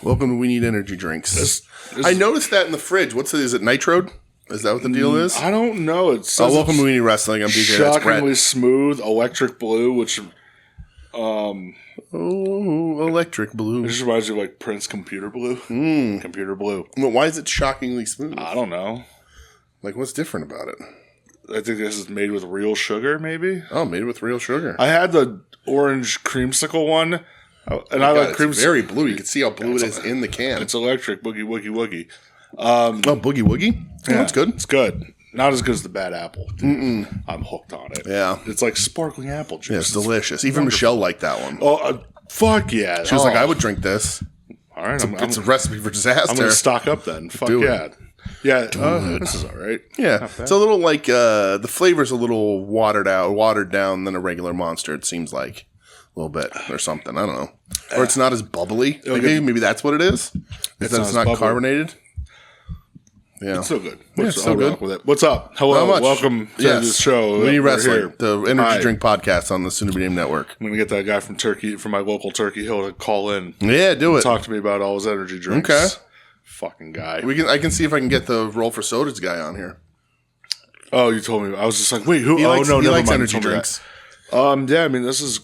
Welcome to We Need Energy Drinks. I noticed that in the fridge. Is it Nitro? Is that what the deal is? I don't know. Welcome to WeNeedWrestling. I'm DJ. Shockingly smooth, electric blue, which... electric blue. It just reminds me of like Prince Computer Blue. Computer Blue. Well, why is it shockingly smooth? I don't know. Like, what's different about it? I think this is made with real sugar, maybe. Oh, made with real sugar. I had the orange creamsicle one, and I like creamsicle. It's very blue. You can see how blue it is in the can. It's electric. Boogie woogie woogie. Boogie woogie? Yeah, that's good. It's good. Not as good as the bad apple. Dude. I'm hooked on it. Yeah. It's like sparkling apple juice. Yeah, it's delicious. Even Michelle liked that one. Oh, fuck yeah. She was like, I would drink this. All right. It's a recipe for disaster. I'm going to stock up then. Fuck yeah. Yeah, this is all right. Yeah. It's a little like, the flavor's a little watered down than a regular Monster, it seems like. A little bit or something. I don't know. Or it's not as bubbly. Maybe that's what it is. It's not carbonated. Yeah. It's so good. It's so good. With it. What's up? Hello. Welcome to the show. WeNeedWrestling, the energy drink podcast on the soon-to-be-named network. I'm going to get that guy from my local Turkey Hill to call in. Yeah, do it. Talk to me about all his energy drinks. Okay. Fucking guy. I can see if I can get the Roll for Sodas guy on here. Oh, you told me. I was just like, wait, who? He likes mind. energy drinks. Yeah, I mean, this is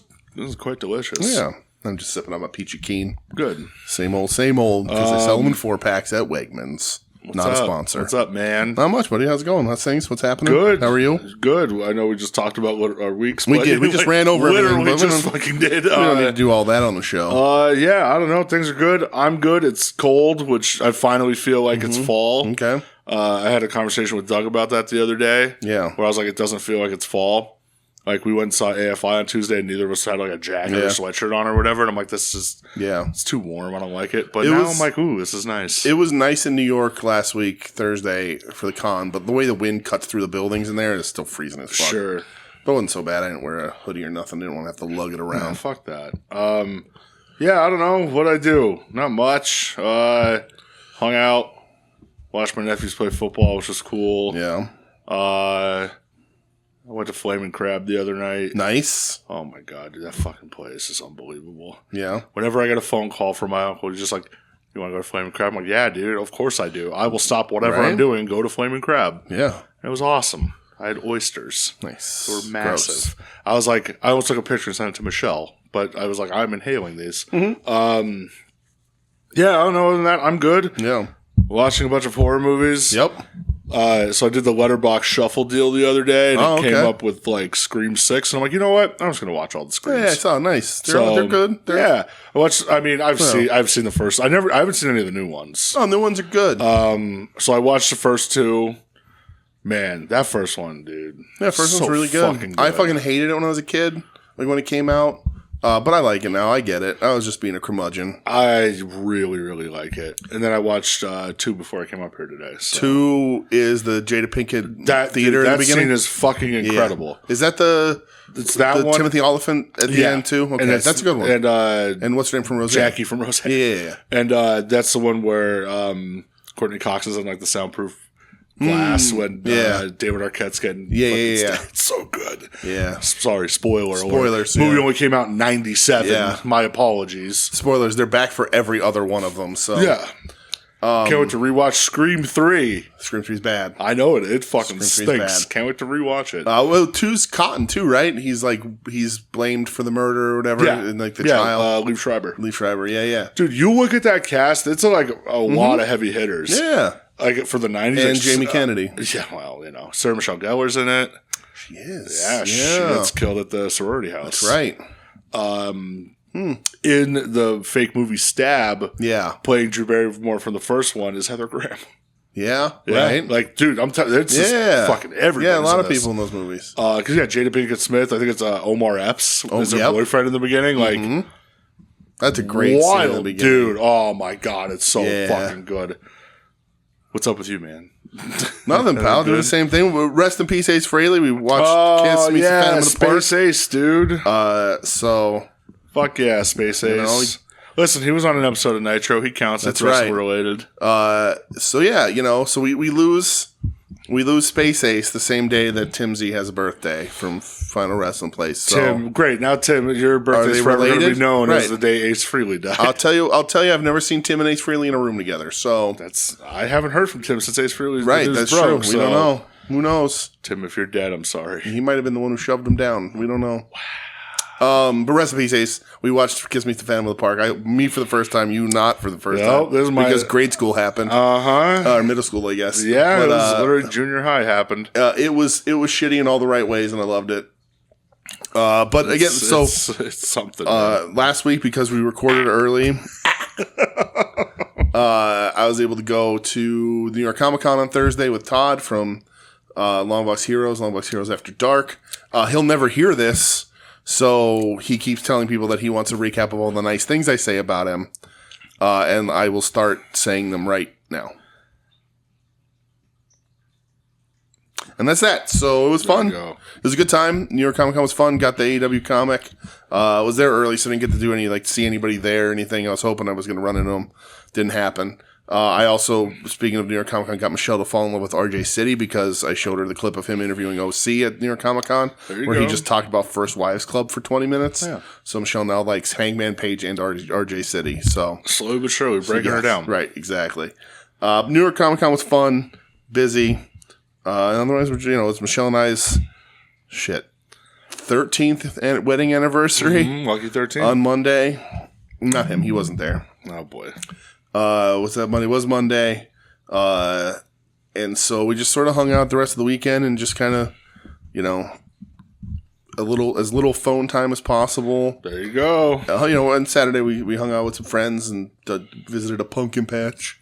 quite delicious. Yeah. I'm just sipping on my Peachy Keen. Good. Same old, because they sell them in 4-packs at Wegmans. Not a sponsor. What's up, man? Not much, buddy. How's it going? How's things? What's happening? Good. How are you? Good. I know we just talked about what our weeks. We did. We just ran over literally just fucking did. We don't need to do all that on the show. Yeah, I don't know. Things are good. I'm good. It's cold, which I finally feel like it's fall. Okay. I had a conversation with Doug about that the other day. Yeah. Where I was like, it doesn't feel like it's fall. Like, we went and saw AFI on Tuesday, and neither of us had, like, a jacket or sweatshirt on or whatever. And I'm like, this is... Yeah. It's too warm. I don't like it. But now I'm like, ooh, this is nice. It was nice in New York last week, Thursday, for the con. But the way the wind cuts through the buildings in there, it's still freezing as fuck. Sure. But it wasn't so bad. I didn't wear a hoodie or nothing. I didn't want to have to lug it around. Yeah, fuck that. Yeah, I don't know. What'd I do? Not much. Hung out. Watched my nephews play football, which was cool. Yeah. I went to Flaming Crab the other night. Nice. Oh, my God, dude. That fucking place is unbelievable. Yeah. Whenever I get a phone call from my uncle, he's just like, you want to go to Flaming Crab? I'm like, yeah, dude, of course I do. I will stop whatever I'm doing and go to Flaming Crab. Yeah. And it was awesome. I had oysters. Nice. They were massive. Gross. I was like, I almost took a picture and sent it to Michelle, but I was like, I'm inhaling these. Mm-hmm. Yeah, I don't know. Other than that, I'm good. Yeah. Watching a bunch of horror movies. Yep. So I did the Letterboxd shuffle deal the other day, and it came up with like Scream 6, and I'm like, you know what? I'm just gonna watch all the Screams. Yeah, it's all nice. They're good. I watched. I mean, I've seen the first. I haven't seen any of the new ones. Oh, new ones are good. So I watched the first two. Man, that first one, dude. Yeah, first one's really good. I fucking hated it when I was a kid, like when it came out. But I like it now. I get it. I was just being a curmudgeon. I really, really like it. And then I watched 2 before I came up here today. So. 2 is the Jada Pinkett theater in the beginning. That scene is fucking incredible. Yeah. Is that the one? Timothy Oliphant at the end too? Okay, that's a good one. And what's her name from Roseanne? Jackie from Roseanne. Yeah. And that's the one where Courtney Cox is in like the soundproof glass when David Arquette's getting It's so good. Yeah. Sorry, spoilers. Yeah. Movie only came out in 97. Yeah. My apologies. Spoilers. They're back for every other one of them. So yeah. Can't wait to rewatch Scream 3. Scream 3's bad. I know it. It fucking stinks. Can't wait to rewatch it. Well, 2's Cotton too, right? He's blamed for the murder or whatever. Yeah. And like the child. Liev Schreiber. Yeah. Dude, you look at that cast. It's like a lot of heavy hitters. Yeah. Like for the 90s. And Jamie Kennedy. Yeah, well, you know. Sarah Michelle Gellar's in it. She is. Yeah, she gets killed at the sorority house. That's right. In the fake movie Stab, playing Drew Barrymore from the first one is Heather Graham. Yeah, right. Like, dude, I'm telling you, it's just fucking everybody. Yeah, a lot of people in those movies. Because Jada Pinkett Smith, I think it's Omar Epps is her boyfriend in the beginning. Like, that's a great scene in the beginning, dude. Oh my god, it's so fucking good. What's up with you, man? Nothing, pal. Doing the same thing. Rest in peace, Ace Frehley. We watched Kiss Meets the Phantom of the Park. Space Ace, dude. So fuck yeah, Space Ace. Listen, he was on an episode of Nitro. He counts. That's wrestling related. So yeah, so we lose We lose Space Ace the same day that Tim Z has a birthday from Final Wrestling Place. So. Tim, great. Now, Tim, your birthday's forever going to be known as the day Ace Frehley died. I'll tell you, I've never seen Tim and Ace Frehley in a room together. So I haven't heard from Tim since Ace Frehley was that's broke, true. We don't know. Who knows? Tim, if you're dead, I'm sorry. He might have been the one who shoved him down. We don't know. But rest in peace, Ace. We watched Kiss Me to Phantom of the Park. Me for the first time, you not for the first time. Because grade school happened. Or middle school, I guess. Yeah, but, it was literally junior high happened. It was shitty in all the right ways, and I loved it. But again, it's something. Last week, because we recorded early, I was able to go to the New York Comic Con on Thursday with Todd from Longbox Heroes After Dark. He'll never hear this. So he keeps telling people that he wants a recap of all the nice things I say about him. And I will start saying them right now. And that's that. So it was fun. It was a good time. New York Comic Con was fun. Got the AEW comic. Was there early, so I didn't get to do see anybody there or anything. I was hoping I was going to run into them. Didn't happen. I also, speaking of New York Comic Con, got Michelle to fall in love with RJ City because I showed her the clip of him interviewing OC at New York Comic Con where he just talked about First Wives Club for 20 minutes. Yeah. So Michelle now likes Hangman Page and RJ City. So slowly but surely breaking her down. Right, exactly. New York Comic Con was fun, busy. And otherwise, it's Michelle and I's 13th wedding anniversary. Lucky 13. On Monday. Not him. He wasn't there. Oh, boy. What's that Monday? It was Monday. And so we just sort of hung out the rest of the weekend and just kind of, as little phone time as possible. There you go. On Saturday we hung out with some friends and visited a pumpkin patch.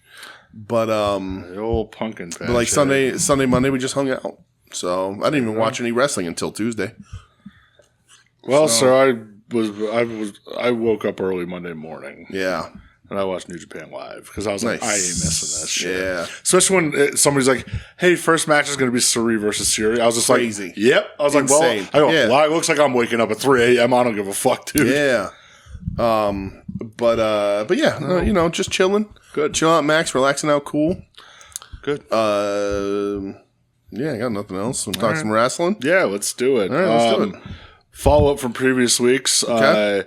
But the old pumpkin patch. But Sunday, Monday we just hung out. So I didn't even watch any wrestling until Tuesday. Well, so I woke up early Monday morning. Yeah. And I watched New Japan Live because I was like, I ain't missing this shit. Yeah. Especially when somebody's like, hey, first match is going to be Suri versus Siri. I was just crazy. Like, yep. I was insane. Like, well, it looks like I'm waking up at 3 a.m. I don't give a fuck, dude. Yeah. But yeah, just chilling. Good. Chilling out, Max, relaxing out, cool. Good. Yeah, I got nothing else. We'll talk some wrestling. Yeah, let's do it. All right, let's do it. Follow up from previous weeks. Okay.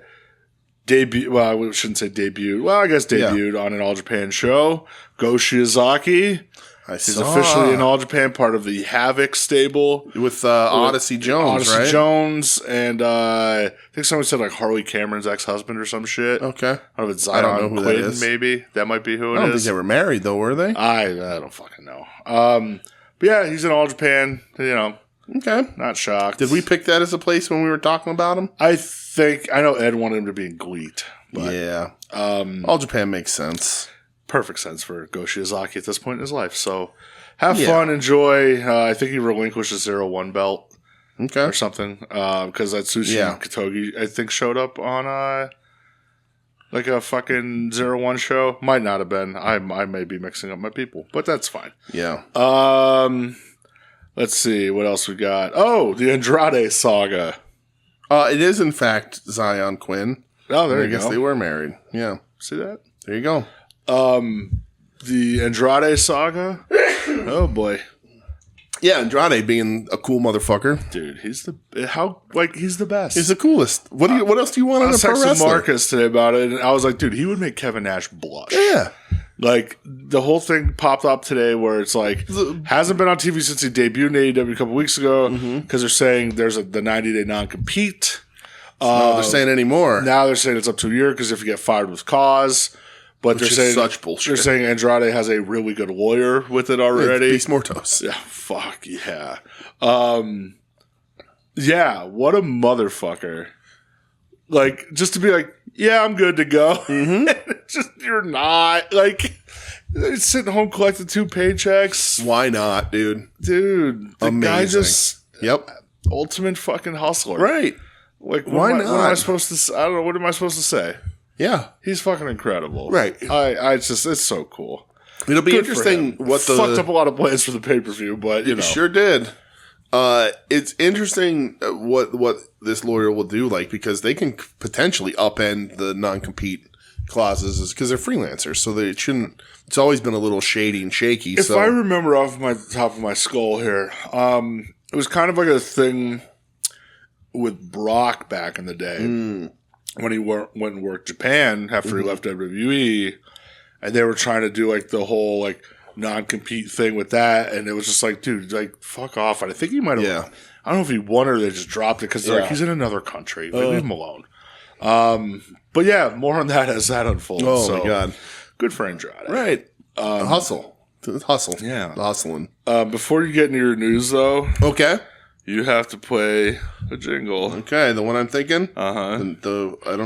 Debut. Well, we shouldn't say debut. Well, I guess debuted on an All Japan show. Go Shiozaki. He's officially in All Japan, part of the Havoc stable with Odyssey Jones. Odyssey Jones, and I think someone said like Harley Cameron's ex-husband or some shit. Okay, I don't know if it's Zion Quinn. Maybe that might be who it is. I don't think they were married though, were they? I don't fucking know. But yeah, he's in All Japan. Okay, not shocked. Did we pick that as a place when we were talking about him? I know Ed wanted him to be in GLEAT. But, yeah, All Japan makes sense. Perfect sense for Go Shiozaki at this point in his life. So have fun, enjoy. I think he relinquished his 0-1 belt, or something, because Atsushi Katogi I think showed up on like a fucking 0-1 show. Might not have been. I may be mixing up my people, but that's fine. Yeah. Let's see what else we got. Oh, the Andrade saga. It is in fact Zion Quinn. Oh, there you go. I guess they were married. Yeah. See that? There you go. The Andrade saga. Oh boy. Yeah, Andrade being a cool motherfucker, dude. He's the best. He's the coolest. What else do you want on a pro wrestler? I texted Marcus today about it, and I was like, dude, he would make Kevin Nash blush. Yeah. Like the whole thing popped up today, where it's like hasn't been on TV since he debuted in AEW a couple weeks ago because they're saying there's the 90-day non-compete. No, they're saying anymore. Now they're saying it's up to a year because if you get fired with cause. But they're saying such bullshit. They're saying Andrade has a really good lawyer with it already. Beast Mortos. Yeah, fuck yeah. Yeah, what a motherfucker. Like, just to be like, yeah, I'm good to go. Mm-hmm. Just, you're not. Like, sitting home collecting 2 paychecks. Why not, dude? Dude, the guy just... Yep. Ultimate fucking hustler. Right. Like, why not? What am I supposed to... I don't know. What am I supposed to say? Yeah. He's fucking incredible. Right. It's so cool. It'll be interesting what fucked up a lot of plans for the pay-per-view, but you know. Sure did. It's interesting what this lawyer will do, like, because they can potentially upend the non-compete clauses because they're freelancers, so they shouldn't. It's always been a little shady and shaky. If I remember off my top of my skull here, it was kind of like a thing with Brock back in the day when he went and worked Japan after he left WWE, and they were trying to do like the whole like non-compete thing with that, and it was just like, dude, like fuck off. And I think he might have. Yeah. I don't know if he won or they just dropped it because like, he's in another country. Like, leave him alone. But yeah, more on that as that unfolds. Oh my god, good for Andrade. Right, hustle. Yeah, the hustling. Before you get into your news, though, okay, you have to play a jingle. Okay, the one I'm thinking. I don't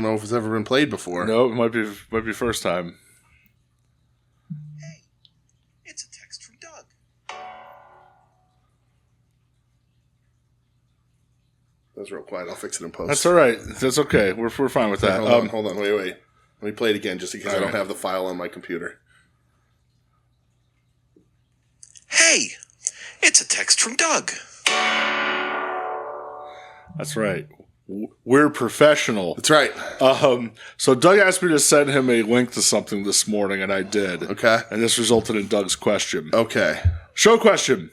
know if it's ever been played before. No, it might be first time. Hey, it's a text from Doug. That's real quiet. I'll fix it in post. That's all right. That's okay. We're fine with that. Hold on. Wait. Let me play it again just in case I don't have the file on my computer. Hey, it's a text from Doug. That's right. We're professional. That's right. So Doug asked me to send him a link to something this morning, and I did. Okay. And this resulted in Doug's question. Okay. Show question.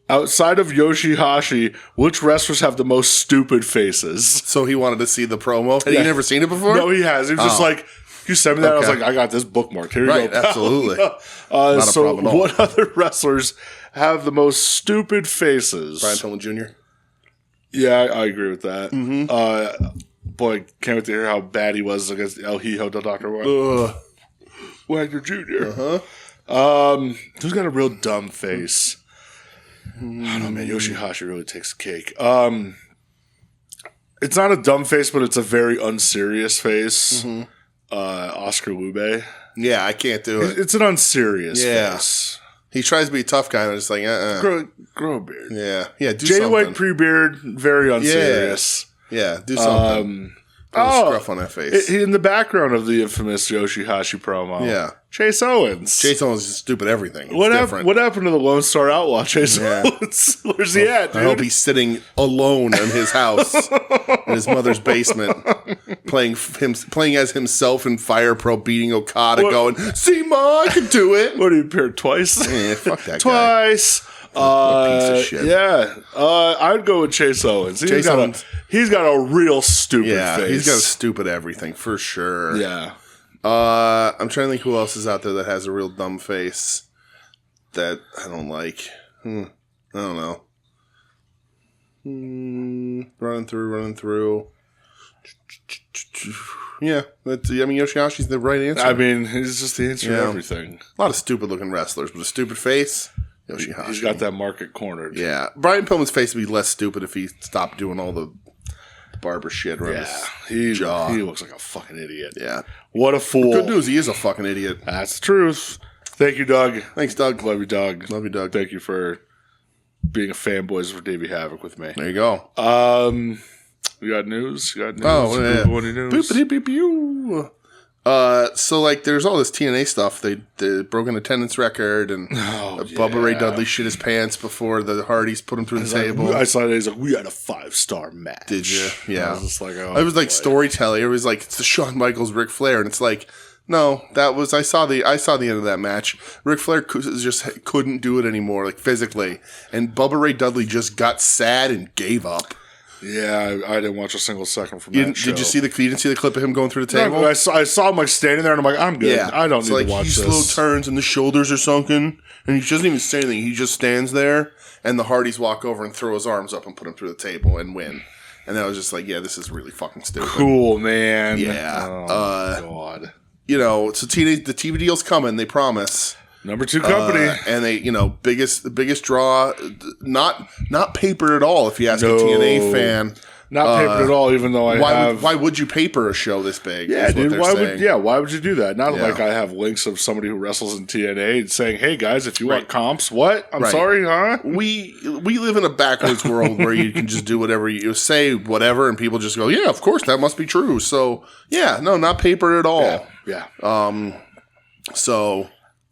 Outside of Yoshihashi, which wrestlers have the most stupid faces? So he wanted to see the promo. Had he never seen it before? No, he has. He was just like, you sent me that. Okay. I was like, I got this bookmarked. Here you go. Absolutely. Not a problem at all. What other wrestlers have the most stupid faces? Brian Pillman Jr.? Yeah, I agree with that. Mm-hmm. Boy, can't wait to hear how bad he was against El Hijo del Dr. Wagner Jr. Who's got a real dumb face? I don't know, man. Yoshihashi really takes the cake. It's not a dumb face, but it's a very unserious face. Mm-hmm. Oscar Lube. Yeah, I can't do it. It's an unserious face. He tries to be a tough guy, and I'm just like, Grow a beard. Yeah, do Jay something. White pre-beard, very unserious. Yeah, do something. Scruff on that face. In the background of the infamous Yoshihashi promo. Yeah. Chase Owens. Chase Owens is stupid everything. What happened to the Lone Star Outlaw, Chase Owens? Where's he at, dude? I hope he's sitting alone in his house, in his mother's basement, playing as himself in Fire Pro, beating Okada, going, see, Ma, I can do it. What, he appeared twice? Yeah, fuck that guy. Twice. Piece of shit. Yeah. I'd go with Chase Owens. He's got a real stupid face. He's got a stupid everything, for sure. Yeah. I'm trying to think who else is out there that has a real dumb face that I don't like. I don't know. Running through. Yeah, Yoshihashi's the right answer. I mean, he's just the answer to everything. A lot of stupid looking wrestlers, but a stupid face. Yoshihashi. He's got that market cornered. Yeah. Brian Pillman's face would be less stupid if he stopped doing all the barber shit around his jaw. He looks like a fucking idiot. Yeah. What a fool. Good news, he is a fucking idiot. That's the truth. Thank you, Doug. Thanks, Doug. Love you, Doug. Love you, Doug. Thank you for being a fanboys for Davey Havoc with me. There you go. You got news? Oh, yeah. Boop-a-dee-beep-pew. So like there's all this TNA stuff. They broken attendance record and Bubba Ray Dudley shit his pants before the Hardys put him through the table. I saw that he's like, we had a 5-star match. Did you? Yeah. I was just like, it was like storytelling. It was like it's the Shawn Michaels Ric Flair, and it's like, no, that was I saw the end of that match. Ric Flair just couldn't do it anymore, like physically, and Bubba Ray Dudley just got sad and gave up. Yeah, I didn't watch a single second from that show. Did you see you didn't see the clip of him going through the table? No, I saw him like standing there, and I'm like, I'm good. Yeah. I don't need to watch this. He slow turns, and the shoulders are sunken, and he doesn't even say anything. He just stands there, and the Hardys walk over and throw his arms up and put him through the table and win. And I was just like, yeah, this is really fucking stupid. Cool, man. Yeah. Oh, God. So the TV deal's coming, they promise. Number 2 company. And they, the biggest draw, not papered at all, if you ask a TNA fan. Not papered at all, even though why would you paper a show this big? Yeah, dude. Why would you do that? Not like I have links of somebody who wrestles in TNA saying, "Hey guys, if you want comps, what? I'm sorry, huh?" We live in a backwards world where you can just do whatever you say, whatever, and people just go, "Yeah, of course, that must be true." So yeah, no, not papered at all. Yeah. So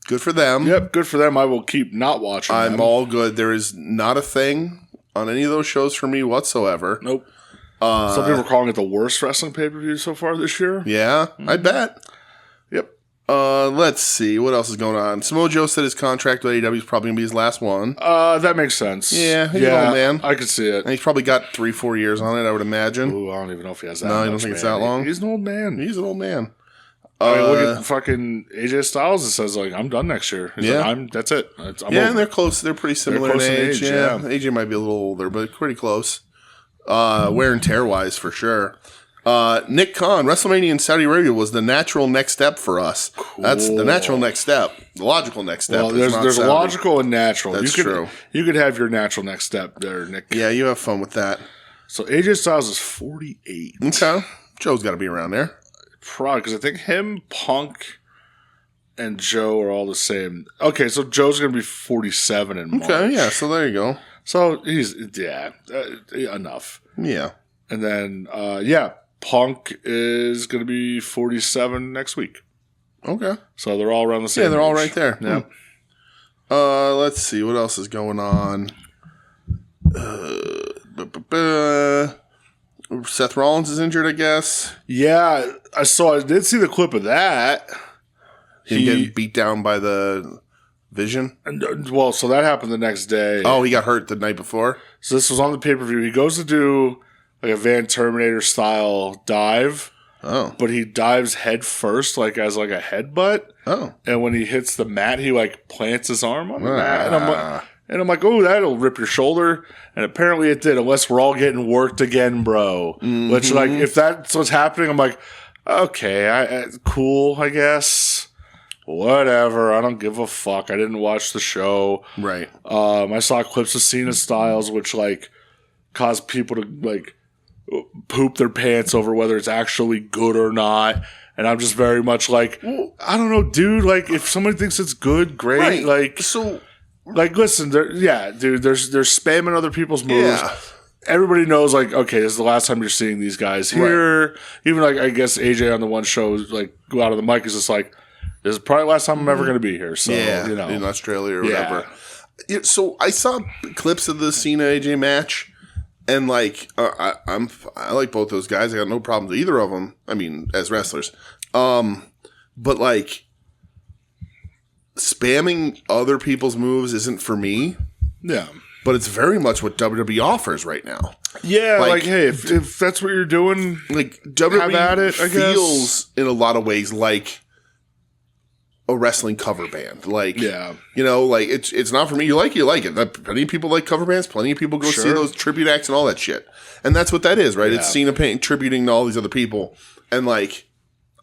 good for them. Yep, good for them. I will keep not watching. I'm all good. There is not a thing on any of those shows for me whatsoever. Nope. Some people are calling it the worst wrestling pay-per-view so far this year. Yeah, I bet. Let's see. What else is going on? Samoa Joe said his contract with AEW is probably going to be his last one. That makes sense. Yeah, he's an old man. I could see it. And he's probably got 3-4 years on it, I would imagine. Ooh, I don't even know if he has that No, much, I don't think it's man. that long. He's an old man. He's an old man. I mean, look at fucking AJ Styles. It says, like, I'm done next year. He's like, that's it. I'm over. And they're close. They're pretty similar close in in age. age, Yeah. yeah. AJ might be a little older, but pretty close. Wear and tear wise, for sure. Nick Khan, WrestleMania in Saudi Arabia was the natural next step for us. Cool. That's the natural next step. The logical next step. Well, there's a logical and natural. That's true. You could have your natural next step there, Nick. Yeah, you have fun with that. So AJ Styles is 48. Okay. Joe's got to be around there. Probably, because I think him, Punk, and Joe are all the same. Okay, so Joe's going to be 47 in March. Okay, yeah, so there you go. So he's, enough. Yeah. And then, Punk is going to be 47 next week. Okay. So they're all around the same Yeah, they're age. all right there. Yeah. Let's see. What else is going on? Seth Rollins is injured, I guess. Yeah, I did see the clip of that. He getting beat down by the Vision. Well, so that happened the next day. Oh, he got hurt the night before? So this was on the pay-per-view. He goes to do like a Van Terminator style dive. Oh. But he dives head first, like as like a headbutt. Oh. And when he hits the mat, he like plants his arm on the mat. And I'm like, oh, that'll rip your shoulder. And apparently it did, unless we're all getting worked again, bro. Mm-hmm. Which, like, if that's what's happening, I'm like, okay, cool, I guess. Whatever. I don't give a fuck. I didn't watch the show. Right. I saw clips of Cena Styles, which, like, caused people to, like, poop their pants over whether it's actually good or not. And I'm just very much like, I don't know, dude. Like, if somebody thinks it's good, great. Right. Like, so... Like, listen, dude, they're spamming other people's moves. Yeah. Everybody knows, like, okay, this is the last time you're seeing these guys here. Right. Even, like, I guess AJ on the one show, like, go out of the mic is just like, this is probably the last time I'm ever going to be here. So, you know. In Australia or whatever. Yeah, so I saw clips of the Cena AJ match, and, like, I like both those guys. I got no problem with either of them. I mean, as wrestlers. But, like, spamming other people's moves isn't for me. Yeah. But it's very much what WWE offers right now. Yeah, like hey, if that's what you're doing, like WWE have at it, I feels in a lot of ways like a wrestling cover band. Like, you know, like it's not for me. You like it. Plenty of people like cover bands. Plenty of people go see those tribute acts and all that shit. And that's what that is, right? Yeah. It's Cena tributing to all these other people. And like,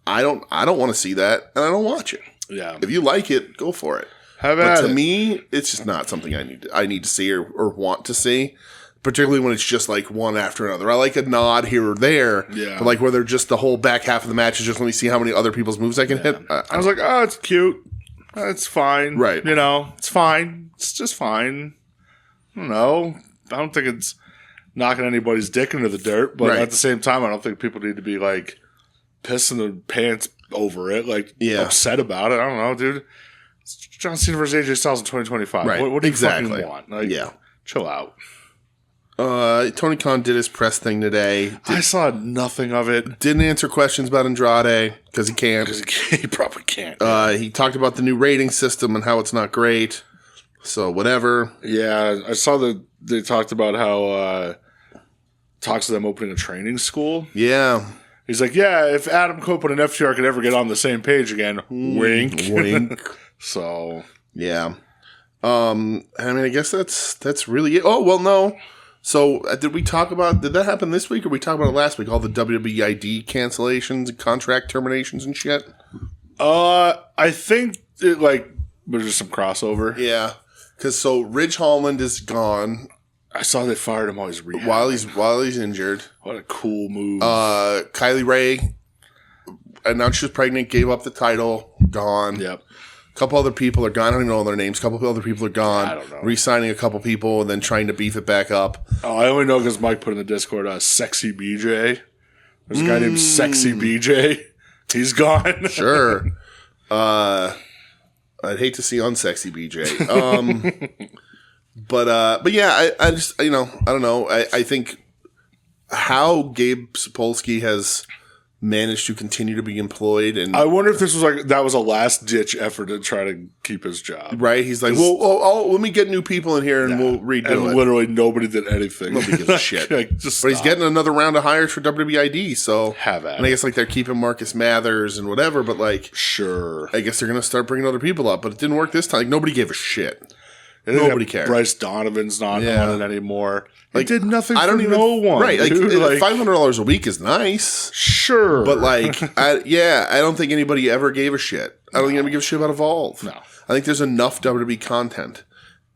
I don't want to see that, and I don't watch it. Yeah. If you like it, go for it. But to me, it's just not something I need to see or want to see. Particularly when it's just like one after another. I like a nod here or there. Yeah. But like where they're just the whole back half of the match is just let me see how many other people's moves I can hit. I was like, oh, it's cute. It's fine. Right. You know, it's fine. It's just fine. I don't know. I don't think it's knocking anybody's dick into the dirt. But at the same time, I don't think people need to be like pissing their pants over it, like upset about it. I don't know, dude. It's John Cena versus AJ Styles in 2025. Right. What do you fucking want? Like, chill out. Tony Khan did his press thing today. I saw nothing of it. Didn't answer questions about Andrade because he can't. He probably can't. He talked about the new rating system and how it's not great. So whatever. Yeah, I saw that they talked about how talks of them opening a training school. Yeah. He's like, yeah, if Adam Copeland and FTR could ever get on the same page again, wink. Wink. So. Yeah. I mean, I guess that's really it. Oh, well, no. So, did that happen this week or we talked about it last week? All the WWE ID cancellations and contract terminations and shit? I think there's just some crossover. Yeah. Because Ridge Holland is gone. I saw they fired him while he's rehabbing. While he's injured. What a cool move. Kylie Ray announced she was pregnant, gave up the title, gone. Yep. A couple other people are gone. I don't even know their names. A couple other people are gone. I don't know. Re-signing a couple people and then trying to beef it back up. Oh, I only know because Mike put in the Discord, Sexy BJ. There's a guy named Sexy BJ. He's gone. Sure. I'd hate to see unsexy BJ. But yeah, I just, I don't know. I think how Gabe Sapolsky has managed to continue to be employed. And I wonder if this was like that was a last ditch effort to try to keep his job. Right? He's like, well, let me get new people in here and we'll redo it. And literally nobody did anything. Nobody gives a shit. But he's getting another round of hires for WWID, so have at it. And I guess like they're keeping Marcus Mathers and whatever, but like sure, I guess they're gonna start bringing other people up. But it didn't work this time. Like, nobody gave a shit. Nobody cared. Bryce Donovan's not on it anymore. Like, it did nothing for no one. Right. Like, $500 a week is nice. Sure. But, like, I don't think anybody ever gave a shit. I don't think anybody gives a shit about Evolve. No. I think there's enough WWE content.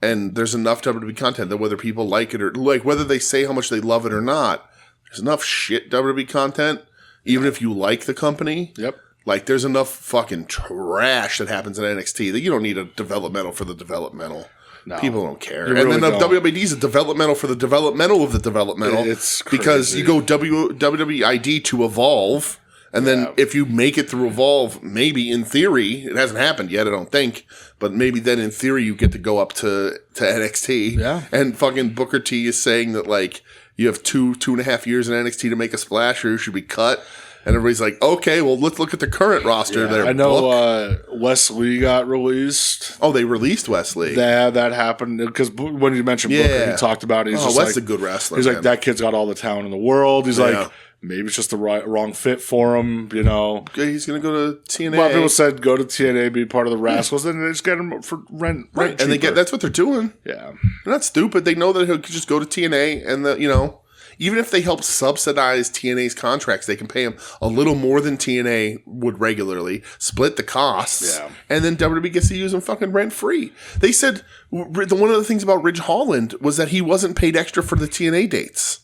And there's enough WWE content that whether people like it or, like, whether they say how much they love it or not, there's enough shit WWE content, even if you like the company. Yep. Like, there's enough fucking trash that happens in NXT that you don't need a developmental for the developmental. No. People don't care. And really then the WWID is a developmental for the developmental of the developmental. It's crazy. Because you go WWID to Evolve, and then if you make it through Evolve, maybe in theory, it hasn't happened yet, I don't think, but maybe then in theory you get to go up to NXT. Yeah. And fucking Booker T is saying that, like, you have 2.5 years in NXT to make a splash or you should be cut. And everybody's like, okay, well, let's look at the current roster there. I know Wesley got released. Oh, they released Wesley. Yeah, that happened. Because when you mentioned Booker, he talked about it. He's just Wes a good wrestler. He's like, that kid's got all the talent in the world. He's like, maybe it's just the wrong fit for him, you know. He's going to go to TNA. A lot of people said go to TNA, be part of the Rascals, then they just get him for rent right. And that's what they're doing. Yeah. They're not stupid. They know that he'll just go to TNA and, you know. Even if they help subsidize TNA's contracts, they can pay him a little more than TNA would regularly, split the costs, and then WWE gets to use him fucking rent-free. They said one of the things about Ridge Holland was that he wasn't paid extra for the TNA dates.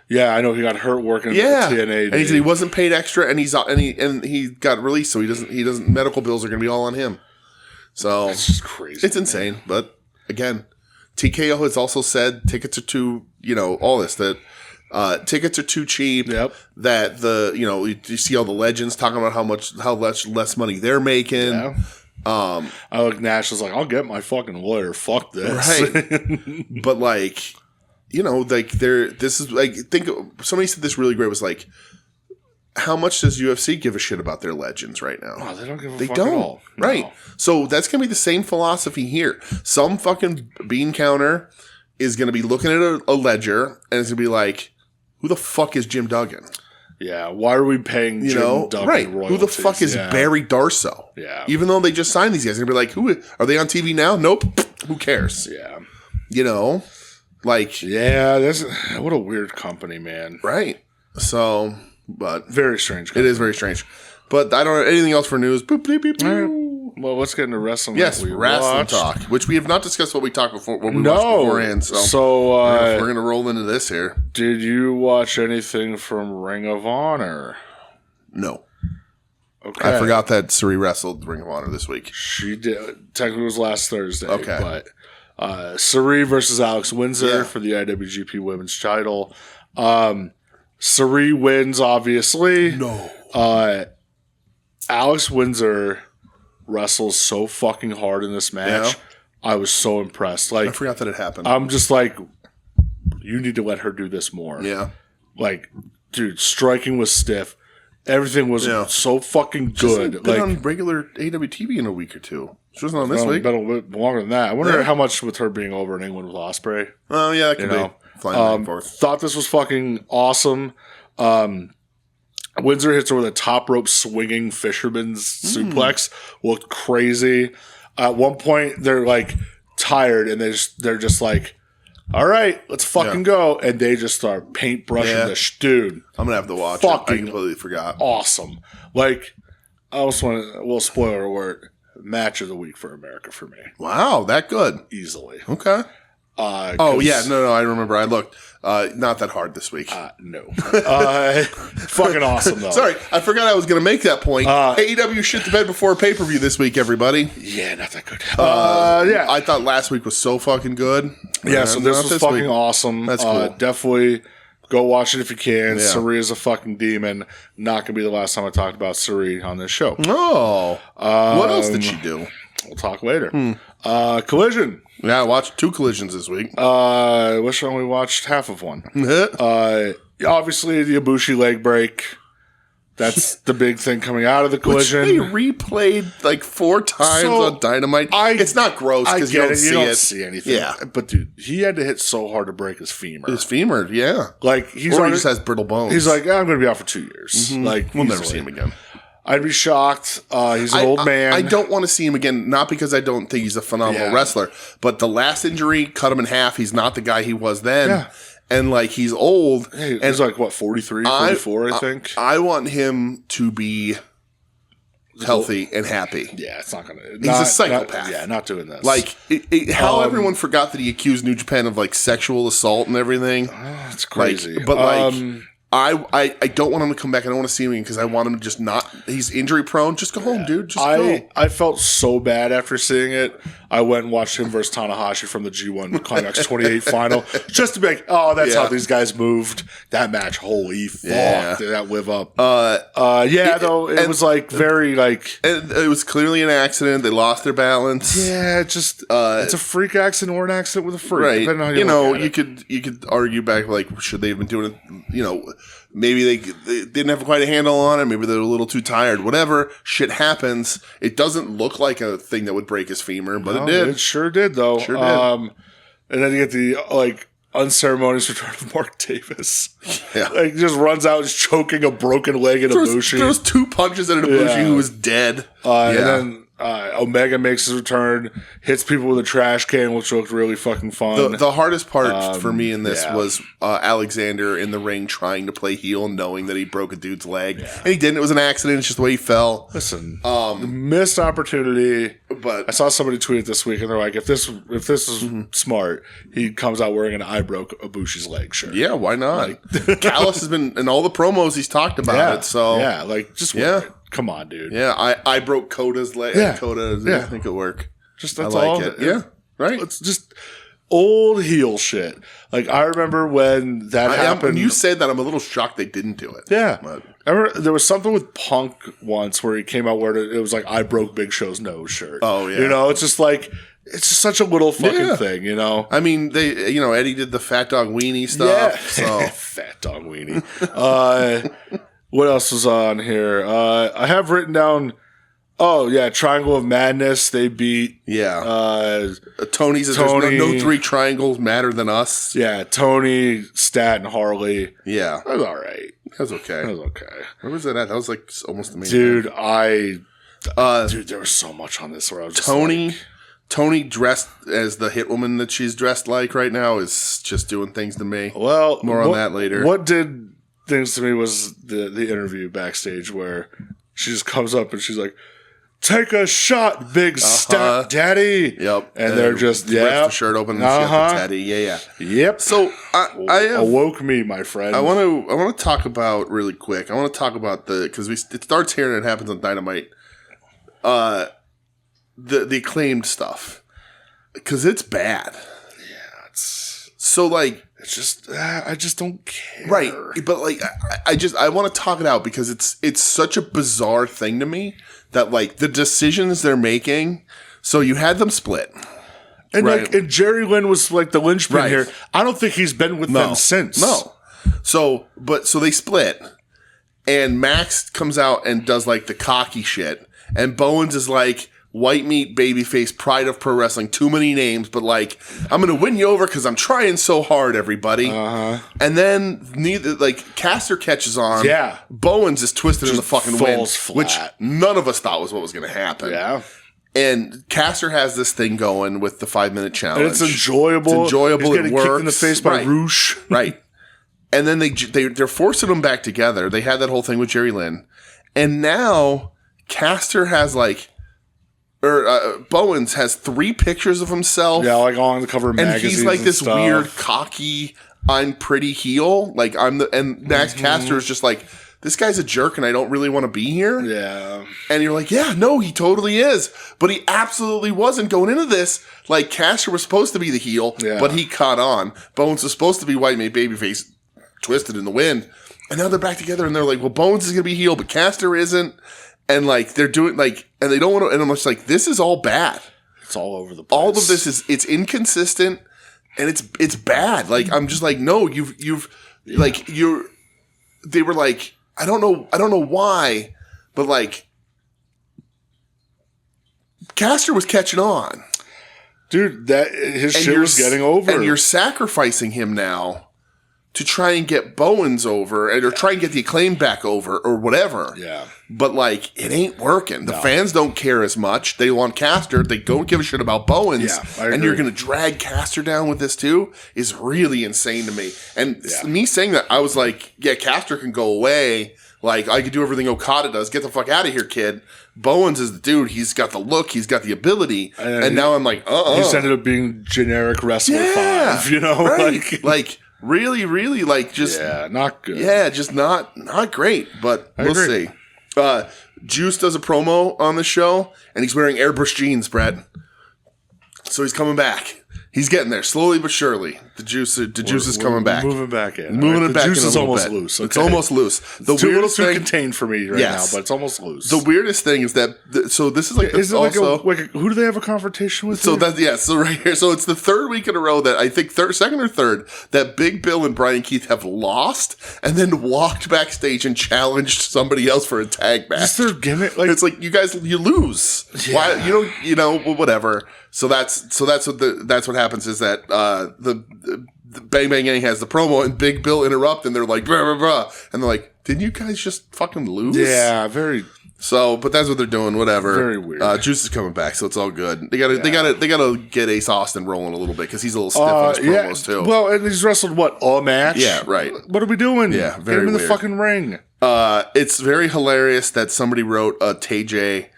Yeah, I know he got hurt working at the TNA. And he said he wasn't paid extra, and he got released, so he doesn't. Medical bills are going to be all on him. So it's just crazy. It's insane, but again, TKO has also said tickets are too, you know, all this that. Tickets are too cheap. Yep. That you see all the legends talking about how much less money they're making. Yeah. I look, Nash was like, I'll get my fucking lawyer. Fuck this. Right. But like, you know, like this is like, somebody said this really great was like, how much does UFC give a shit about their legends right now? Oh, they don't give a fuck at all. No. Right. So that's gonna be the same philosophy here. Some fucking bean counter is gonna be looking at a ledger and it's gonna be like, who the fuck is Jim Duggan? Yeah, why are we paying Jim Duggan royalties? Who the fuck is Barry Darso? Yeah. Even though they just signed these guys, they're going to be like, who are they on TV now? Nope. Who cares? Yeah. You know? Like... Yeah, what a weird company, man. Right. So, but... Very strange company. It is very strange. But I don't know anything else for news. Boop, bleep, beep, boop. Well, let's get into wrestling. Yes, wrestling talk, which we have not discussed what we talked before. What we watched beforehand. So we're going to roll into this here. Did you watch anything from Ring of Honor? No. Okay. I forgot that Suri wrestled Ring of Honor this week. She did. Technically, it was last Thursday. Okay. But Suri versus Alex Windsor for the IWGP Women's title. Suri wins, obviously. No. Alex Windsor wrestles so fucking hard in this match. Yeah. I was so impressed. Like, I forgot that it happened. I'm just like, you need to let her do this more. Yeah. Like, dude, striking was stiff. Everything was so fucking good. She's been on regular AWTV in a week or two. She wasn't on this week. Been a bit longer than that. I wonder how much with her being over in England with Ospreay. Oh, yeah, that could be. Flying back and forth. Thought this was fucking awesome. Windsor hits her with a top rope swinging fisherman's suplex. Looked crazy. At one point, they're like tired and they're just like, all right, let's fucking go. And they just start paintbrushing this dude. I'm going to have to watch fucking it. I completely forgot. Awesome. Like, I also want to, well, spoiler alert, match of the week for America for me. Wow, that good. Easily. Okay. No, I remember. I looked. Not that hard this week. No. Fucking awesome, though. Sorry, I forgot I was going to make that point. AEW shit the bed before a pay-per-view this week, everybody. Yeah, not that good. I thought last week was so fucking good. Yeah, so this was fucking awesome. That's cool. Definitely go watch it if you can. Yeah. Suri is a fucking demon. Not going to be the last time I talked about Suri on this show. Oh. What else did she do? We'll talk later. Collision. Yeah, I watched 2 collisions this week. Wish I only watched half of one. Obviously, the Ibushi leg break. That's the big thing coming out of the collision. Which they replayed like 4 times on Dynamite. It's not gross because you don't see anything. Yeah. But dude, he had to hit so hard to break his femur. His femur, yeah. Like he just has brittle bones. He's like, I'm going to be out for 2 years. Mm-hmm. Like we'll never see him again. I'd be shocked. He's an old man. I don't want to see him again, not because I don't think he's a phenomenal wrestler, but the last injury cut him in half. He's not the guy he was then. Yeah. And like he's old. Hey, he's like what, 43, 44, I think. I want him to be healthy and happy. Yeah, it's not gonna. He's a psychopath. Not doing this. Like how everyone forgot that he accused New Japan of like sexual assault and everything. It's crazy. Like, but I don't want him to come back. I don't want to see him again because I want him to just not. He's injury prone. Just go home, dude. Just go. I felt so bad after seeing it. I went and watched him versus Tanahashi from the G1 Climax 28 final just to be like, oh, that's how these guys moved. That match, holy fuck, did that live up? It was like very like. It was clearly an accident. They lost their balance. Yeah, it's a freak accident or an accident with a freak. Right. Depending on how you could argue back like should they have been doing it? Maybe they didn't have quite a handle on it. Maybe they're a little too tired. Whatever. Shit happens. It doesn't look like a thing that would break his femur, but it did. It sure did, though. Sure did. And then you get the unceremonious return of Mark Davis. Yeah. Like, just runs out just choking a broken leg at Ibushi. Throws 2 punches at Ibushi who was dead. And then Omega makes his return, hits people with a trash can, which looked really fucking fun. The hardest part for me in this was Alexander in the ring trying to play heel, knowing that he broke a dude's leg, and he didn't. It was an accident. It's just the way he fell. Listen, missed opportunity. But I saw somebody tweet it this week, and they're like, "If this is smart, he comes out wearing an 'I broke Ibushi's leg' shirt." Yeah, why not? Like, Callis has been in all the promos. He's talked about it. So just wear it. Come on, dude. Yeah, I broke Coda's leg. Yeah. I think it'll work. Just that's I like all. It. Yeah, right. It's just old heel shit. Like I remember when that happened. When you said that, I'm a little shocked they didn't do it. Yeah, I remember there was something with Punk once where he came out where it was like I broke Big Show's nose shirt. Oh yeah, it's just like. It's just such a little fucking thing, I mean, they, Eddie did the fat dog weenie stuff. Yeah. So. Fat dog weenie. What else was on here? I have written down. Oh yeah, Triangle of Madness. They beat. Yeah. Tony says there's no 3 triangles madder than us. Yeah, Tony, Stat, and Harley. Yeah, that was all right. That was okay. Where was that at? That was like almost the main. Dude, thing. Dude, there was so much on this where I was just Tony dressed as the hit woman that she's dressed like right now is just doing things to me. Well, more on that later. What did things to me was the interview backstage where she just comes up and she's like, "Take a shot, big step daddy." Yep. And they're just rips the shirt open and she's got the teddy. Yeah. Yep. So I awoke me, my friend. I want to talk about really quick. I want to talk about because it starts here and it happens on Dynamite. The acclaimed stuff, because it's bad. Yeah, it's so like it's just I just don't care. Right, but like I want to talk it out because it's such a bizarre thing to me that like the decisions they're making. So you had them split, and and Jerry Lynn was like the linchpin here. I don't think he's been with them since. No, so they split, and Max comes out and does like the cocky shit, and Bowens is like. White meat, babyface, pride of pro wrestling. Too many names, but like, I'm going to win you over because I'm trying so hard, everybody. And then Caster catches on. Yeah. Bowens is twisted in the fucking wind, flat. which none of us thought was what was going to happen. Yeah. And Caster has this thing going with the 5-minute challenge. And it's enjoyable. He's getting works. kicked in the face by Roosh. Right. And then they're forcing them back together. They had that whole thing with Jerry Lynn. And now Caster has Bowens has 3 pictures of himself. Yeah, like on the cover of magazines. And he's like this stuff. weird, cocky, I'm pretty heel. Like and Max Caster is just like, this guy's a jerk and I don't really want to be here. Yeah. And you're like, yeah, no, he totally is. But he absolutely wasn't going into this. Like, Caster was supposed to be the heel, but he caught on. Bowens was supposed to be white made babyface, twisted in the wind. And now they're back together and they're like, well, Bowens is going to be heel, but Caster isn't. And like they're doing and they don't want to. And I'm just like, this is all bad. It's all over the place. All of this it's inconsistent and it's bad. Like I'm just like, no, they were like, I don't know why, but like Caster was catching on. Dude, his shit was getting over. And you're sacrificing him now to try and get Bowens over, or try and get the Acclaim back over, or whatever. Yeah. But, like, it ain't working. The fans don't care as much. They want Caster. They don't give a shit about Bowens. Yeah, I agree. And you're going to drag Caster down with this, too, is really insane to me. And me saying that, I was like, yeah, Caster can go away. Like, I could do everything Okada does. Get the fuck out of here, kid. Bowens is the dude. He's got the look. He's got the ability. And now I'm like, He's ended up being generic wrestler 5, you know? Right. Like really, really, like, just... Yeah, not good. Yeah, just not great, but we'll see. Juice does a promo on the show, and he's wearing airbrush jeans, Brett. So he's coming back. He's getting there, slowly but surely. The juice is coming back. Moving back in. Moving it back in. The juice is almost loose. Okay. It's almost loose. It's a little too contained for me right now, but it's almost loose. The weirdest thing is that, so this is like, is it also, who do they have a confrontation with? So so right here, so it's the third week in a row that I think second or third, that Big Bill and Brian Keith have lost and then walked backstage and challenged somebody else for a tag match. Just their gimmick, like, it's like, you guys, you lose. Yeah. Why whatever. So that's what happens is that the Bang Bang Gang has the promo and Big Bill interrupt and they're like blah, blah, blah, and they're like, didn't you guys just fucking lose? Yeah, very. So, but that's what they're doing. Whatever. Very weird. Juice is coming back, so it's all good. They gotta get Ace Austin rolling a little bit because he's a little stiff on his promos too. Well, and he's wrestled a match. Yeah, right. What are we doing? Yeah, very Get him in the weird. fucking ring. It's very hilarious that somebody wrote a TJ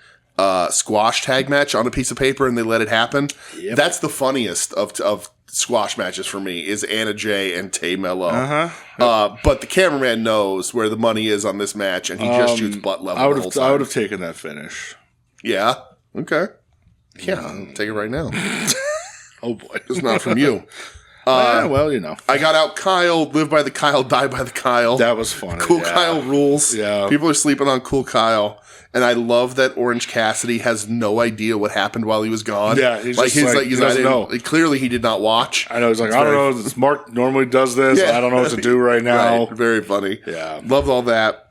squash tag match on a piece of paper and they let it happen. Yep. That's the funniest of squash matches for me is Anna Jay and Tay Mello. But the cameraman knows where the money is on this match and he just shoots butt level the whole time. I would have taken that finish. Yeah? Okay. Yeah, I'll take it right now. Oh boy. It's not from you. Well, you know. I got out Kyle, live by the Kyle, die by the Kyle. That was funny. Cool Kyle rules. Yeah. People are sleeping on Cool Kyle. And I love that Orange Cassidy has no idea what happened while he was gone. Yeah, he doesn't know. Clearly, he did not watch. I know. He's like, I don't know. This Mark normally does this. Yeah. I don't know what to do right now. Right. Very funny. Yeah. Loved all that.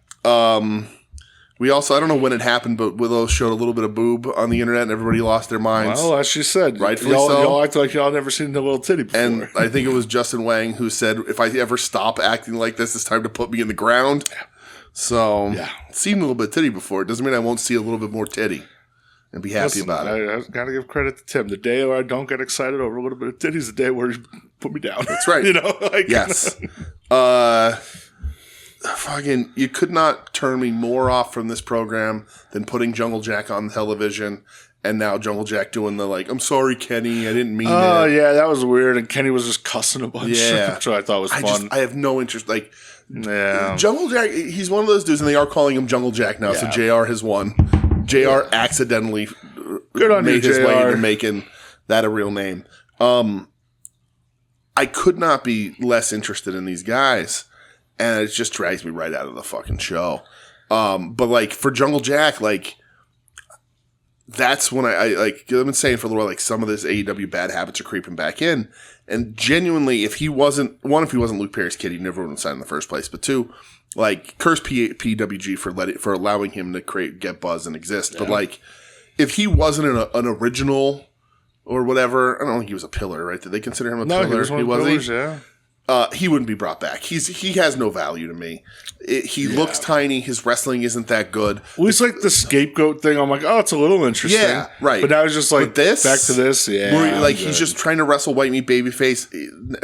We also, I don't know when it happened, but Willow showed a little bit of boob on the internet and everybody lost their minds. Well, as she said. Rightfully y'all act like y'all never seen a little titty before. And I think it was Justin Wang who said, if I ever stop acting like this, it's time to put me in the ground. So, seen a little bit of titty before. It doesn't mean I won't see a little bit more titty and be happy about it. I got to give credit to Tim. The day where I don't get excited over a little bit of titty is the day where he put me down. That's right. You know? Like, yes. Fucking, you could not turn me more off from this program than putting Jungle Jack on television. And now Jungle Jack doing the I'm sorry, Kenny, I didn't mean it. Oh, yeah, that was weird. And Kenny was just cussing a bunch. Yeah. Which I thought was fun. I have no interest. Jungle Jack, he's one of those dudes, and they are calling him Jungle Jack now, so JR has won. JR accidentally made his way into making that a real name. I could not be less interested in these guys, and it just drags me right out of the fucking show. But, for Jungle Jack, that's when I've been saying for a little while, some of this AEW bad habits are creeping back in. And genuinely, if he wasn't Luke Perry's kid, he never would have signed in the first place. But two, curse PWG for allowing him to get buzz and exist. Yeah. But if he wasn't an original or whatever, I don't think he was a pillar, right? Did they consider him a pillar? He was one of the pillars, yeah. He wouldn't be brought back. He has no value to me. He looks tiny. His wrestling isn't that good. Well, it's like the scapegoat thing. I'm like, oh, it's a little interesting. Yeah, right. But now it's just back to this. Yeah, he's just trying to wrestle white meat babyface.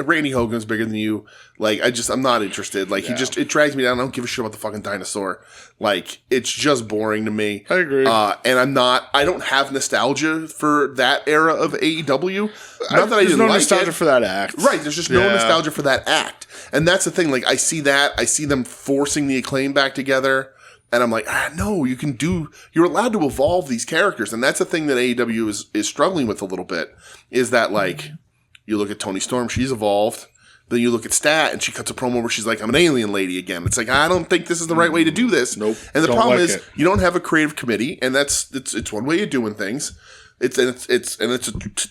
Randy Hogan's bigger than you. I'm not interested. It drags me down. I don't give a shit about the fucking dinosaur. It's just boring to me. I agree. And I don't have nostalgia for that era of AEW. Not that I didn't like nostalgia for that act. Right. There's just no nostalgia for that act. And that's the thing. I see that. I see them forcing the Acclaim back together. And I'm like, no, you're allowed to evolve these characters. And that's the thing that AEW is struggling with a little bit, is that you look at Toni Storm, she's evolved. Then you look at Stat, and she cuts a promo where she's like, I'm an alien lady again. It's I don't think this is the right way to do this. Nope. And the problem is, you don't have a creative committee, and it's one way of doing things. It's a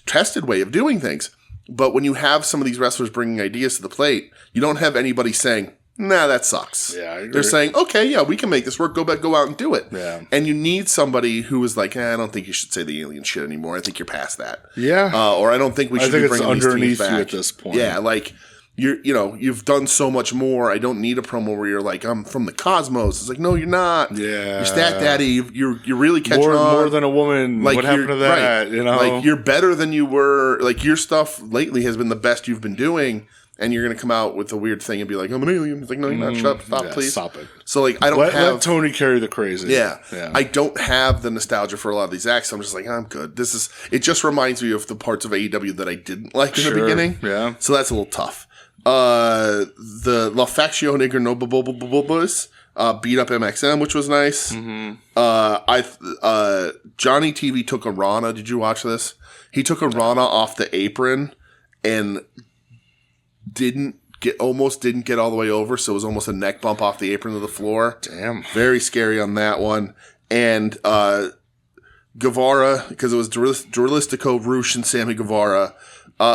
tested way of doing things. But when you have some of these wrestlers bringing ideas to the plate, you don't have anybody saying, nah, that sucks. Yeah, I agree. They're saying, okay, yeah, we can make this work. Go out and do it. Yeah. And you need somebody who is like, I don't think you should say the alien shit anymore. I think you're past that. Yeah. Or I don't think we should be bringing these teams back. You at this point. Yeah, like you've done so much more. I don't need a promo where you're like, I'm from the cosmos. It's like, no, you're not. Yeah. You're Stat Daddy. You're really catching on. More than a woman. Like, what happened to that? Right. You know, like you're better than you were. Like your stuff lately has been the best you've been doing. And you're going to come out with a weird thing and be like, I'm an alien. It's like, no, you're not. Shut up. Stop, please. Stop it. So, like, I don't let Tony carry the crazy. Yeah. I don't have the nostalgia for a lot of these acts. So I'm just like, I'm good. It just reminds me of the parts of AEW that I didn't like in the beginning. Yeah. So that's a little tough. The La Facción Ignobles beat up MXM, which was nice. Johnny TV took a Rana. Did you watch this? He took a Rana off the apron and almost didn't get all the way over, so it was almost a neck bump off the apron to the floor. Damn. Very scary on that one. And Guevara, because it was Drilistico, Roosh, and Sammy Guevara.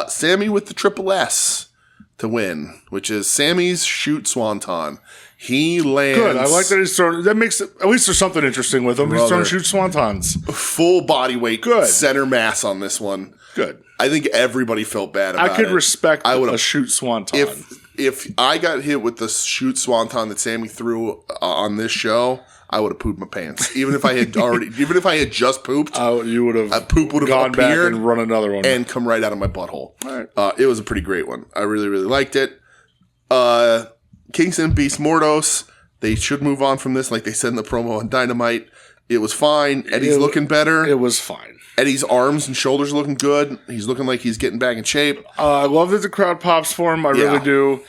Sammy with the triple S to win, which is Sammy's shoot swanton. He lands... Good. I like that he's throwing... That makes it... At least there's something interesting with him. He's throwing shoot swantons. Full body weight. Good. Center mass on this one. Good. I think everybody felt bad about it. I could respect a shoot swanton. If I got hit with the shoot swanton that Sammy threw on this show, I would have pooped my pants. Even if I had just pooped, you would have poop would have gone back appeared and run another one and come right out of my butthole. All right. It was a pretty great one. I really, really liked it. Kingston Beast Mordos. They should move on from this, like they said in the promo on Dynamite. It was fine. Eddie's looking better. It was fine. Eddie's arms and shoulders are looking good. He's looking like he's getting back in shape. I love that the crowd pops for him. I really do.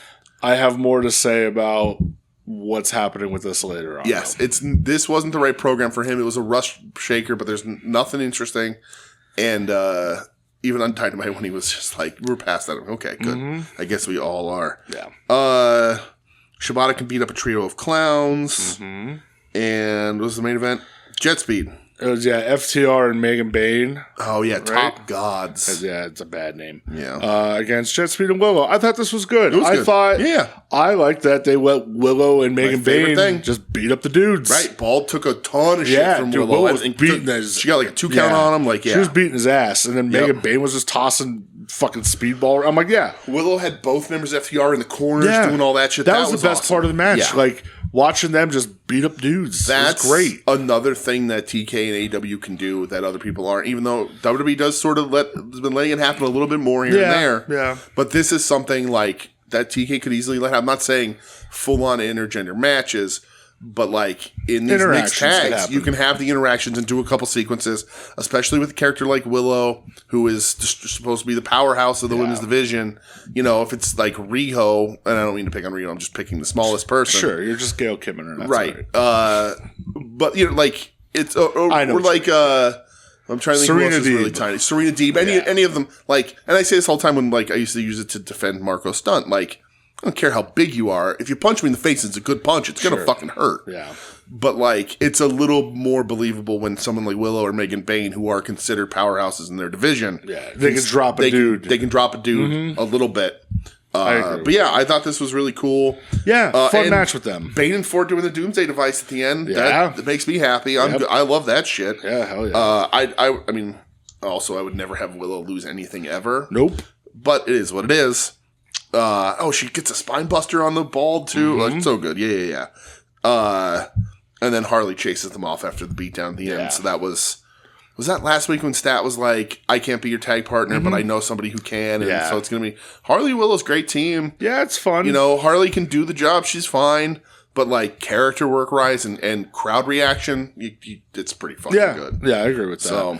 I have more to say about what's happening with this later on. Yes, this wasn't the right program for him. It was a rush shaker, but there's nothing interesting. And even on Dynamite when he was just like, we're past that. Okay, good. Mm-hmm. I guess we all are. Yeah. Shibata can beat up a trio of clowns. Mm-hmm. And what was the main event? Jet Speed. It was, FTR and Megan Bayne. Oh, yeah, right? Top Gods. Yeah, it's a bad name. Yeah. Against Jet Speed and Willow. I thought this was good. It was good. I liked that they let Willow and Megan Bayne just beat up the dudes. Right. Bald took a ton of shit from Willow. Was beating she got like a 2 count on him. She was beating his ass. And then Megan Bayne was just tossing fucking speedball. I'm like, Willow had both members of FTR in the corners doing all that shit. That was the best part of the match. Yeah. Like, watching them just beat up dudes. That's great. Another thing that TK and AEW can do that other people aren't, even though WWE does sort of has been letting it happen a little bit more here and there. Yeah. But this is something like that TK could easily let happen. I'm not saying full on intergender matches, but like in these mixed tags, you can have the interactions and do a couple sequences, especially with a character like Willow, who is supposed to be the powerhouse of the women's division. You know, if it's like Riho, and I don't mean to pick on Riho, I'm just picking the smallest person. Sure, you're just Gail Kimming her. Right. But, you know, like, it's, I know we're like, I'm trying to think Serena who else is really Deeb. tiny. Serena Deeb, any of them, like, and I say this all the time when, like, I used to use it to defend Marco Stunt, like, I don't care how big you are. If you punch me in the face, it's a good punch. It's going to fucking hurt. Yeah. But, like, it's a little more believable when someone like Willow or Megan Bayne, who are considered powerhouses in their division. Yeah. They can drop a dude. They can drop a dude a little bit. But yeah, I thought this was really cool. Yeah, fun match with them. Bane and Ford doing the Doomsday device at the end. Yeah. That makes me happy. I love that shit. Yeah, hell yeah. I mean, also, I would never have Willow lose anything ever. Nope. But it is what it is. She gets a spine buster on the ball, too. Like, so good. Yeah. And then Harley chases them off after the beatdown at the end. So that was that last week when Stat was like, I can't be your tag partner, but I know somebody who can. And so it's going to be Harley Willow's great team. Yeah, it's fun. You know, Harley can do the job. She's fine. But, like, character work rise and crowd reaction, it's pretty fucking good. Yeah, I agree with that. So,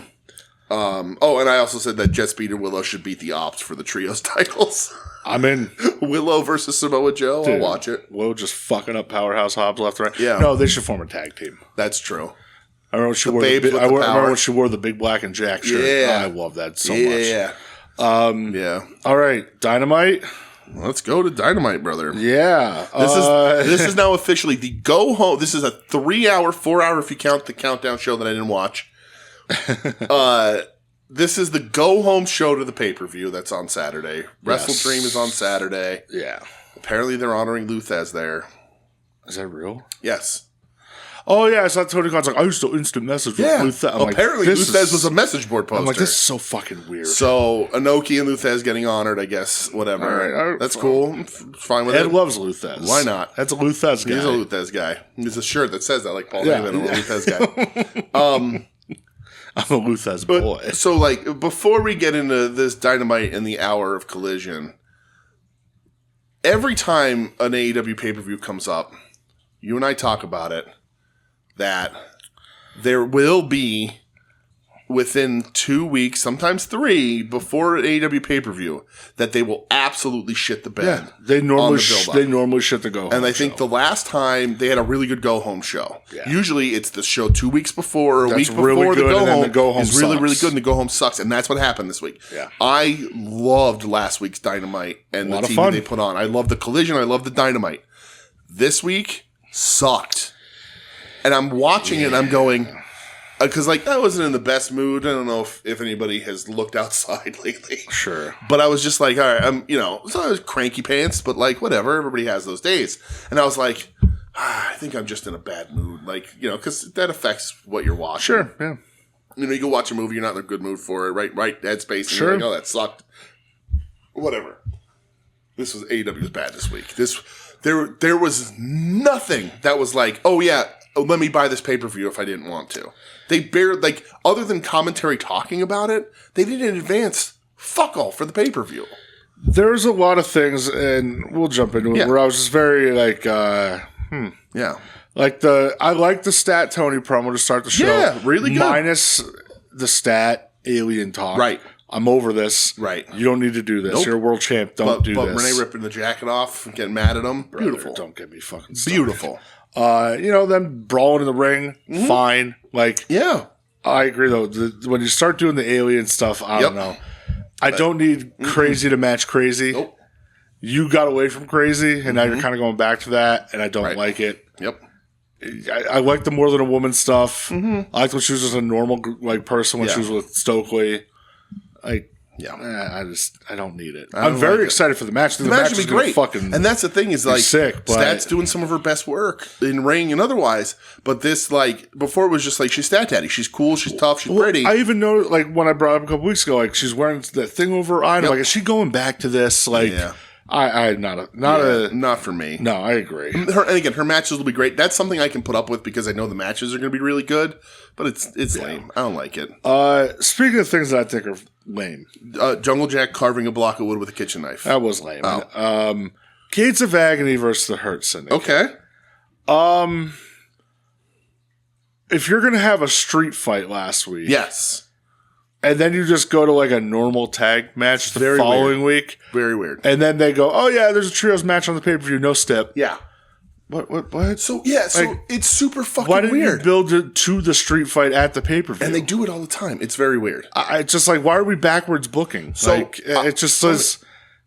and I also said that Jet Speed and Willow should beat the Ops for the trios titles. I'm in. Willow versus Samoa Joe. Dude, I'll watch it. Willow just fucking up Powerhouse Hobbs left and right. Yeah. No, they should form a tag team. That's true. I remember when she wore the big black and Jack shirt. Yeah. I love that so much. Yeah. All right, Dynamite. Let's go to Dynamite, brother. Yeah. This is now officially the go home. This is a 3-hour, 4-hour if you count the countdown show that I didn't watch. This is the go home show to the pay-per-view that's on Saturday. Wrestle Dream is on Saturday. Yeah. Apparently they're honoring Luthez there. Is that real? Yes. Oh, yeah, I saw Tony Khan's like, I used to instant message with Luthez. Apparently Luthez was a message board poster. I'm like, this is so fucking weird. So, Inoki and Luthez getting honored, I guess. Whatever. All right, that's cool. I'm fine with it. Ed loves Luthez. Why not? That's a Luthez guy. He's a Luthez guy. He's a shirt that says that, like Paul Heyman. I'm a Luthez guy. I'm a Luthez boy. So, like, before we get into this Dynamite and the hour of Collision, every time an AEW pay-per-view comes up, you and I talk about it, that there will be, within 2 weeks, sometimes 3, before an AEW pay-per-view, that they will absolutely shit the bed. Yeah, they normally shit the go-home And I think the last time they had a really good go-home show. Yeah. Usually it's the show 2 weeks before or a week before really good, the go-home is really, sucks. really good and the go-home sucks. And that's what happened this week. Yeah. I loved last week's Dynamite and the TV they put on. I loved the Collision. I loved the Dynamite. This week sucked. And I'm watching it and I'm going, because like I wasn't in the best mood. I don't know if anybody has looked outside lately. Sure. But I was just like, all right, so I was cranky pants, but like whatever. Everybody has those days. And I was like, I think I'm just in a bad mood. Like, because that affects what you're watching. Sure, yeah. You go watch a movie, you're not in a good mood for it, right? Headspace. Sure. You're like, oh, that sucked. Whatever. This was AEW's bad this week. There was nothing that was like, oh yeah, let me buy this pay-per-view if I didn't want to. They barely, like, other than commentary talking about it, they didn't advance fuck all for the pay-per-view. There's a lot of things, and we'll jump into it, where I was just very like, Yeah. Like I like the Stat Tony promo to start the show. Yeah, really good. Minus the Stat alien talk. Right. I'm over this. Right. You don't need to do this. Nope. You're a world champ. Don't do but this. Renee ripping the jacket off and getting mad at him. Brother, Beautiful. Don't get me fucking started. Beautiful. Them brawling in the ring, fine. Like, yeah. I agree, though. When you start doing the alien stuff, I don't know. I don't need crazy to match crazy. Nope. You got away from crazy, and now you're kind of going back to that, and I don't like it. Yep. I like the more than a woman stuff. I liked when she was just a normal person when she was with Stokely. I don't need it. I'm very excited for the match. The match would be great. And that's the thing is like sick, but Stat's doing some of her best work in ring and otherwise. But this, like, before it was just like she's Stat Daddy. She's cool. She's tough. She's pretty. I even know, like, when I brought up a couple weeks ago, like, she's wearing that thing over her eye. Like, is she going back to this? Like, not for me. No, I agree. Her matches will be great. That's something I can put up with because I know the matches are going to be really good. But it's lame. I don't like it. Speaking of things that I think are lame, Jungle Jack carving a block of wood with a kitchen knife. That was lame. Gates of Agony versus the Hurt Syndicate. Okay. If you're going to have a street fight last week, yes, and then you just go to like a normal tag match the following week, very weird, and then they go, oh yeah, there's a trios match on the pay per view, no step, yeah. What? So it's super fucking weird. Why didn't you build it to the street fight at the pay per view? And they do it all the time. It's very weird. It's just like, why are we backwards booking? So it just says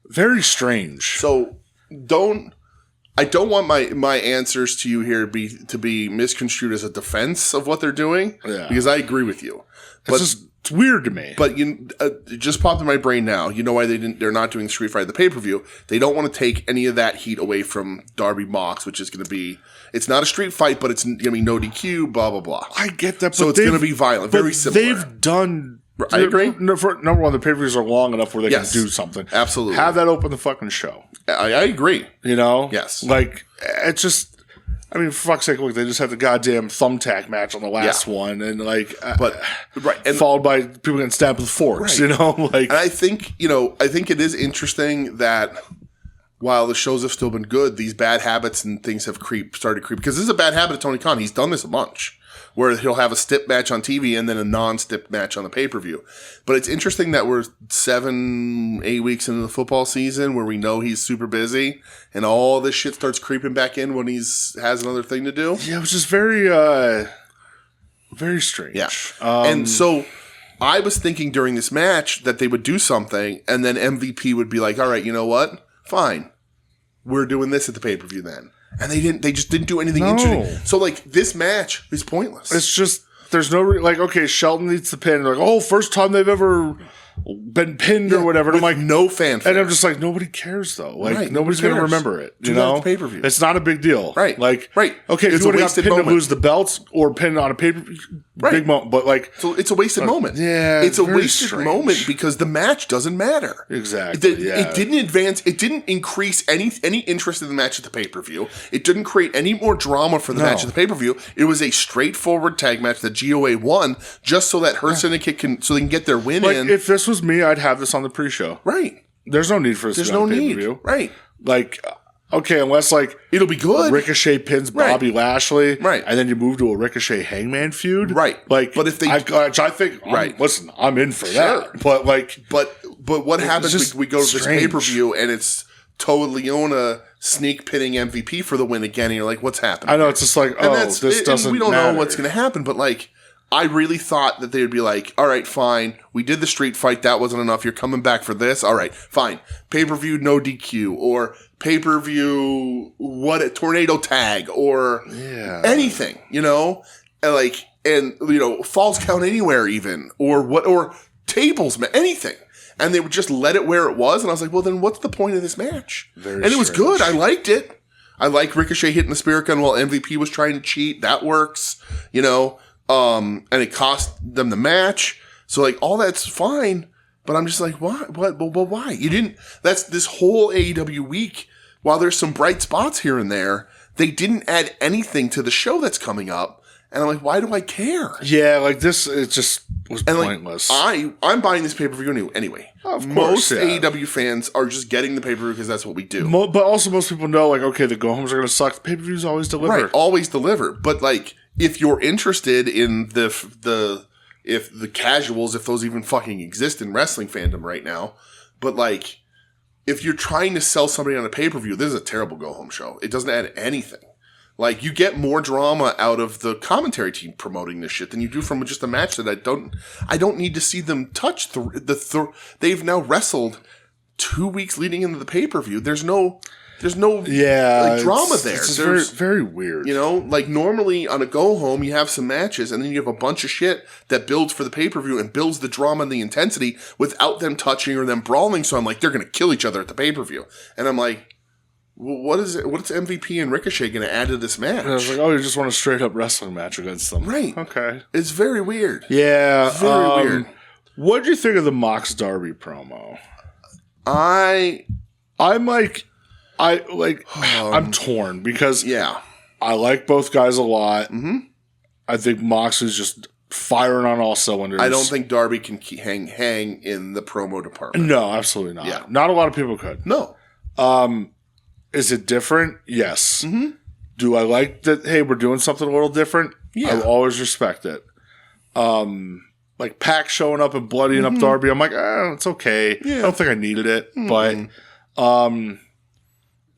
very strange. So I don't want my answers to you here to be misconstrued as a defense of what they're doing. Yeah. Because I agree with you. But it's weird to me. But it just popped in my brain now. You know why they're not doing Street Fight at the pay-per-view? They don't want to take any of that heat away from Darby Mox, which is going to be, it's not a street fight, but it's going to be no DQ, blah, blah, blah. I get that. So it's going to be violent, very similar. They've done... I agree. Number one, the pay-per-views are long enough where they can do something. Absolutely. Have that open the fucking show. I agree. You know? Yes. Like, it's just... I mean, for fuck's sake, look, they just had the goddamn thumbtack match on the last one, and followed by people getting stabbed with forks, you know? Like, and I think it is interesting that while the shows have still been good, these bad habits and things have started to creep. Because this is a bad habit of Tony Khan. He's done this a bunch. Where he'll have a stip match on TV and then a non-stip match on the pay-per-view. But it's interesting that we're 7-8 weeks into the football season where we know he's super busy and all this shit starts creeping back in when has another thing to do. Yeah, it was just very, very strange. Yeah. And so I was thinking during this match that they would do something and then MVP would be like, all right, you know what? Fine. We're doing this at the pay-per-view then. And they just didn't do anything interesting. So, like, this match is pointless. It's just, there's no, okay, Shelton needs the pin. Like, first time they've ever been pinned or whatever. And I'm like, no fanfare. And I'm just like, nobody cares though. Like, right. nobody's going to remember it. You know, pay-per-view. It's not a big deal. Right. Like, right. Okay, it's if you would have got pinned to lose the belts or pinned on a pay-per-view, big moment. But like, so it's a wasted moment. Yeah, it's a wasted moment because the match doesn't matter. Exactly. It didn't advance. It didn't increase any interest in the match at the pay-per-view. It didn't create any more drama for the match at the pay-per-view. It was a straightforward tag match that GOA won just so that Hurt Syndicate they can get their win in. If this was me, I'd have this on the pre-show. Right. There's no need for this. There's no need. Right. Like, okay, unless like it'll be good. Ricochet pins Bobby Lashley, right, and then you move to a Ricochet Hangman feud, right? Like, but if they, I think, right? Listen, I'm in for that. But like, but what happens? We go to this pay-per-view and it's Toa Leona sneak pinning MVP for the win again. And you're like, what's happening? I know it's just like, this doesn't. We don't know what's going to happen, but like. I really thought that they would be like, all right, fine. We did the street fight. That wasn't enough. You're coming back for this. All right, fine. Pay-per-view, no DQ. Or pay-per-view, a tornado tag. Or anything, you know? And falls count anywhere even. Or tables, anything. And they would just let it where it was. And I was like, well, then what's the point of this match? It was good. I liked it. I like Ricochet hitting the spirit gun while MVP was trying to cheat. That works, you know? And it cost them the match. So like all that's fine, but I'm just like, what? Why? You didn't, that's this whole AEW week. While there's some bright spots here and there, they didn't add anything to the show that's coming up. And I'm like, why do I care? Yeah, like this, it just was pointless. I'm buying this pay-per-view anyway. Of course, most AEW fans are just getting the pay-per-view because that's what we do. But also most people know, like, okay, the go-homes are going to suck. The pay-per-views always deliver. Right, always deliver. But like, if you're interested in the casuals, if those even fucking exist in wrestling fandom right now, but like, if you're trying to sell somebody on a pay-per-view, this is a terrible go-home show. It doesn't add anything. Like, you get more drama out of the commentary team promoting this shit than you do from just a match that I don't need to see them touch they've now wrestled 2 weeks leading into the pay-per-view. There's no drama there. It's very, very weird. You know, like normally on a go-home, you have some matches and then you have a bunch of shit that builds for the pay-per-view and builds the drama and the intensity without them touching or them brawling. So I'm like, they're going to kill each other at the pay-per-view. And I'm like, what's MVP and Ricochet going to add to this match? And I was like, you just want a straight-up wrestling match against them. Right. Okay. It's very weird. Yeah. Very weird. What did you think of the Mox Darby promo? I'm torn because I like both guys a lot. Mm-hmm. I think Mox is just firing on all cylinders. I don't think Darby can hang in the promo department. No, absolutely not. Yeah. Not a lot of people could. No. Is it different? Yes. Mm-hmm. Do I like that, hey, we're doing something a little different? Yeah. I always respect it. Like Pac showing up and bloodying up Darby, I'm like, it's okay. Yeah. I don't think I needed it, but it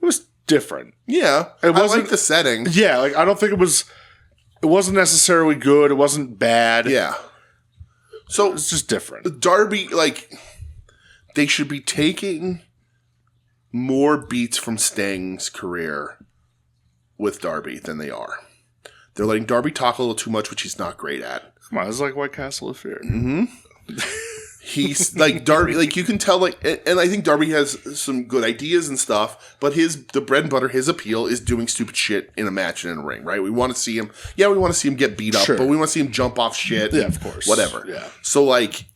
was different. Yeah. I like the setting. Yeah, like I don't think it wasn't necessarily good. It wasn't bad. Yeah. So it's just different. Darby, like, they should be taking more beats from Sting's career with Darby than they are. They're letting Darby talk a little too much, which he's not great at. Come on, it's like White Castle of Fear. Mm-hmm. He's like Darby, like you can tell, like, and I think Darby has some good ideas and stuff, but the bread and butter, his appeal is doing stupid shit in a match and in a ring, right? We want to see him, we want to see him get beat up, but we want to see him jump off shit. Yeah, of course. Whatever. Yeah. So, like,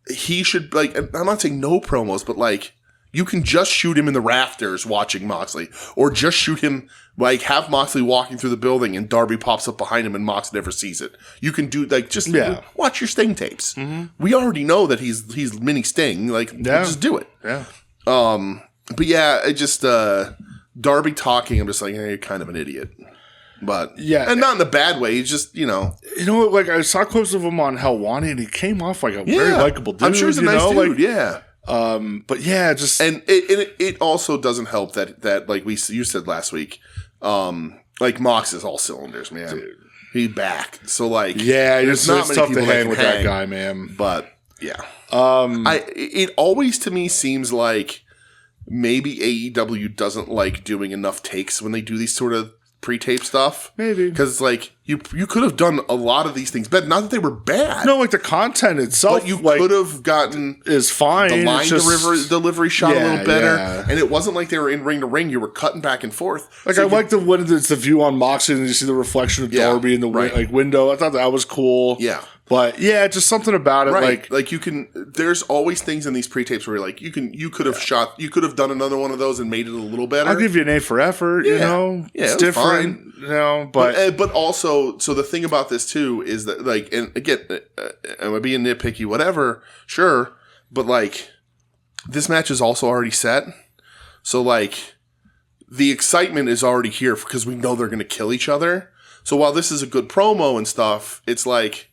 he should, like, I'm not saying no promos, but like, you can just shoot him in the rafters watching Moxley, or just shoot him, like, have Moxley walking through the building and Darby pops up behind him and Mox never sees it. You can do, like, just watch your Sting tapes. Mm-hmm. We already know that he's mini Sting. Like, just do it. Yeah. But yeah, it just, Darby talking, I'm just like, you're kind of an idiot. But, and not in a bad way. He's just, You know what, like, I saw clips of him on Helwani and he came off like a very likable dude. I'm sure he's a nice dude, like, yeah. But yeah, just and it also doesn't help that like you said last week, like Mox is all cylinders, man. Dude. He's back, so like it's tough to hang with that guy, man. But it always to me seems like maybe AEW doesn't like doing enough takes when they do these sort of pre-tape stuff. Maybe. Because, like, you could have done a lot of these things better. Not that they were bad. No, like, the content itself. But you could have gotten is fine. The line delivery shot a little better. Yeah. And it wasn't like they were in ring to ring. You were cutting back and forth. Like, so I like when it's the view on Moxley and you see the reflection of Darby in the window. I thought that was cool. Yeah. But yeah, just something about it. Right. Like you can, there's always things in these pre-tapes where you're like, you could have done another one of those and made it a little better. I'll give you an A for effort, you know? Yeah, it's different, fine. you know, but also, so the thing about this too is that, like, and again, am I being nitpicky, whatever, sure, but like, this match is also already set. So like, the excitement is already here because we know they're going to kill each other. So while this is a good promo and stuff, it's like,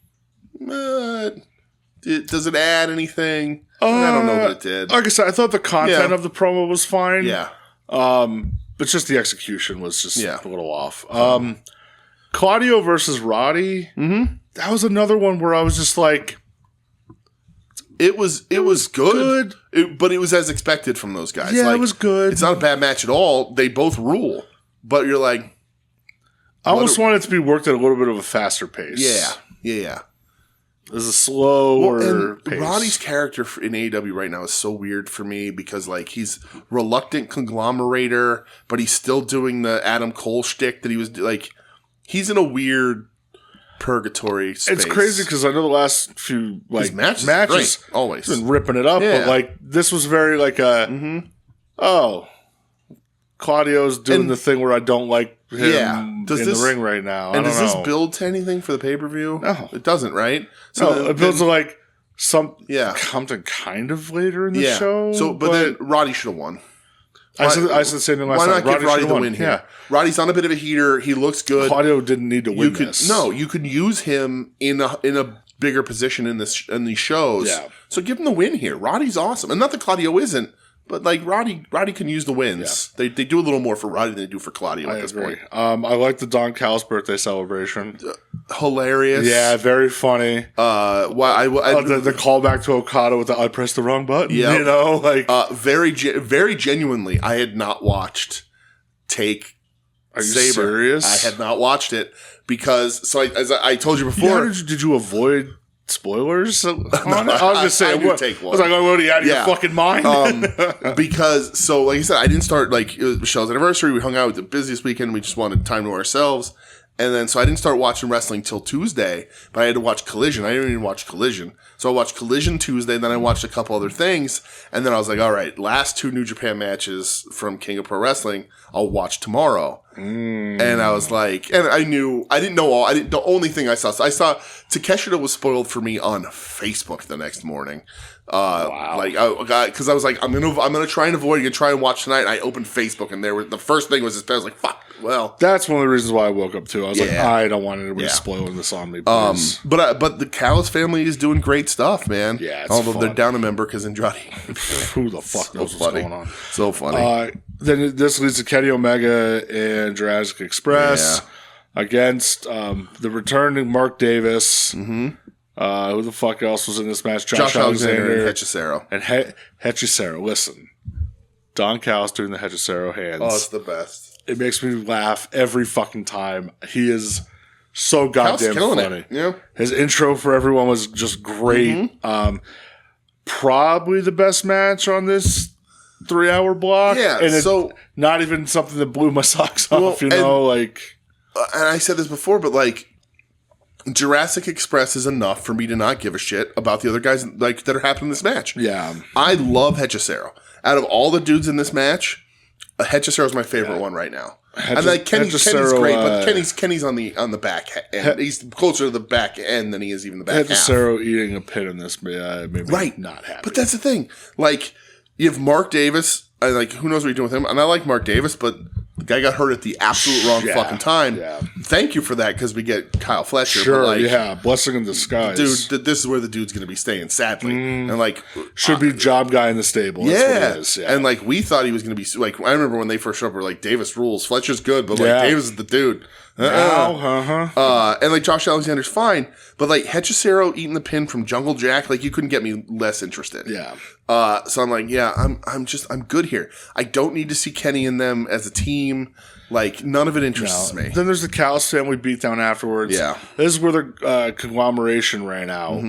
does it add anything? I don't know that it did. Like I said, I thought the content of the promo was fine. Yeah. But just the execution was just a little off. Claudio versus Roddy. Mm-hmm. That was another one where I was just like, it was good. But it was as expected from those guys. Yeah, like, it was good. It's not a bad match at all. They both rule. But you're like, I almost wanted it to be worked at a little bit of a faster pace. Yeah. There's a slower pace. Roddy's character in AEW right now is so weird for me because, like, he's reluctant conglomerator, but he's still doing the Adam Cole shtick that he was like. He's in a weird purgatory space. It's crazy because I know the last few his matches always been ripping it up, but like this was very like a Claudio's doing the thing where I don't like him in the ring right now. And does this build to anything for the pay-per-view? No. It doesn't, right? So it builds to like something kind of later in the show. So, but then Roddy should have won. I said the same thing last time. Why not give Roddy the win here? Yeah. Roddy's on a bit of a heater. He looks good. Claudio didn't need to win this. No, you could use him in a bigger position in these shows. Yeah. So give him the win here. Roddy's awesome. And not that Claudio isn't, but like Roddy can use the wins. Yeah. They do a little more for Roddy than they do for Claudio at this point. I like the Don Callis birthday celebration. Hilarious. Yeah, very funny. The callback to Okada with the I pressed the wrong button. Yeah. You know, like very genuinely, I had not watched Take Are you Saber. serious? I had not watched it because as I told you before, did you avoid spoilers on it? I was just saying, I take one. I was like, what are you out of your fucking mind? Because, so like I said, I didn't start, like, it was Michelle's anniversary. We hung out the busiest weekend. We just wanted time to ourselves. And then, so I didn't start watching wrestling till Tuesday, but I had to watch Collision. I didn't even watch Collision. So I watched Collision Tuesday, then I watched a couple other things. And then I was like, all right, last 2 New Japan matches from King of Pro Wrestling, I'll watch tomorrow. And I was like, and the only thing I saw Takeshita was spoiled for me on Facebook the next morning. Wow. Like, because I was like, I'm gonna try and avoid it and try and watch tonight. And I opened Facebook and the first thing was this. I was like, fuck. Well, that's one of the reasons why I woke up too. I was like, I don't want anybody spoiling this on me. Please. But the Callis family is doing great stuff, man. Yeah, it's although fun. they're down a member because Andrade. Who the fuck knows what's going on? So funny. Then this leads to Kenny Omega and Jurassic Express against the returning Mark Davis. Mm-hmm. Who the fuck else was in this match? Josh Alexander and Hechicero. And Hechicero. Listen, Don Callis doing the Hechicero hands. Oh, it's the best. It makes me laugh every fucking time. He is so goddamn funny. Yeah. His intro for everyone was just great. Mm-hmm. Probably the best match on this 3-hour block. Yeah. And it's not even something that blew my socks off, you know, like. And I said this before, but like, Jurassic Express is enough for me to not give a shit about the other guys like that are happening in this match. Yeah. I love Hechicero. Out of all the dudes in this match, Hechicero is my favorite one right now. And like Kenny's great, but Kenny's on the back end. He's closer to the back end than he is even the back Hechicero eating a pin in this made me not happy. But that's the thing. Like, you have Mark Davis, and like, who knows what you're doing with him? And I like Mark Davis, but the guy got hurt at the absolute wrong fucking time. Yeah. Thank you for that, because we get Kyle Fletcher. Sure, but like, blessing in disguise. Dude, this is where the dude's going to be staying, sadly. And like, should be job guy in the stable. That's what it is. And like, we thought he was going to be, like, I remember when they first showed up, we're like, Davis rules. Fletcher's good, but like, Davis is the dude. And like, Josh Alexander's fine, but like, Hechicero eating the pin from Jungle Jack, like, you couldn't get me less interested. Yeah. So I'm like, I'm good here. I don't need to see Kenny and them as a team. Like, none of it interests me. Then there's the Callis family beatdown afterwards. Yeah. This is where the conglomeration ran out.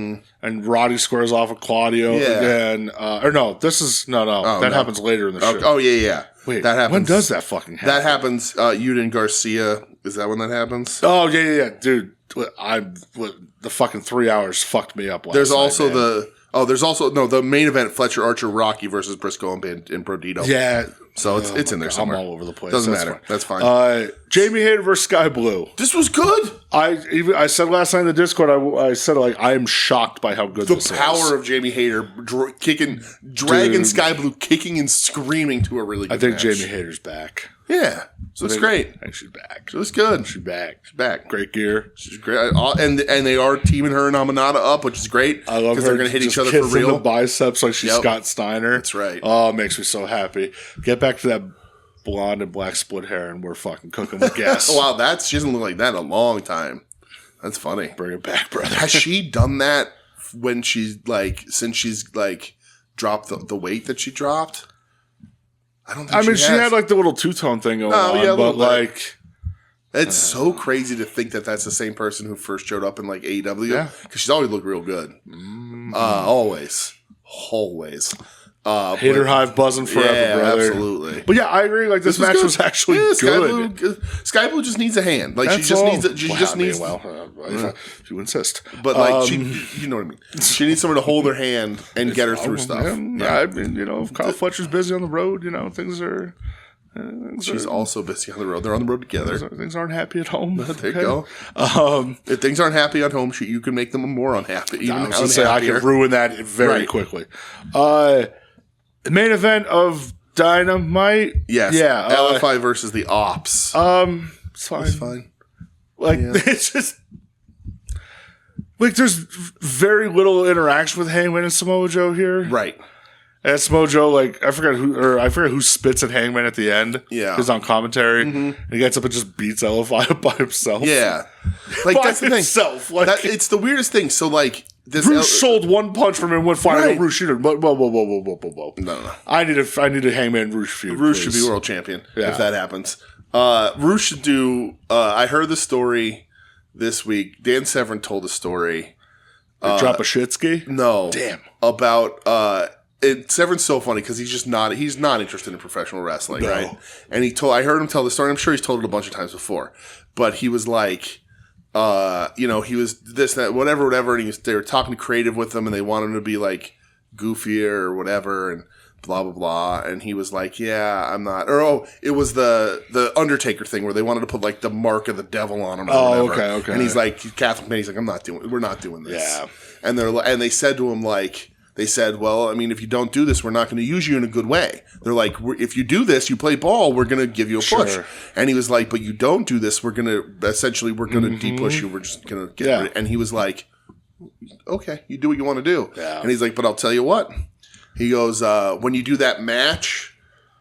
And Roddy squares off with Claudio again. That happens later in the show. Oh, yeah. Wait, that happens. when does that fucking happen? That happens, Yuta and Garcia. Is that when that happens? Oh, yeah. Dude, the fucking 3 hours fucked me up last There's night, also man. the main event, Fletcher Archer Rocky versus Briscoe and Brodito. Yeah. So it's in there somewhere. I'm all over the place. Doesn't matter. That's fine. Jamie Hayter versus Sky Blue. This was good. I said last night in the Discord, I said, like, I am shocked by how good this is. The power of Jamie Hayter dragging Sky Blue, kicking and screaming to a really good match. Jamie Hayter's back. Yeah. So it's great. I think she's back. So it's good. She's back. She's back. Great gear. She's great. And they are teaming her and Amanada up, which is great. I love her. Because they're going to hit each other for real. The biceps like she's Scott Steiner. That's right. Oh, it makes me so happy. Get back to that blonde and black split hair, and we're fucking cooking with gas. Wow, she doesn't look like that in a long time. That's funny. Bring it back, brother. Has she done that when since she's dropped the weight that she dropped? I don't think she had like the little two-tone thing going on, but like... It's so crazy to think that that's the same person who first showed up in like AEW. Yeah. Because she's always looked real good. Always. Hater hive buzzing forever, brother. Absolutely. But yeah, I agree. Like this match was actually good. Sky Blue just needs a hand. Like she just needs. If you insist. But like you know what I mean. She needs someone to hold her hand and get her through stuff. Yeah, I mean, if Kyle Fletcher's busy on the road, things are. She's also busy on the road. They're on the road together. Things aren't happy at home. There you go. If things aren't happy at home, you can make them more unhappy. I can ruin that very quickly. The main event of Dynamite. Yes. Yeah. LFI versus the Ops. It's fine. It's fine. It's just like there's very little interaction with Hangman and Samoa Joe here. Right. And Samoa Joe, I forget who spits at Hangman at the end. Yeah. He's on commentary. And he gets up and just beats LFI up by himself. Yeah. That's the thing. It's the weirdest thing. So Roosh sold one punch from him, went fire. Right. Roosh, whoa. No. I need a Hangman Roosh feud. Roosh should be world champion if that happens. Roosh should do. I heard the story this week. Dan Severn told a story. Drop a shitski? No. Damn. About Severn's so funny because he's not interested in professional wrestling, right? And I heard him tell the story. I'm sure he's told it a bunch of times before, but he was like. He was this, that, whatever, and they were talking creative with him, and they want him to be goofier or whatever, and blah blah blah. And he was like, "Yeah, I'm not." It was the Undertaker thing where they wanted to put the mark of the devil on him. Or whatever. Okay. And he's like, Catholic man, he's like, we're not doing this. Yeah. And they said to him they said, well, I mean, if you don't do this, we're not going to use you in a good way. They're like, if you do this, you play ball, we're going to give you a push. And he was like, but you don't do this, we're going to de-push you. We're just going to get rid. And he was like, okay, you do what you want to do. Yeah. And he's like, but I'll tell you what. He goes, when you do that match,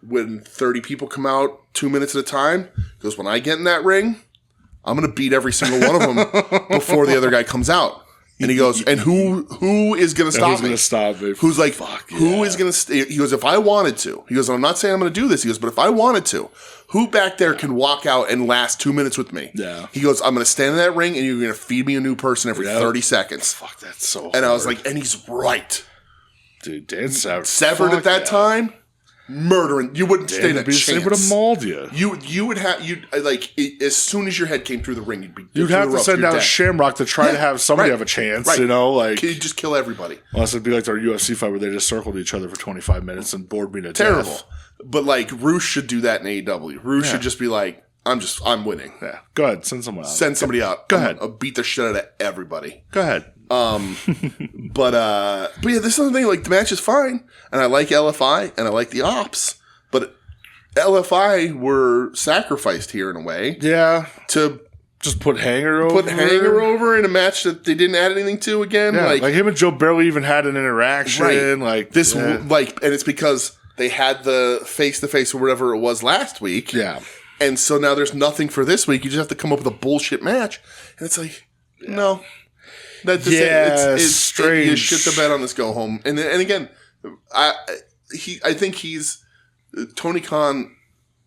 when 30 people come out 2 minutes at a time, he goes, when I get in that ring, I'm going to beat every single one of them before the other guy comes out. And he goes, and who is going to stop me? Who's going to stop me? Who's like, who is going to he goes, if I wanted to. He goes, I'm not saying I'm going to do this. He goes, but if I wanted to, who back there can walk out and last 2 minutes with me? Yeah. He goes, I'm going to stand in that ring and you're going to feed me a new person every 30 seconds. Fuck, that's so hard. And I was like, and he's right. Dude, Dan Severn. Severed at that time, murdering. You wouldn't stand a chance. They would have mauled you. You would have, as soon as your head came through the ring, you'd have to send down Shamrock to try to have somebody have a chance, You'd just kill everybody. Unless it'd be like their UFC fight where they just circled each other for 25 minutes and bored me to Terrible. death. But Roosh should do that in AEW. Roosh should just be like, I'm winning. Yeah. Go ahead, send someone out. Send somebody out. Go ahead. I'll beat the shit out of everybody. Go ahead. But yeah, this is the thing. The match is fine, and I like LFI, and I like the Ops, but LFI were sacrificed here in a way. Yeah, to just put Hanger over in a match that they didn't add anything to again. Yeah, like him and Joe barely even had an interaction. Right. And it's because they had the face to face or whatever it was last week. Yeah. And so now there's nothing for this week. You just have to come up with a bullshit match. And it's like, no. It's strange. You shit the bed on this go home. And again, I think Tony Khan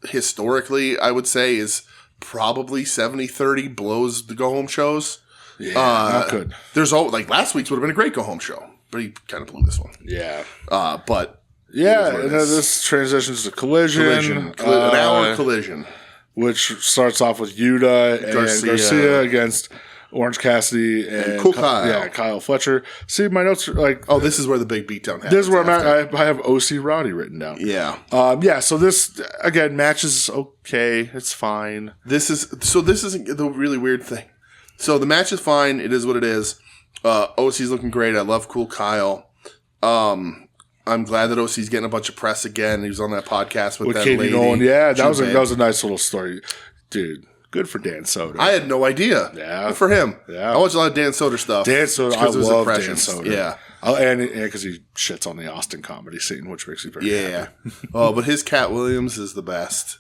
historically, I would say, is probably 70-30 blows the go-home shows. Yeah, not good. There's all like last week's would have been a great go-home show, but he kind of blew this one. Yeah. But yeah, and then this transitions to Collision. An hour Collision. Which starts off with Yuta and Garcia against Orange Cassidy and Cool Kyle. Kyle Fletcher. See, my notes are like... Oh, this is where the big beatdown happens. This is where I'm at. I have OC Roddy written down. Yeah. So this, again, match is okay. It's fine. This isn't the really weird thing. So the match is fine. It is what it is. OC's looking great. I love Cool Kyle. I'm glad that OC's getting a bunch of press again. He was on that podcast with that Katie lady. Nolan. Yeah, that was a nice little story. Dude, good for Dan Soder. I had no idea. Yeah. Good for him. Yeah. I watch a lot of Dan Soder stuff. Dan Soder, I love Dan Soder. Yeah. And because he shits on the Austin comedy scene, which makes me very happy. Oh, but his Cat Williams is the best.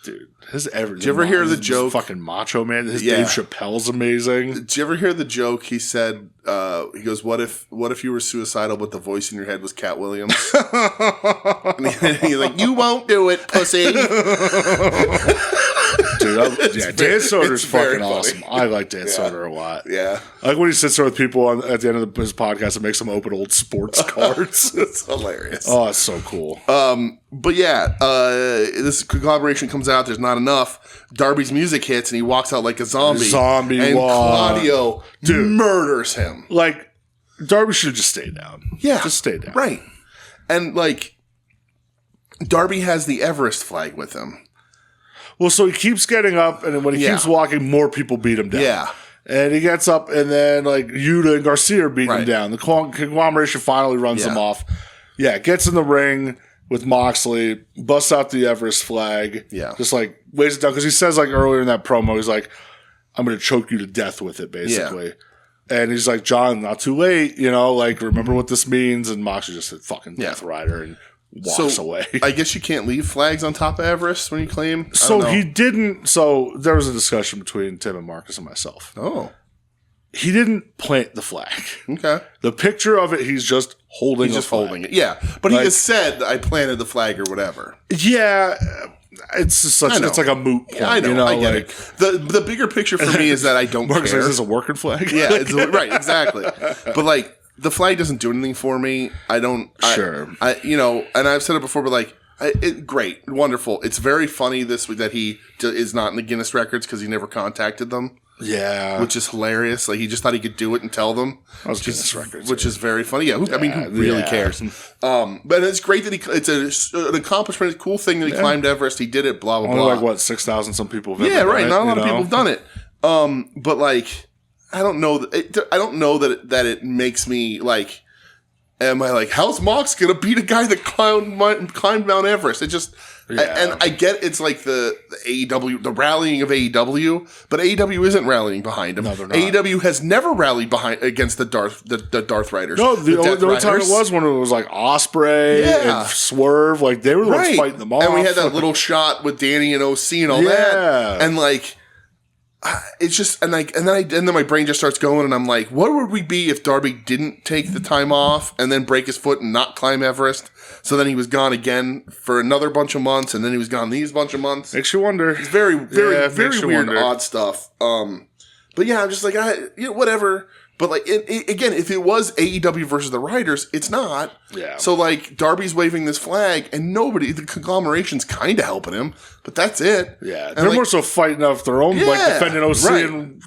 Dude, did you ever hear the joke? Fucking Macho Man. His Dave Chappelle's amazing. Did you ever hear the joke? He said, he goes, "What if you were suicidal, but the voice in your head was Cat Williams?" And he's like, "You won't do it, pussy." Dude, Dan Soder's fucking awesome. I like Dan Soder a lot. Yeah, I like when he sits there with people at the end of his podcast and makes them open old sports cards. It's hilarious. Oh, it's so cool. But yeah, this collaboration comes out. There's not enough. Darby's music hits, and he walks out like a zombie. And Claudio murders him. Like, Darby should have just stayed down. Yeah. Just stay down. Right. And, like, Darby has the Everest flag with him. Well, so he keeps getting up, and when he keeps walking, more people beat him down. Yeah. And he gets up, and then, like, Yuta and Garcia are beating him down. The conglomeration finally runs him off. Yeah, gets in the ring with Moxley, busts out the Everest flag. Yeah. Just, like, weighs it down. Because he says, like, earlier in that promo, he's like, I'm going to choke you to death with it, basically. Yeah. And he's like, John, not too late. You know, like, remember what this means? And Moxley just said, fucking Death Rider, and walks away. I guess you can't leave flags on top of Everest when you claim. So he didn't. So there was a discussion between Tim and Marcus and myself. Oh. He didn't plant the flag. Okay. The picture of it, he's just holding it. Yeah. But he has said, I planted the flag or whatever. Yeah. It's just such. It's like a moot point. Yeah, I know. You know, I get it. The bigger picture for me is that I don't Marcus care. Says it's a working flag. Yeah. Right. Exactly. But like, the flag doesn't do anything for me. I don't. Sure. And I've said it before, but like, great, wonderful. It's very funny this week that he is not in the Guinness records because he never contacted them. Yeah, which is hilarious. Like he just thought he could do it and tell them. Guinness records, which is very funny. Yeah, I mean, who really cares? But it's great that it's an accomplishment, a cool thing that he climbed Everest. He did it. Blah blah blah. Like what 6,000 some people. Have Not a lot of people have done it. But like, I don't know. I don't know that it makes me like. Am I like, how's Mox gonna beat a guy that climbed Mount Everest? It just, and I get it's like the AEW, the rallying of AEW, but AEW isn't rallying behind him. No, they're not. AEW has never rallied against the Darth Riders. No, the only time it was when it was like Osprey and Swerve, like they were the ones fighting them off. And we had that little shot with Danny and OC and all that, and like. It's just and then my brain just starts going and I'm like, what would we be if Darby didn't take the time off and then break his foot and not climb Everest? So then he was gone again for another bunch of months, and then he was gone these bunch of months. Makes you wonder. It's very weird, odd stuff. But yeah, I'm just like, whatever. But like, again, if it was AEW versus the Riders, it's not. Yeah. So like, Darby's waving this flag, and the conglomeration's kind of helping him, but that's it. Yeah, they're more so fighting off their own, like defending OC and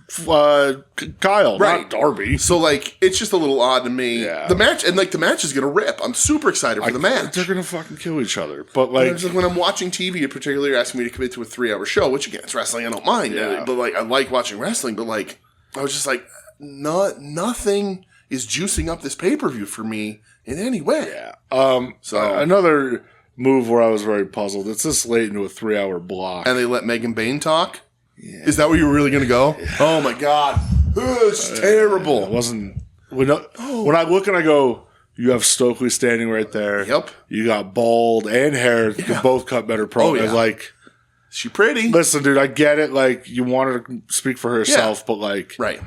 Kyle, not Darby. So like, it's just a little odd to me. Yeah. The match is gonna rip. I'm super excited for the match. They're gonna fucking kill each other. But like, when I'm watching TV, particularly, you're asking me to commit to a 3-hour show, which again, it's wrestling. I don't mind. Yeah. But like, I like watching wrestling. But like, I was just like. Nothing is juicing up this pay-per-view for me in any way. Yeah. Another move where I was very puzzled. It's this late into a 3-hour block. And they let Megan Bain talk? Yeah. Is that where you were really going to go? Yeah. Oh, my God. It's terrible. It wasn't... When I look and I go, you have Stokely standing right there. Yep. You got Bald and Hair. They both cut better promos. Oh, yeah. Like... She pretty. Listen, dude, I get it. Like, you want her to speak for herself, but like... Right.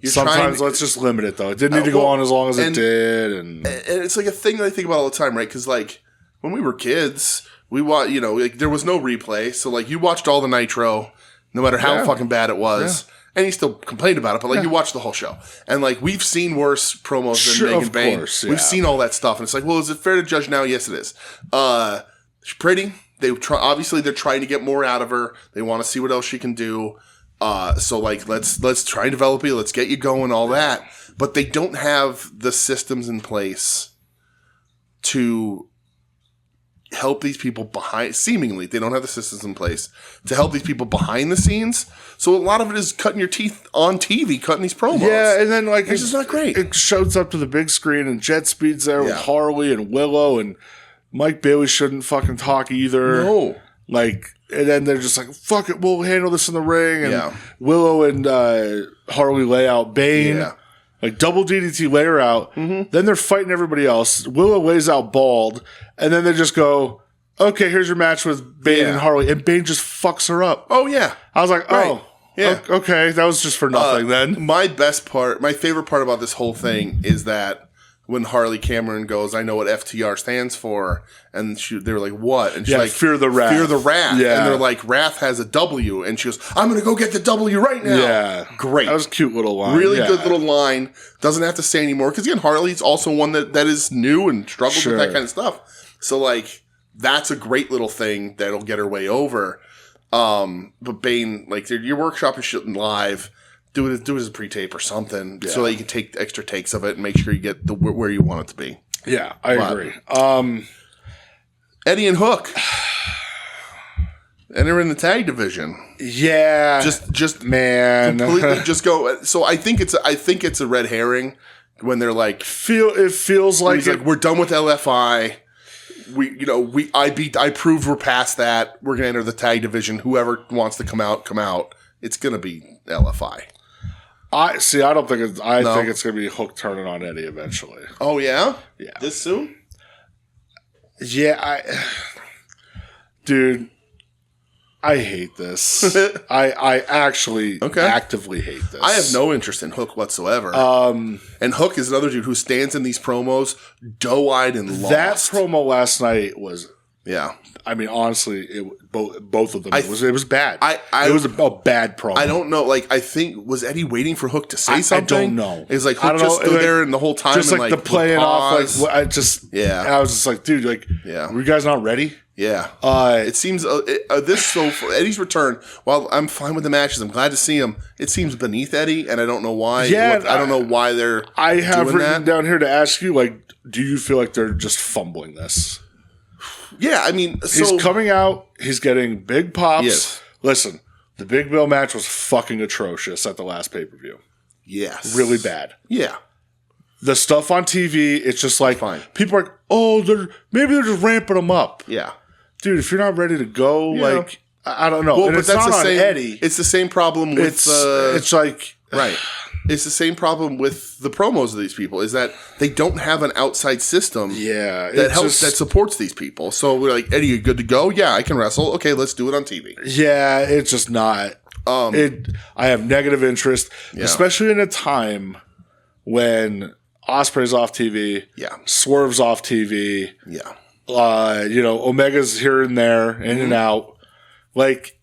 Sometimes let's just limit it, though. It didn't need to go on as long as it did. And it's like a thing that I think about all the time, right? Because, like, when we were kids, we watch, like there was no replay. So like you watched all the Nitro, no matter how fucking bad it was. Yeah. And he still complained about it, but like you watched the whole show. And like we've seen worse promos than Megan Bayne. Course, we've seen all that stuff. And it's like, well, is it fair to judge now? Yes, it is. She's pretty. Obviously they're trying to get more out of her. They want to see what else she can do. So like let's try and develop you. Let's get you going, all that. But they don't have the systems in place to help these people behind. Seemingly, they don't have the systems in place to help these people behind the scenes. So a lot of it is cutting your teeth on TV, cutting these promos. Yeah, and then like it's just not great. It shows up to the big screen, and Jet Speed's there with Harley and Willow, and Mike Bailey shouldn't fucking talk either. No, like, and then they're just like, "Fuck it, we'll handle this in the ring." And Willow and Harley lay out Bane. Yeah. Like double DDT lay her out. Mm-hmm. Then they're fighting everybody else. Willow lays out Bald. And then they just go, okay, here's your match with Bane and Harley. And Bane just fucks her up. Oh, yeah. I was like, okay. That was just for nothing then. My favorite part about this whole thing is that when Harley Cameron goes, I know what FTR stands for. And they were like, what? And she's like, Fear the Wrath. Fear the Wrath. Yeah. And they're like, Wrath has a W. And she goes, I'm going to go get the W right now. Yeah. Great. That was a cute little line. Really good little line. Doesn't have to say anymore. Because again, Harley's also one that is new and struggles with that kind of stuff. So like, that's a great little thing that'll get her way over. But Bane, like, your workshop is shooting live. Do it as a pre-tape or something so that you can take extra takes of it and make sure you get where you want it to be. Yeah, I agree. Eddie and Hook enter in the tag division. Yeah, just man, completely just go. So I think it's a red herring when they're like it feels like we're done with LFI. I proved we're past that. We're gonna enter the tag division. Whoever wants to come out. It's gonna be LFI. I don't think it's. I think it's going to be Hook turning on Eddie eventually. Oh yeah, yeah. This soon? Yeah, dude, I hate this. I actually actively hate this. I have no interest in Hook whatsoever. And Hook is another dude who stands in these promos, doe-eyed and lost. That promo last night was. Yeah. I mean, honestly, both of them. It was bad. It was a bad promo. I don't know. Like, I think, was Eddie waiting for Hook to say something? I don't know. It's like Hook just stood there and the whole time. Just like the playing off. Like, I was just like, dude, like, were you guys not ready? Yeah. It seems for Eddie's return, while I'm fine with the matches, I'm glad to see him. It seems beneath Eddie, and I don't know why. Yeah, I don't know why they're. I have written down here to ask you, like, do you feel like they're just fumbling this? Yeah, I mean, he's coming out. He's getting big pops. Yes. Listen, the Big Bill match was fucking atrocious at the last pay-per-view. Yes. Really bad. Yeah. The stuff on TV, it's just like, people are like, oh, maybe they're just ramping them up. Yeah. Dude, if you're not ready to go, like, I don't know. Well, and but it's that's not the same, on Eddie. It's the same problem with... It's like... Right. It's the same problem with the promos of these people, is that they don't have an outside system that helps, that supports these people. So we're like, Eddie, you good to go? Yeah, I can wrestle. Okay, let's do it on TV. Yeah, it's just not. I have negative interest, especially in a time when Ospreay's off TV, Swerve's off TV, Omega's here and there, in and out. Like,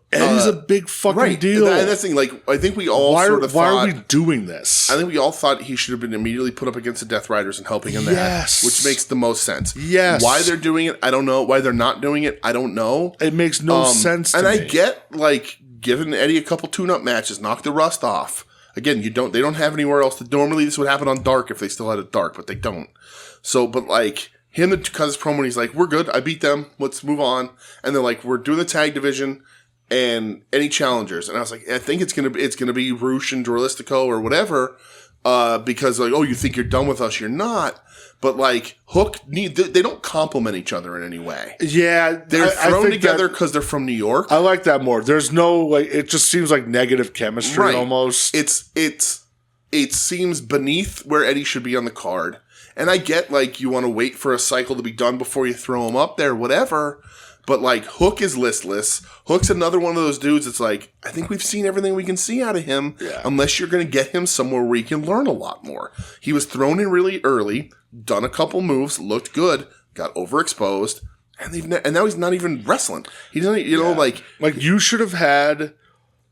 Eddie's a big fucking deal. And that's the thing, like, I think we all sort of thought... Why are we doing this? I think we all thought he should have been immediately put up against the Death Riders and helping in that, which makes the most sense. Yes. Why they're doing it, I don't know. Why they're not doing it, I don't know. It makes no sense to me. And I get, like, giving Eddie a couple tune-up matches, knock the rust off. Again, they don't have anywhere else. Normally this would happen on Dark if they still had a Dark, but they don't. So, but, like... Him to cut his promo, and he's like, we're good. I beat them. Let's move on. And they're like, we're doing the tag division and any challengers. And I was like, I think it's gonna be Roosh and Drolistico or whatever. Because like, oh, you think you're done with us? You're not. But like Hook they don't complement each other in any way. Yeah, they're thrown together because they're from New York. I like that more. There's no like, it just seems like negative chemistry almost. It seems beneath where Eddie should be on the card. And I get, like, you want to wait for a cycle to be done before you throw him up there, whatever. But, like, Hook is listless. Hook's another one of those dudes that's like, I think we've seen everything we can see out of him. Yeah. Unless you're going to get him somewhere where he can learn a lot more. He was thrown in really early, done a couple moves, looked good, got overexposed, And now he's not even wrestling. He doesn't, like you should have had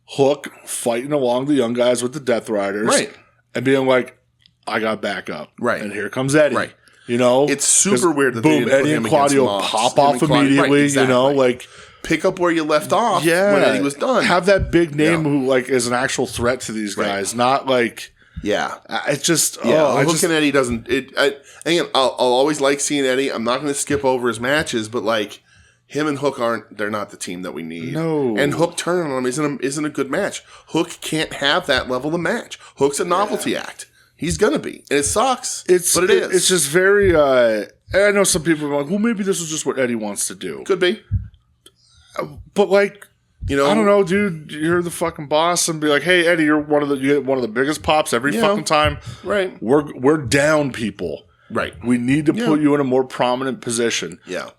Hook fighting along the young guys with the Death Riders, right? And being like, I got back up, right? And here comes Eddie, right? It's super weird that boom, Eddie and Claudio pop off immediately, right, exactly. Pick up where you left off when Eddie was done. Have that big name who is an actual threat to these guys, not like. Yeah, it's just Hook and Eddie doesn't. Again, I'll always like seeing Eddie. I'm not going to skip over his matches, but him and Hook they're not the team that we need. No, and Hook turning on him isn't a good match. Hook can't have that level of match. Hook's a novelty act. He's gonna be, and it sucks. But it is. It's just very. I know some people are like, well, maybe this is just what Eddie wants to do. Could be, but I don't know, dude. You're the fucking boss, and be like, "Hey, Eddie, you get one of the biggest pops every fucking time." Right? We're down, people. Right. We need to put you in a more prominent position. Yeah.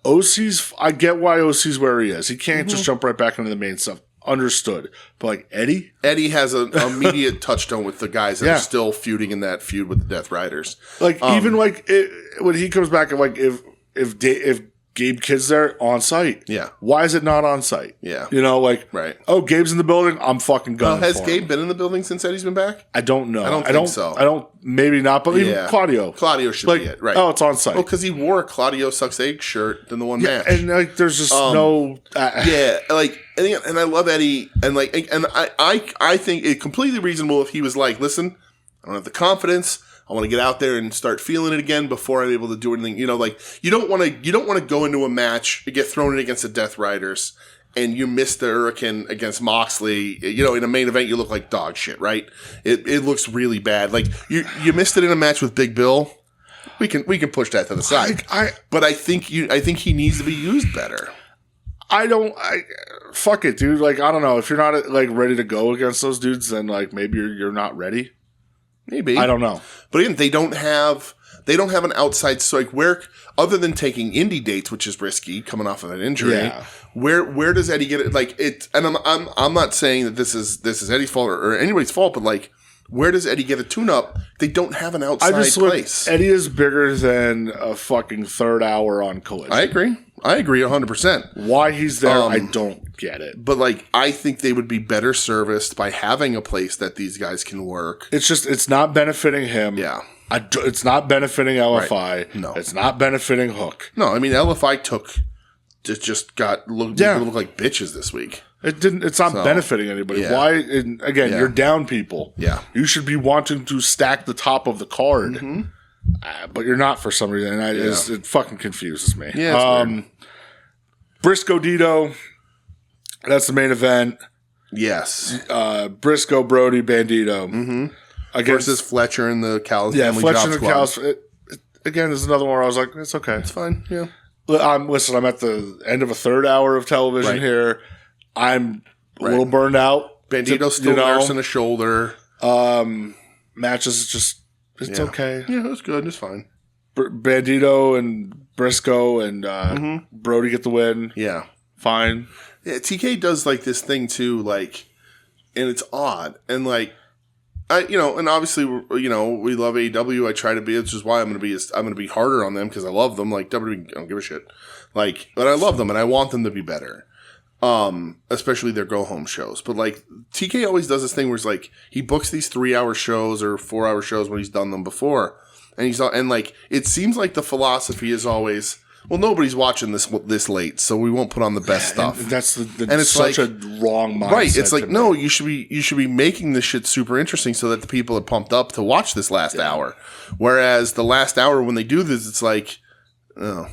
I get why OC's where he is. He can't just jump right back into the main stuff. Understood. But Eddie has an immediate touchstone with the guys that are still feuding in that feud with the Death Riders. Even when he comes back, if Gabe Kidd's there on site. Yeah. Why is it not on site? Yeah. Right. Oh, Gabe's in the building. I'm fucking gunning has for Gabe him. been in the building since Eddie's been back? I don't know. I don't think so. Maybe not, but even Claudio. Claudio should be it, right. Oh, it's on site. Well, because he wore a Claudio Sucks Egg shirt in the one match. And there's just no... and I love Eddie, and I think it's completely reasonable if he was like, listen, I don't have the confidence. I want to get out there and start feeling it again before I'm able to do anything. You don't want to go into a match, get thrown in against the Death Riders, and you miss the Hurricane against Moxley. In a main event, you look like dog shit, right? It looks really bad. Like you missed it in a match with Big Bill. We can push that to the side. But I think he needs to be used better. Fuck it, dude. I don't know. If you're not ready to go against those dudes, then maybe you're not ready. Maybe. I don't know. But again, they don't have an outside where other than taking indie dates, which is risky coming off of an injury. Yeah. Where does Eddie get it? And I'm not saying that this is Eddie's fault or anybody's fault, but where does Eddie get a tune-up? They don't have an outside place. Eddie is bigger than a fucking third hour on Collision. I agree 100%. Why he's there, I don't get it. But I think they would be better serviced by having a place that these guys can work. It's not benefiting him. Yeah. It's not benefiting LFI. Right. No. It's not benefiting Hook. No, I mean LFI looked like bitches this week. It's not benefiting anybody. Yeah. Why? You're down people. Yeah. You should be wanting to stack the top of the card. Mm-hmm. But you're not for some reason. And it fucking confuses me. Yeah, it's weird. Briscoe Dito. That's the main event. Yes. Briscoe, Brody, Bandito. Mm-hmm. Versus Fletcher and the Cal's family Fletcher job and the squad. Cal's. Again, there's another one where I was like, it's okay. It's fine. Yeah. Listen, I'm at the end of a third hour of television here. I'm a little burned out. Bandito's still nursing a shoulder. Matches it's okay. Yeah, it was good. It's fine. Bandito and Briscoe and Brody get the win. Yeah. Fine. Yeah, TK does this thing too, and it's odd. And and obviously, we love AEW. I try to be, which is why I'm going to be harder on them because I love them. WWE, I don't give a shit. But I love them and I want them to be better. Especially their go home shows. But TK always does this thing where it's he books these 3-hour shows or 4-hour shows when he's done them before. And it seems like the philosophy is always, well, nobody's watching this late, so we won't put on the best stuff. And that's it's such a wrong mindset. Right. It's no, you should be making this shit super interesting so that the people are pumped up to watch this last hour. Whereas the last hour when they do this, it's oh.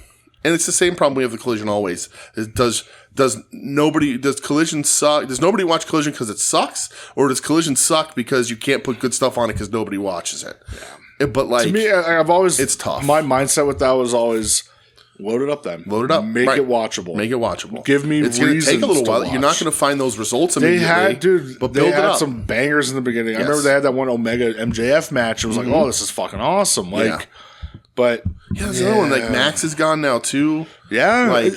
And it's the same problem we have with Collision always. Does Collision suck? Does nobody watch Collision because it sucks? Or does Collision suck because you can't put good stuff on it because nobody watches it? Yeah. But to me, I've always, it's tough. My mindset with that was always load it up then. Load it up. Make it watchable. Make it watchable. Give me it's going to take a little while. Watch. You're not going to find those results immediately. But they had some bangers in the beginning. Yes. I remember they had that one Omega MJF match. It was oh, this is fucking awesome. But there's another one. Max is gone now too. Yeah,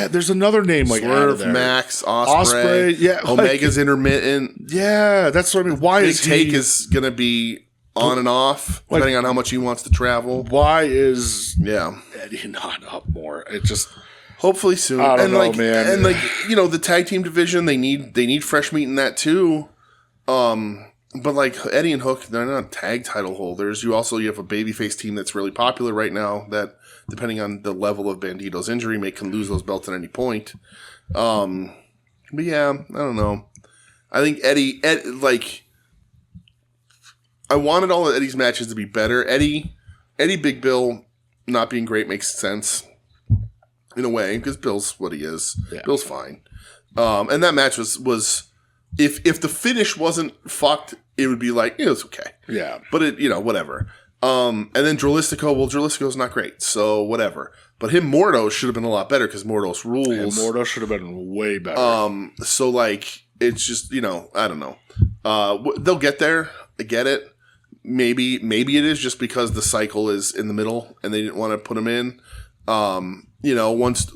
there's another name Swerve, Max, Osprey. Yeah, Omega's intermittent. Yeah, that's what I mean. Why is Take is gonna be on and off depending on how much he wants to travel. Why is Eddie not up more? It just Hopefully soon. I don't know, man. And the tag team division, they need fresh meat in that too. But like Eddie and Hook, they're not tag title holders. You have a babyface team that's really popular right now that, depending on the level of Bandito's injury, can lose those belts at any point. But yeah, I don't know. I think I wanted all of Eddie's matches to be better. Eddie Big Bill not being great makes sense in a way because Bill's what he is. Yeah. Bill's fine. And that match was if the finish wasn't fucked, it would be like, it was okay. Yeah. But it, whatever. And then Dralistico's not great, so whatever. But Mordo should have been a lot better because Mordo's rules. Yeah, Mordo should have been way better. So like, it's just, I don't know. They'll get there. I get it. Maybe it is just because the cycle is in the middle and they didn't want to put him in. Once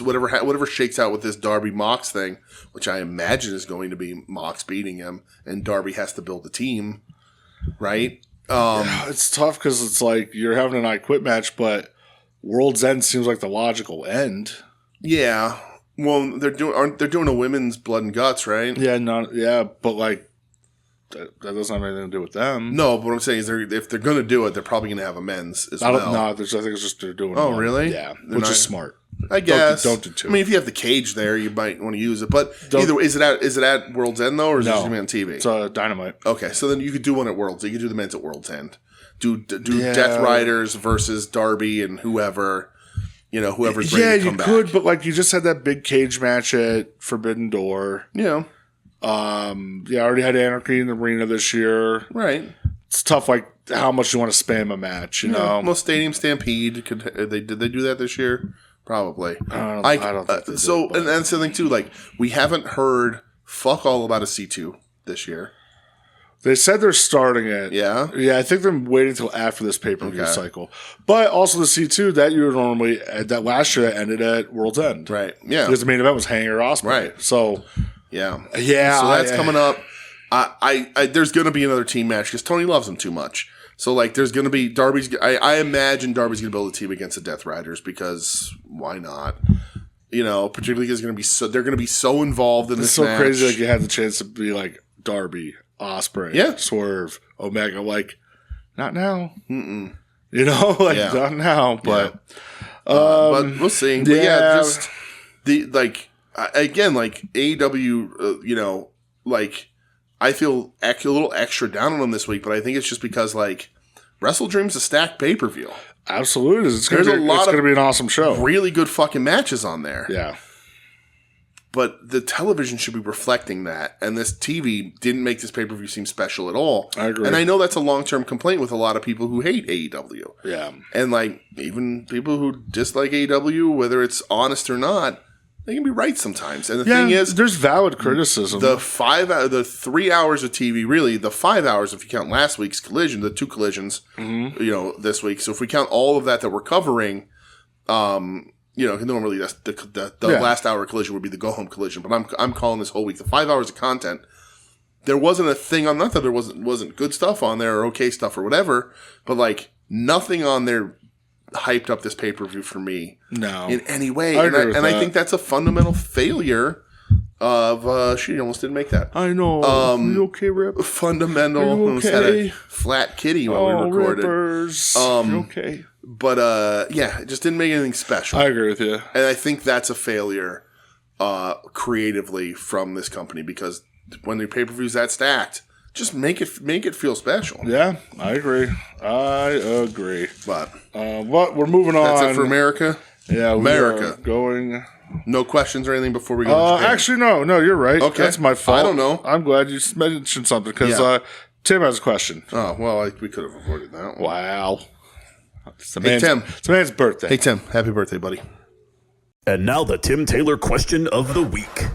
whatever shakes out with this Darby Mox thing, which I imagine is going to be Mox beating him, and Darby has to build the team, right? It's tough because it's like you're having an I Quit match, but World's End seems like the logical end. Yeah. Well, they're doing a women's Blood and Guts, right? Yeah, but like that doesn't have anything to do with them. No, but what I'm saying is if they're going to do it, they're probably going to have a men's as well. I think it's just they're doing. Oh, really? Yeah, which is smart. I guess. Don't do two. I mean, if you have the cage there, you might want to use it. But either way, is it at World's End though, or is it just going to be on TV? It's Dynamite. Okay, so then you could do one at World's. You could do the men's at World's End. Do Death Riders versus Darby and whoever's ready to come back. Could, but like you just had that big cage match at Forbidden Door. Yeah. I already had Anarchy in the Arena this year. Right. It's tough, like how much you want to spam a match, you know. Well, Stadium Stampede did they do that this year? Probably. I don't think they did, and that's the thing too. Like we haven't heard fuck all about a C2 this year. They said they're starting it. Yeah? Yeah, I think they're waiting until after this pay-per-view cycle. But also the C2, that last year ended at World's End. Right, yeah. Because the main event was Hanger Ospreay. Right. So, yeah. Yeah. So that's coming up. There's going to be another team match because Tony loves him too much. So, like, there's going to be I imagine Darby's going to build a team against the Death Riders because why not? Particularly because they're going to be so involved in this match. It's so crazy, like, you had the chance to be like Darby, Ospreay, Swerve, Omega, like, not now. Mm-mm. Not now, but but we'll see. But just again, like AEW, I feel a little extra down on them this week, but I think it's just because like Wrestle Dream's a stacked pay-per-view. Absolutely, it's going to be an awesome show. Really good fucking matches on there. Yeah. But the television should be reflecting that, and this TV didn't make this pay-per-view seem special at all. I agree. And I know that's a long-term complaint with a lot of people who hate AEW. Yeah. And, like, even people who dislike AEW, whether it's honest or not, they can be right sometimes. And the thing is, there's valid criticism. The 3 hours of TV, really, the 5 hours if you count last week's collision, the 2 collisions, this week. So if we count all of that we're covering, normally that's the last hour collision would be the go home collision, but I'm calling this whole week the 5 hours of content. There wasn't a thing on, not that there wasn't good stuff on there or okay stuff or whatever, but like nothing on there hyped up this pay-per-view for me in any way. I think that's a fundamental failure of she almost didn't make that. I know. Are you okay, Rip? Fundamental. Are you okay? Had a flat kitty while we recorded. Rippers. You okay? But it just didn't make anything special. I agree with you. And I think that's a failure creatively from this company because when the pay-per-view's that stacked, just make it feel special. Yeah, I agree. But we're moving on. That's it for America? Yeah, America. Going. No questions or anything before we go to Japan? Actually, no, you're right. Okay. That's my fault. I don't know. I'm glad you mentioned something because Tim has a question. Oh, well, we could have avoided that one. Wow. Tim. It's a man's birthday. Hey, Tim. Happy birthday, buddy. And now the Tim Taylor question of the week.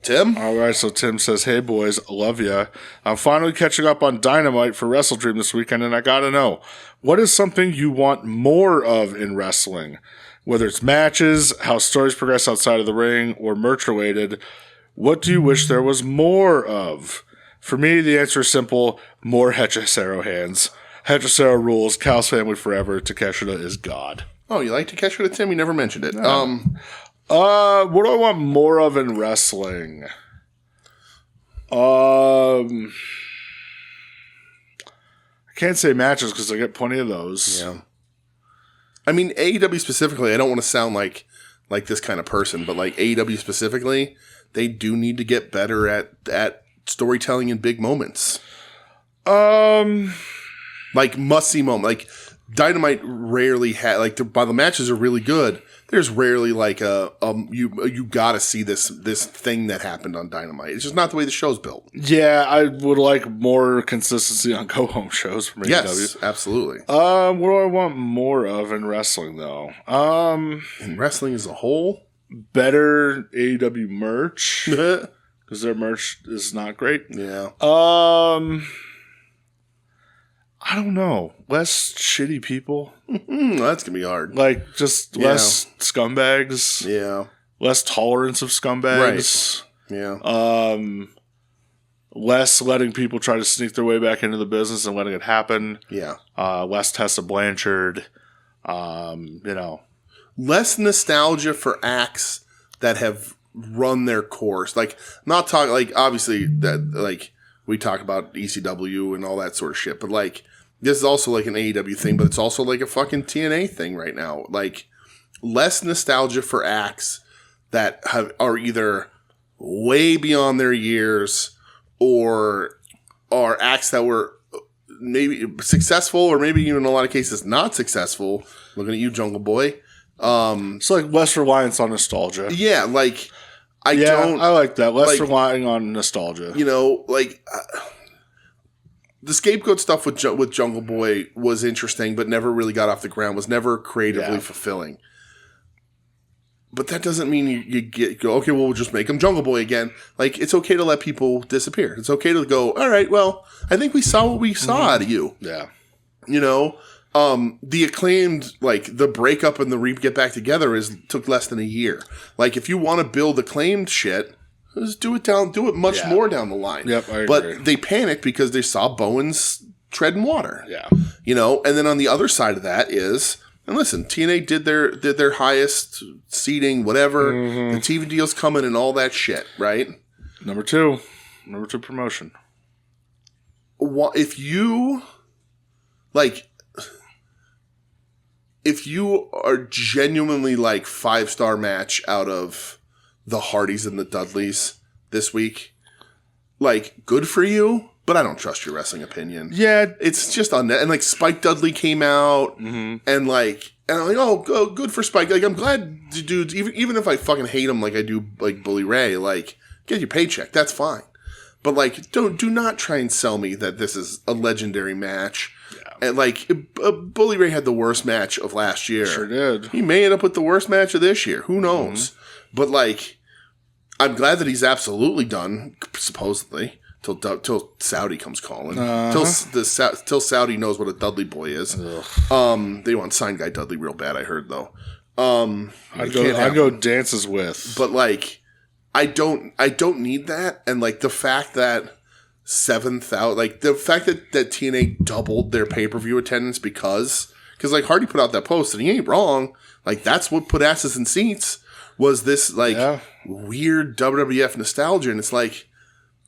Tim? All right, so Tim says, hey, boys, love ya. I'm finally catching up on Dynamite for Wrestle Dream this weekend, and I got to know, what is something you want more of in wrestling? Whether it's matches, how stories progress outside of the ring, or merch-related, what do you wish there was more of? For me, the answer is simple. More Hechicero hands. Hechicero rules. Cal's family forever. Takeshita is God. Oh, you like Takeshita, Tim? You never mentioned it. No. What do I want more of in wrestling? I can't say matches because I get plenty of those. Yeah. I mean, AEW specifically, I don't want to sound like this kind of person, but like AEW specifically, they do need to get better at storytelling in big moments. Like must-see moment. Like Dynamite rarely had, like while the matches are really good, there's rarely like you gotta see this thing that happened on Dynamite. It's just not the way the show's built. Yeah, I would like more consistency on go-home shows from AEW. Yes, absolutely. What do I want more of in wrestling, though? In wrestling as a whole? Better AEW merch. Because their merch is not great. Yeah. I don't know. Less shitty people. That's going to be hard. Like, just less scumbags. Yeah. Less tolerance of scumbags. Right. Yeah. Less letting people try to sneak their way back into the business and letting it happen. Yeah. Less Tessa Blanchard. Less nostalgia for acts that have run their course. Like, not talking, like, obviously, that, like, we talk about ECW and all that sort of shit, but, like, this is also, like, an AEW thing, but it's also, like, a fucking TNA thing right now. Like, less nostalgia for acts that are either way beyond their years or are acts that were maybe successful or maybe even in a lot of cases not successful. Looking at you, Jungle Boy. It's like less reliance on nostalgia. Yeah, like, I like that. Less relying on nostalgia. You know, like, the scapegoat stuff with Jungle Boy was interesting, but never really got off the ground, was never creatively fulfilling. But that doesn't mean you go, okay, well, we'll just make him Jungle Boy again. Like, it's okay to let people disappear. It's okay to go, all right, well, I think we saw what we saw out of you. Yeah. You know? The Acclaimed, like, the breakup and the get back together took less than a year. Like, if you want to build Acclaimed shit, just do it much more down the line. Yep, I agree. But they panicked because they saw Bowens treading water. Yeah. You know, and then on the other side of that is, and listen, TNA did their highest seating, whatever. The TV deal's coming and all that shit, right? Number two promotion. If you are genuinely like 5-star match out of the Hardys and the Dudleys this week, like, good for you, but I don't trust your wrestling opinion. Yeah. It's just on that. And like Spike Dudley came out and I'm like, oh, good for Spike. Like, I'm glad dudes, even if I fucking hate him like I do like Bully Ray, like, get your paycheck. That's fine. But like, do not try and sell me that this is a legendary match. Yeah. And like, Bully Ray had the worst match of last year. Sure did. He may end up with the worst match of this year. Who knows? But like, I'm glad that he's absolutely done, supposedly, till Saudi comes calling. Till Saudi knows what a Dudley boy is. They want Sign Guy Dudley real bad, I heard, though. I'd go dances with. But like, I don't need that. And like, the fact that 7,000, like, the fact that TNA doubled their pay-per-view attendance because like Hardy put out that post and he ain't wrong. Like, that's what put asses in seats. Was this like weird WWF nostalgia, and it's like,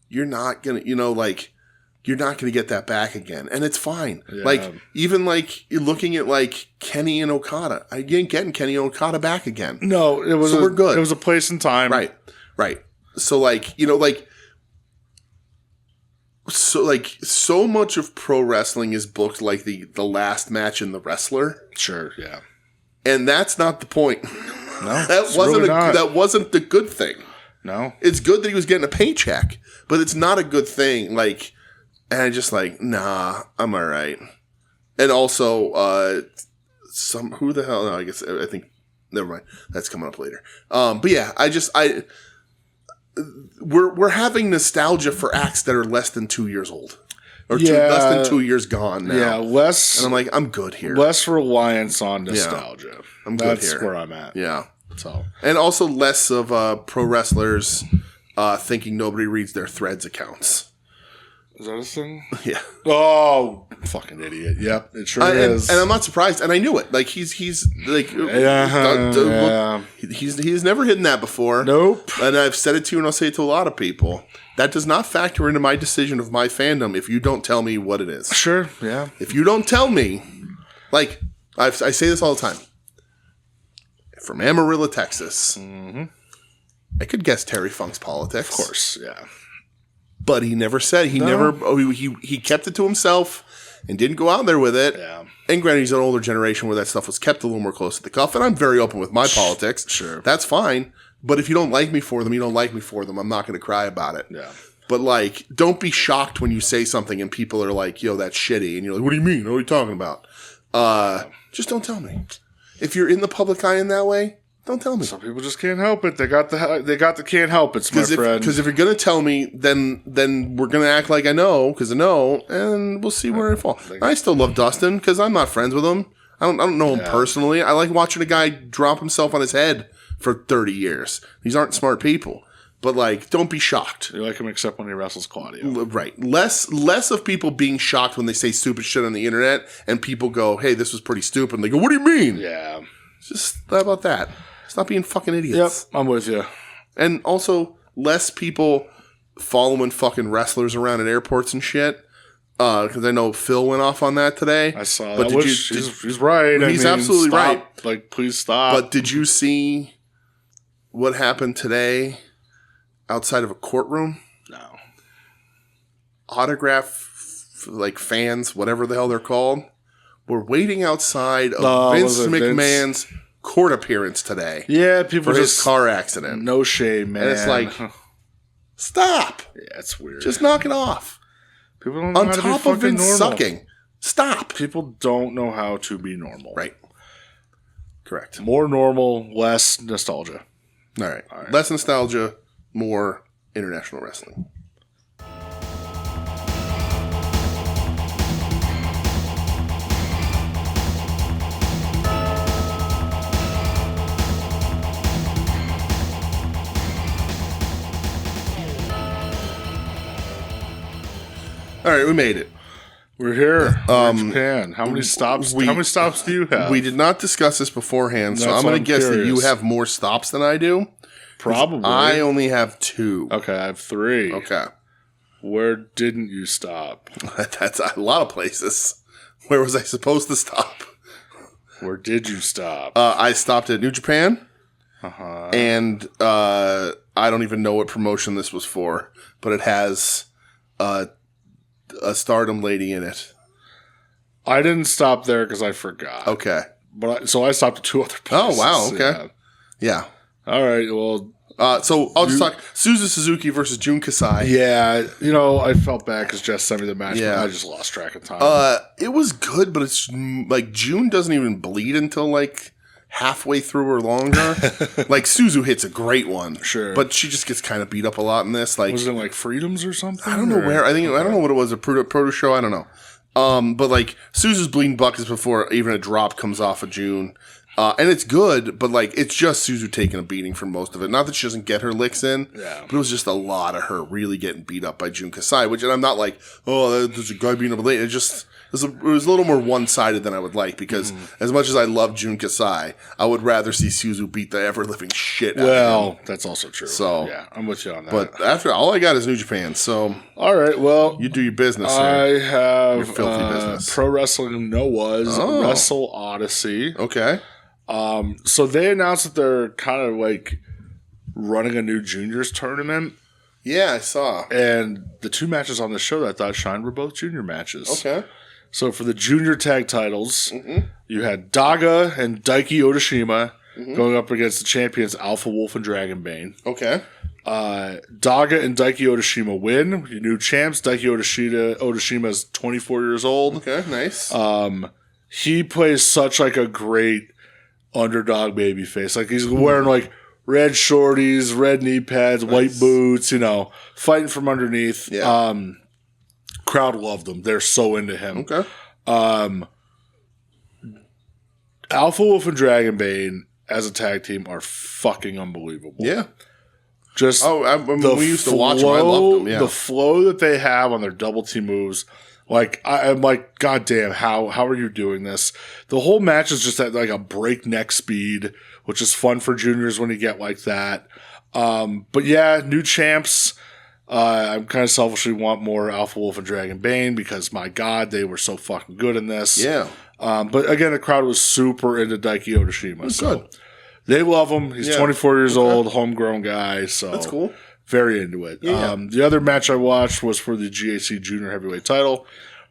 you're not gonna get that back again, and it's fine. Yeah. Like, even like looking at like Kenny and Okada, I ain't getting Kenny and Okada back again. No, we're good. It was a place and time, right. So like, so much of pro wrestling is booked like the last match in The Wrestler. Sure, yeah, and that's not the point. No, that wasn't the good thing. No, it's good that he was getting a paycheck, but it's not a good thing. Like, and I just like, nah, I'm all right. And also, who the hell? No, I think never mind. That's coming up later. But yeah, we're having nostalgia for acts that are less than 2 years old. Less than 2 years gone now. Yeah, less. And I'm like, I'm good here. Less reliance on nostalgia. Yeah, I'm good here. That's where I'm at. Yeah. So, and also less of pro wrestlers thinking nobody reads their Threads accounts. Is that a thing? Yeah. Oh, fucking idiot. Yep, it sure is. And I'm not surprised. And I knew it. Like, he's like, he's never hidden that before. Nope. And I've said it to you and I'll say it to a lot of people. That does not factor into my decision of my fandom if you don't tell me what it is. Sure, yeah. If you don't tell me, like, I say this all the time. From Amarillo, Texas, I could guess Terry Funk's politics. Of course, yeah. But he never said, he kept it to himself and didn't go out there with it. Yeah. And granted, he's an older generation where that stuff was kept a little more close to the cuff. And I'm very open with my politics. Sure. That's fine. But if you don't like me for them, you don't like me for them. I'm not going to cry about it. Yeah. But, like, don't be shocked when you say something and people are like, yo, that's shitty. And you're like, what do you mean? What are you talking about? Just don't tell me. If you're in the public eye in that way, don't tell me. Some people just can't help it. They got the can't help it, my friend. Because if you're going to tell me, then we're going to act like I know, because I know, and we'll see where it falls. I still love Dustin, because I'm not friends with him. I don't know him personally. I like watching a guy drop himself on his head for 30 years. These aren't smart people. But, like, don't be shocked. You like him except when he wrestles Claudio. Right. Less of people being shocked when they say stupid shit on the internet, and people go, hey, this was pretty stupid. And they go, what do you mean? Yeah. Just, how about that? Stop being fucking idiots. Yep, I'm with you. And also, less people following fucking wrestlers around at airports and shit. Because I know Phil went off on that today. I saw that. He's right. He's absolutely right. Like, please stop. But did you see what happened today outside of a courtroom? No. Autograph, like, fans, whatever the hell they're called, were waiting outside of Vince McMahon's court appearance today. Yeah, people for his car accident. No shame, man. And it's like, stop. Yeah, it's weird. Just knock it off. People don't know on how to top be of Vince normal. sucking. Stop. People don't know how to be normal. Right. Correct. More normal, less nostalgia. All right. Less nostalgia, more international wrestling. All right, we made it. We're here. We're in Japan. How many stops? How many stops do you have? We did not discuss this beforehand, so I'm going to guess that you have more stops than I do. Probably. I only have 2. Okay, I have 3. Okay. Where didn't you stop? That's a lot of places. Where was I supposed to stop? Where did you stop? I stopped at New Japan. Uh-huh. And I don't even know what promotion this was for, but it has a Stardom lady in it. I didn't stop there because I forgot. Okay. So I stopped at 2 other places. Oh, wow. Okay. Yeah. All right. Well, so I'll just talk Suzu Suzuki versus Jun Kasai. Yeah. I felt bad because Jess sent me the match, but I just lost track of time. It was good, but it's like June doesn't even bleed until like halfway through or longer. Like Suzu hits a great one. Sure. But she just gets kind of beat up a lot in this. Like, was it like Freedoms or something? I don't know where. I don't know what it was. A proto show. I don't know. But like Suzu's bleeding buckets before even a drop comes off of June. And it's good, but like it's just Suzu taking a beating for most of it. Not that she doesn't get her licks in, but it was just a lot of her really getting beat up by Jun Kasai. Which, and I'm not like, oh, there's a guy beating up late. It was a little more one-sided than I would like, because as much as I love Jun Kasai, I would rather see Suzu beat the ever-living shit out of him. Well, that's also true. So, yeah, I'm with you on that. But after all I got is New Japan, so all right, well, you do your business. I have your filthy business. Pro Wrestling Noah's Wrestle Odyssey. Okay. So they announced that they're kind of like running a new juniors tournament. Yeah, I saw. And the 2 matches on the show that I thought shined were both junior matches. Okay. So for the junior tag titles, you had Daga and Daiki Odashima going up against the champions Alpha Wolf and Dragonbane. Okay. Daga and Daiki Odashima win. Your new champs. Daiki Odashima is 24 years old. Okay, nice. He plays such like a great underdog baby face. Like he's wearing like red shorties, red knee pads, white boots, fighting from underneath. Yeah. Crowd loved them. They're so into him. Okay. Alpha Wolf and Dragonbane as a tag team are fucking unbelievable. Yeah. Just we used to watch them. I loved them. Yeah, the flow that they have on their double team moves. Like I'm like, God damn, how are you doing this? The whole match is just at like a breakneck speed, which is fun for juniors when you get like that. But yeah, new champs. I kind of selfishly want more Alpha Wolf and Dragon Bane because my God, they were so fucking good in this. Yeah. But again, the crowd was super into Daiki Otoshima. So good. They love him. He's 24 years old, homegrown guy. So that's cool. Very into it. Yeah. The other match I watched was for the GAC Junior Heavyweight title.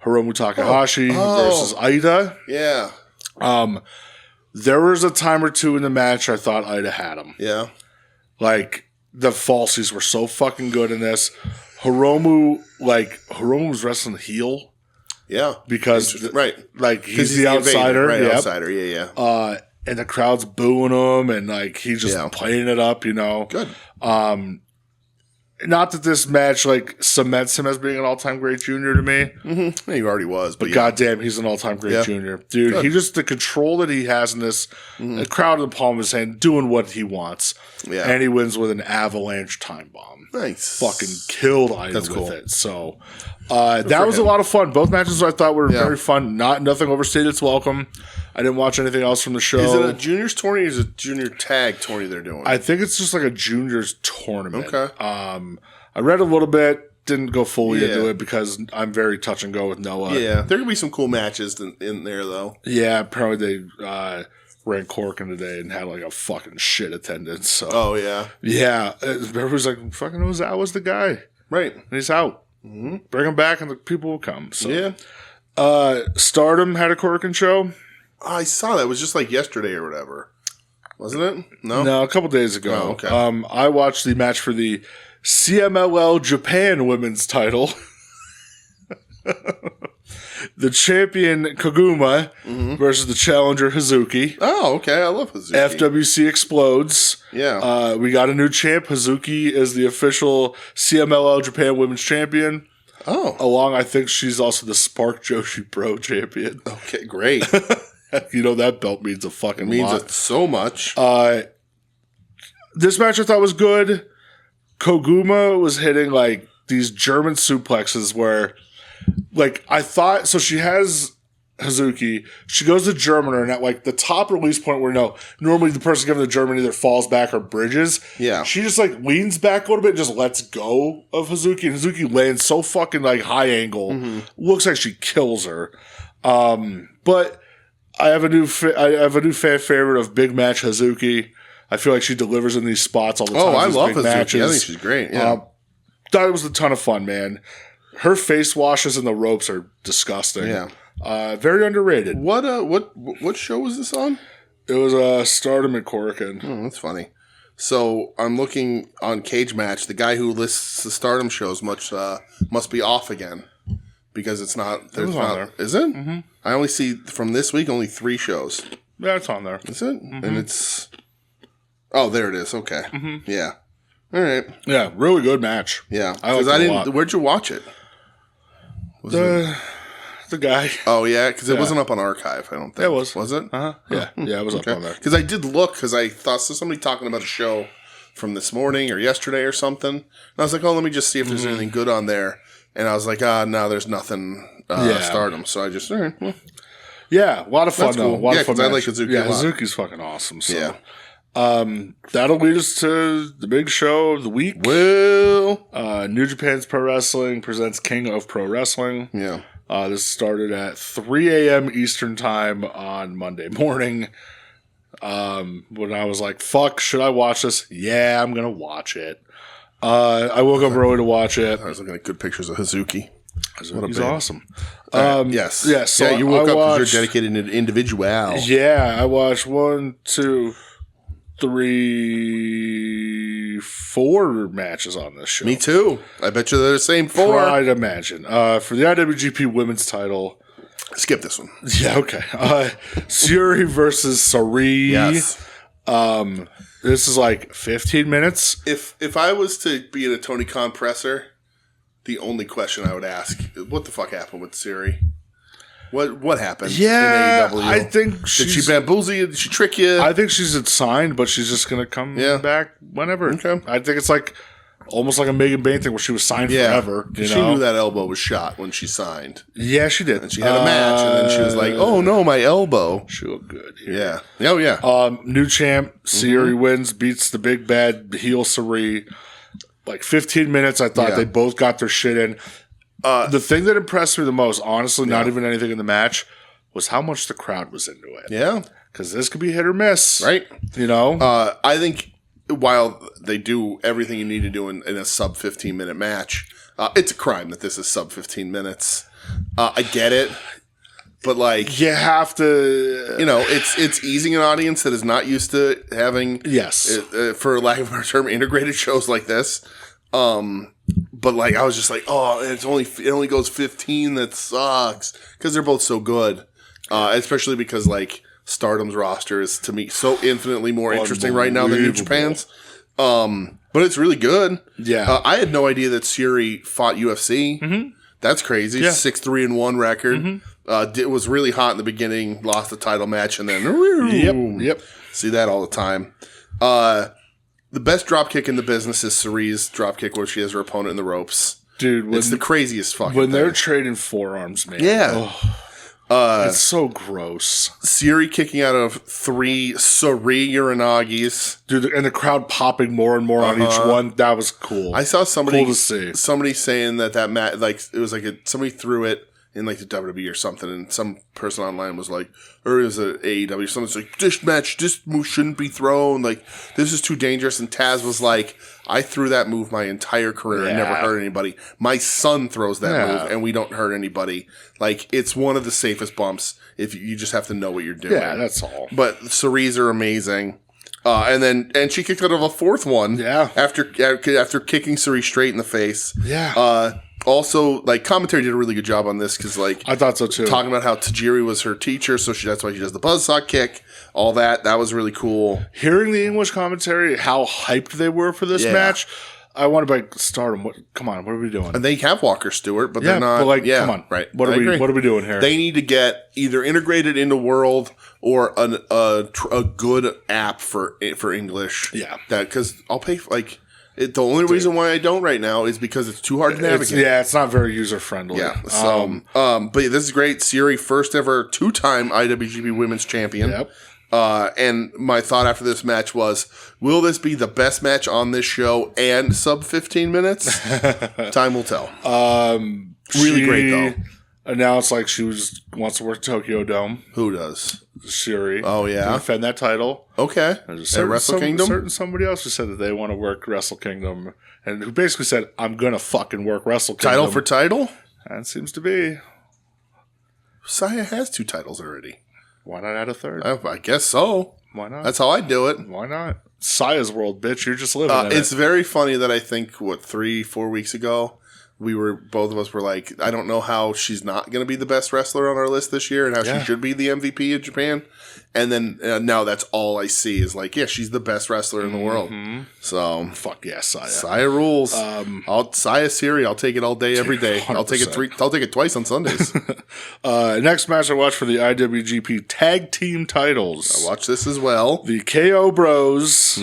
Hiromu Takahashi versus Aida. Yeah. There was a time or two in the match I thought Aida had him. Yeah. Like, the falsies were so fucking good in this. Hiromu was wrestling heel. Yeah. Because, he's the outsider. Right, outsider. Yeah. And the crowd's booing him, and, like, he's just playing it up, you know. Good. Not that this match cements him as being an all-time great junior to me. Mm-hmm. He already was, but goddamn, he's an all-time great junior, dude. Good. He just the control that he has in this. The crowd in the palm of his hand, doing what he wants, and he wins with an avalanche time bomb. Nice, fucking killed Ida with it. So that was a lot of fun. Both matches I thought were very fun. Nothing overstayed its welcome. I didn't watch anything else from the show. Is it a juniors tourney or is it a junior tag tourney they're doing? I think it's just like a juniors tournament. Okay. I read a little bit, didn't go fully into it because I'm very touch and go with Noah. Yeah, there could be some cool matches in there though. Yeah, apparently they ran Corkin today and had like a fucking shit attendance. So. Oh yeah. Yeah, everybody's like, fucking Ozawa's the guy. Right. And he's out. Mm-hmm. Bring him back and the people will come. So. Yeah. Stardom had a Corkin show. I saw that. It was just like yesterday or whatever. Wasn't it? No, a couple days ago. Oh, okay. I watched the match for the CMLL Japan women's title. The champion Koguma versus the challenger Hazuki. Oh, okay. I love Hazuki. FWC explodes. Yeah. We got a new champ. Hazuki is the official CMLL Japan women's champion. Oh. I think she's also the Spark Joshi Pro champion. Okay, great. You know, that belt means a fucking lot. It means so much. This match I thought was good. Koguma was hitting like these German suplexes where I thought, so she has Hazuki, she goes to Germaner and at like the top release point where normally the person giving the German either falls back or bridges. Yeah. She just like leans back a little bit and just lets go of Hazuki, and Hazuki lands so fucking like high angle. Looks like she kills her. But I have a new fan favorite of Big Match Hazuki. I feel like she delivers in these spots all the time. Oh, I love Hazuki. Matches. I think she's great. Yeah. Thought it was a ton of fun, man. Her face washes and the ropes are disgusting. Yeah. Very underrated. What show was this on? It was Stardom and Korakuen. Oh, that's funny. So I'm looking on Cage Match. The guy who lists the Stardom shows must be off again because it's not. There's not. There. Is it? Mm-hmm. I only see from this week only 3 shows. Yeah, it's on there. Is it? Mm-hmm. And it's. Oh, there it is. Okay. Mm-hmm. Yeah. All right. Yeah, really good match. Yeah, because I didn't. Where'd you watch it? The guy. Oh yeah, because it wasn't up on Archive. I don't think it was. Was it? Uh huh. Yeah, yeah, it was up on there. Because I did look because I thought somebody talking about a show from this morning or yesterday or something, and I was like, oh, let me just see if there's anything good on there. And I was like, no, there's nothing. Stardom. So I just. All right, well. Yeah, a lot of fun though. Cool. A lot of fun. I like Hazuki. Yeah, Hazuki's fucking awesome. So. Yeah. That'll lead us to the big show of the week. Well, New Japan's Pro Wrestling presents King of Pro Wrestling. Yeah. This started at 3 a.m. Eastern time on Monday morning. When I was like, fuck, should I watch this? Yeah, I'm going to watch it. I woke up early to watch it. I was looking at good pictures of Hazuki. He's awesome. Yes. Yes. So you woke up because you're dedicated to individual. Yeah, I watched 1, 2, 3, 4 matches on this show. Me too. I bet you they're the same 4. I'd imagine. For the IWGP Women's title. Skip this one. Yeah, okay. Suri versus Sari. Yes. This is like 15 minutes. If I was to be in a Tony Khan presser, the only question I would ask is, what the fuck happened with Siri? What happened? Yeah, in AEW? I think did she bamboozle you? Did she trick you? I think she's signed, but she's just gonna come back whenever. Okay. I think it's like almost like a Megan Bain thing where she was signed forever. You know? She knew that elbow was shot when she signed. Yeah, she did. And she had a match, and then she was like, "Oh no, my elbow." She looked good. Here. Yeah. Oh yeah. New champ Syuri wins, beats the big bad heel Syuri. Like 15 minutes, I thought they both got their shit in. The thing that impressed me the most, honestly, not even anything in the match, was how much the crowd was into it. Yeah. Because this could be hit or miss. Right. You know? I think while they do everything you need to do in a sub 15-minute match, it's a crime that this is sub 15 minutes. I get it. But like you have to, it's easing an audience that is not used to having, for lack of a better term, integrated shows like this. But like I was just like, oh, it only goes 15. That sucks because they're both so good, especially because like Stardom's roster is to me so infinitely more interesting right now than New Japan's. But it's really good. Yeah, I had no idea that Syuri fought UFC. Mm-hmm. That's crazy. Yeah. 6-3-1 record. Mm-hmm. It was really hot in the beginning, lost the title match, and then Yep. See that all the time. The best dropkick in the business is Syuri's dropkick where she has her opponent in the ropes. Dude, it's the craziest fucking when thing. they're trading forearms, man. Yeah. It's so gross. Syuri kicking out of 3 Syuri Uranagis. Dude, and the crowd popping more and more on each one. That was cool. I saw somebody cool to see. Somebody saying that match, like it was like somebody threw it in like the WWE or something, and some person online was like, or it was an AEW, someone's like, this move shouldn't be thrown, like this is too dangerous, and Taz was like, I threw that move my entire career and never hurt anybody. My son throws that move and we don't hurt anybody. Like it's one of the safest bumps if you just have to know what you're doing. Yeah, that's all. But Syuri's are amazing. And she kicked out of a 4th one. Yeah. After kicking Syuri straight in the face. Yeah. Also, like, commentary did a really good job on this because, like, I thought so too. Talking about how Tajiri was her teacher, so that's why she does the buzzsaw kick. All that was really cool. Hearing the English commentary, how hyped they were for this match, I want to like Stardom. Come on, what are we doing? And they have Walker Stewart, but they're not. But like, come on, right? What are we doing here? They need to get either integrated into World or a good app for English. Yeah, because I'll pay the only reason why I don't right now is because it's too hard to navigate. It's not very user friendly. Yeah. So, but this is great. Syuri, first ever 2-time IWGP Women's Champion. Yep. And my thought after this match was, will this be the best match on this show and sub 15 minutes? Time will tell. Really great though. Announced like she wants to work Tokyo Dome. Who does? Syuri. Oh yeah. To defend that title. Okay. At Wrestle Kingdom? Somebody else who said that they want to work Wrestle Kingdom and who basically said, I'm gonna fucking work Wrestle Kingdom. Title for title? That seems to be. Saya has 2 titles already. Why not add a 3rd? I guess so. Why not? That's how I do it. Why not? Saya's world, bitch. You're just living in it. It's very funny that I think, 3-4 weeks ago, both of us were like, I don't know how she's not going to be the best wrestler on our list this year and how she should be the MVP of Japan. And then now that's all I see is like, yeah, she's the best wrestler in the world. So fuck yeah, Saya. Saya rules. Saya Syuri. I'll take it all day, every day. 100%. I'll take it twice on Sundays. Next match I watched for the IWGP Tag Team titles. I watched this as well. The KO Bros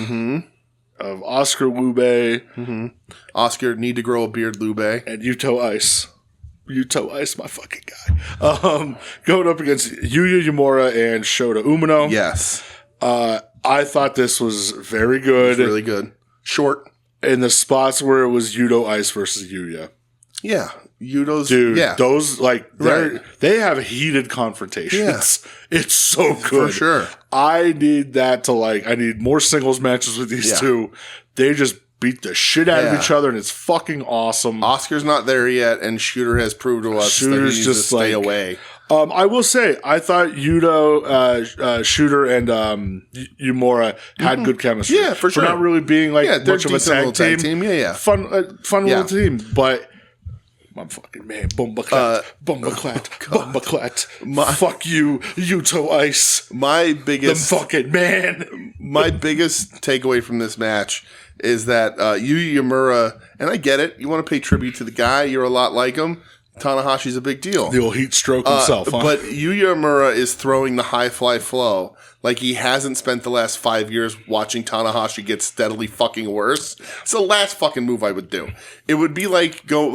of Oscar Lube. Oscar need to grow a beard, Lube. And Yuto-Ice. Yuto-Ice, my fucking guy. Going up against Yuya Uemura and Shota Umino. Yes. I thought this was very good. It was really good. Short. In the spots where it was Yuto-Ice versus Yuya. Yeah. Yuto's. Dude, yeah. those, like, they have heated confrontations. Yeah. It's so good. For sure. I need that to, like, I need more singles matches with these two. They just beat the shit out of each other, and it's fucking awesome. Oscar's not there yet, and Shooter has proved to us that he needs to stay away. I will say, I thought Shooter, and Uemura had good chemistry. Yeah, for sure. For not really being like much of a tag team. Yeah. Fun little team, but my fucking man, Bumbaclat. Fuck you, Yuto-Ice. My biggest fucking man. My biggest takeaway from this match is that Yuya Uemura, and I get it, you want to pay tribute to the guy, you're a lot like him. Tanahashi's a big deal. The old heat stroke himself, huh? But Yuya Uemura is throwing the high fly flow like he hasn't spent the last 5 years watching Tanahashi get steadily fucking worse. It's the last fucking move I would do. It would be like going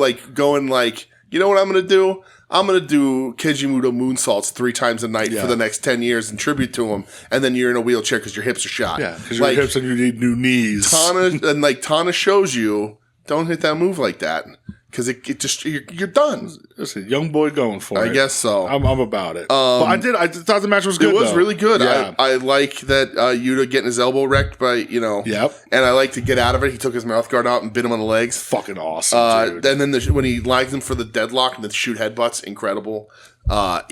you know what I'm going to do? I'm going to do Keiji moonsaults 3 times a night for the next 10 years in tribute to him, and then you're in a wheelchair because your hips are shot. Yeah, because your hips and you need new knees. Tana shows you, don't hit that move like that. Because it just you're done. Listen, young boy going for it. I guess so. I'm about it. But I thought the match was good. It was really good. Yeah. I like that Yuta getting his elbow wrecked by Yep. And I like to get out of it. He took his mouth guard out and bit him on the legs. Fucking awesome, dude. And then when he lines him for the deadlock and then shoot headbutts, incredible. I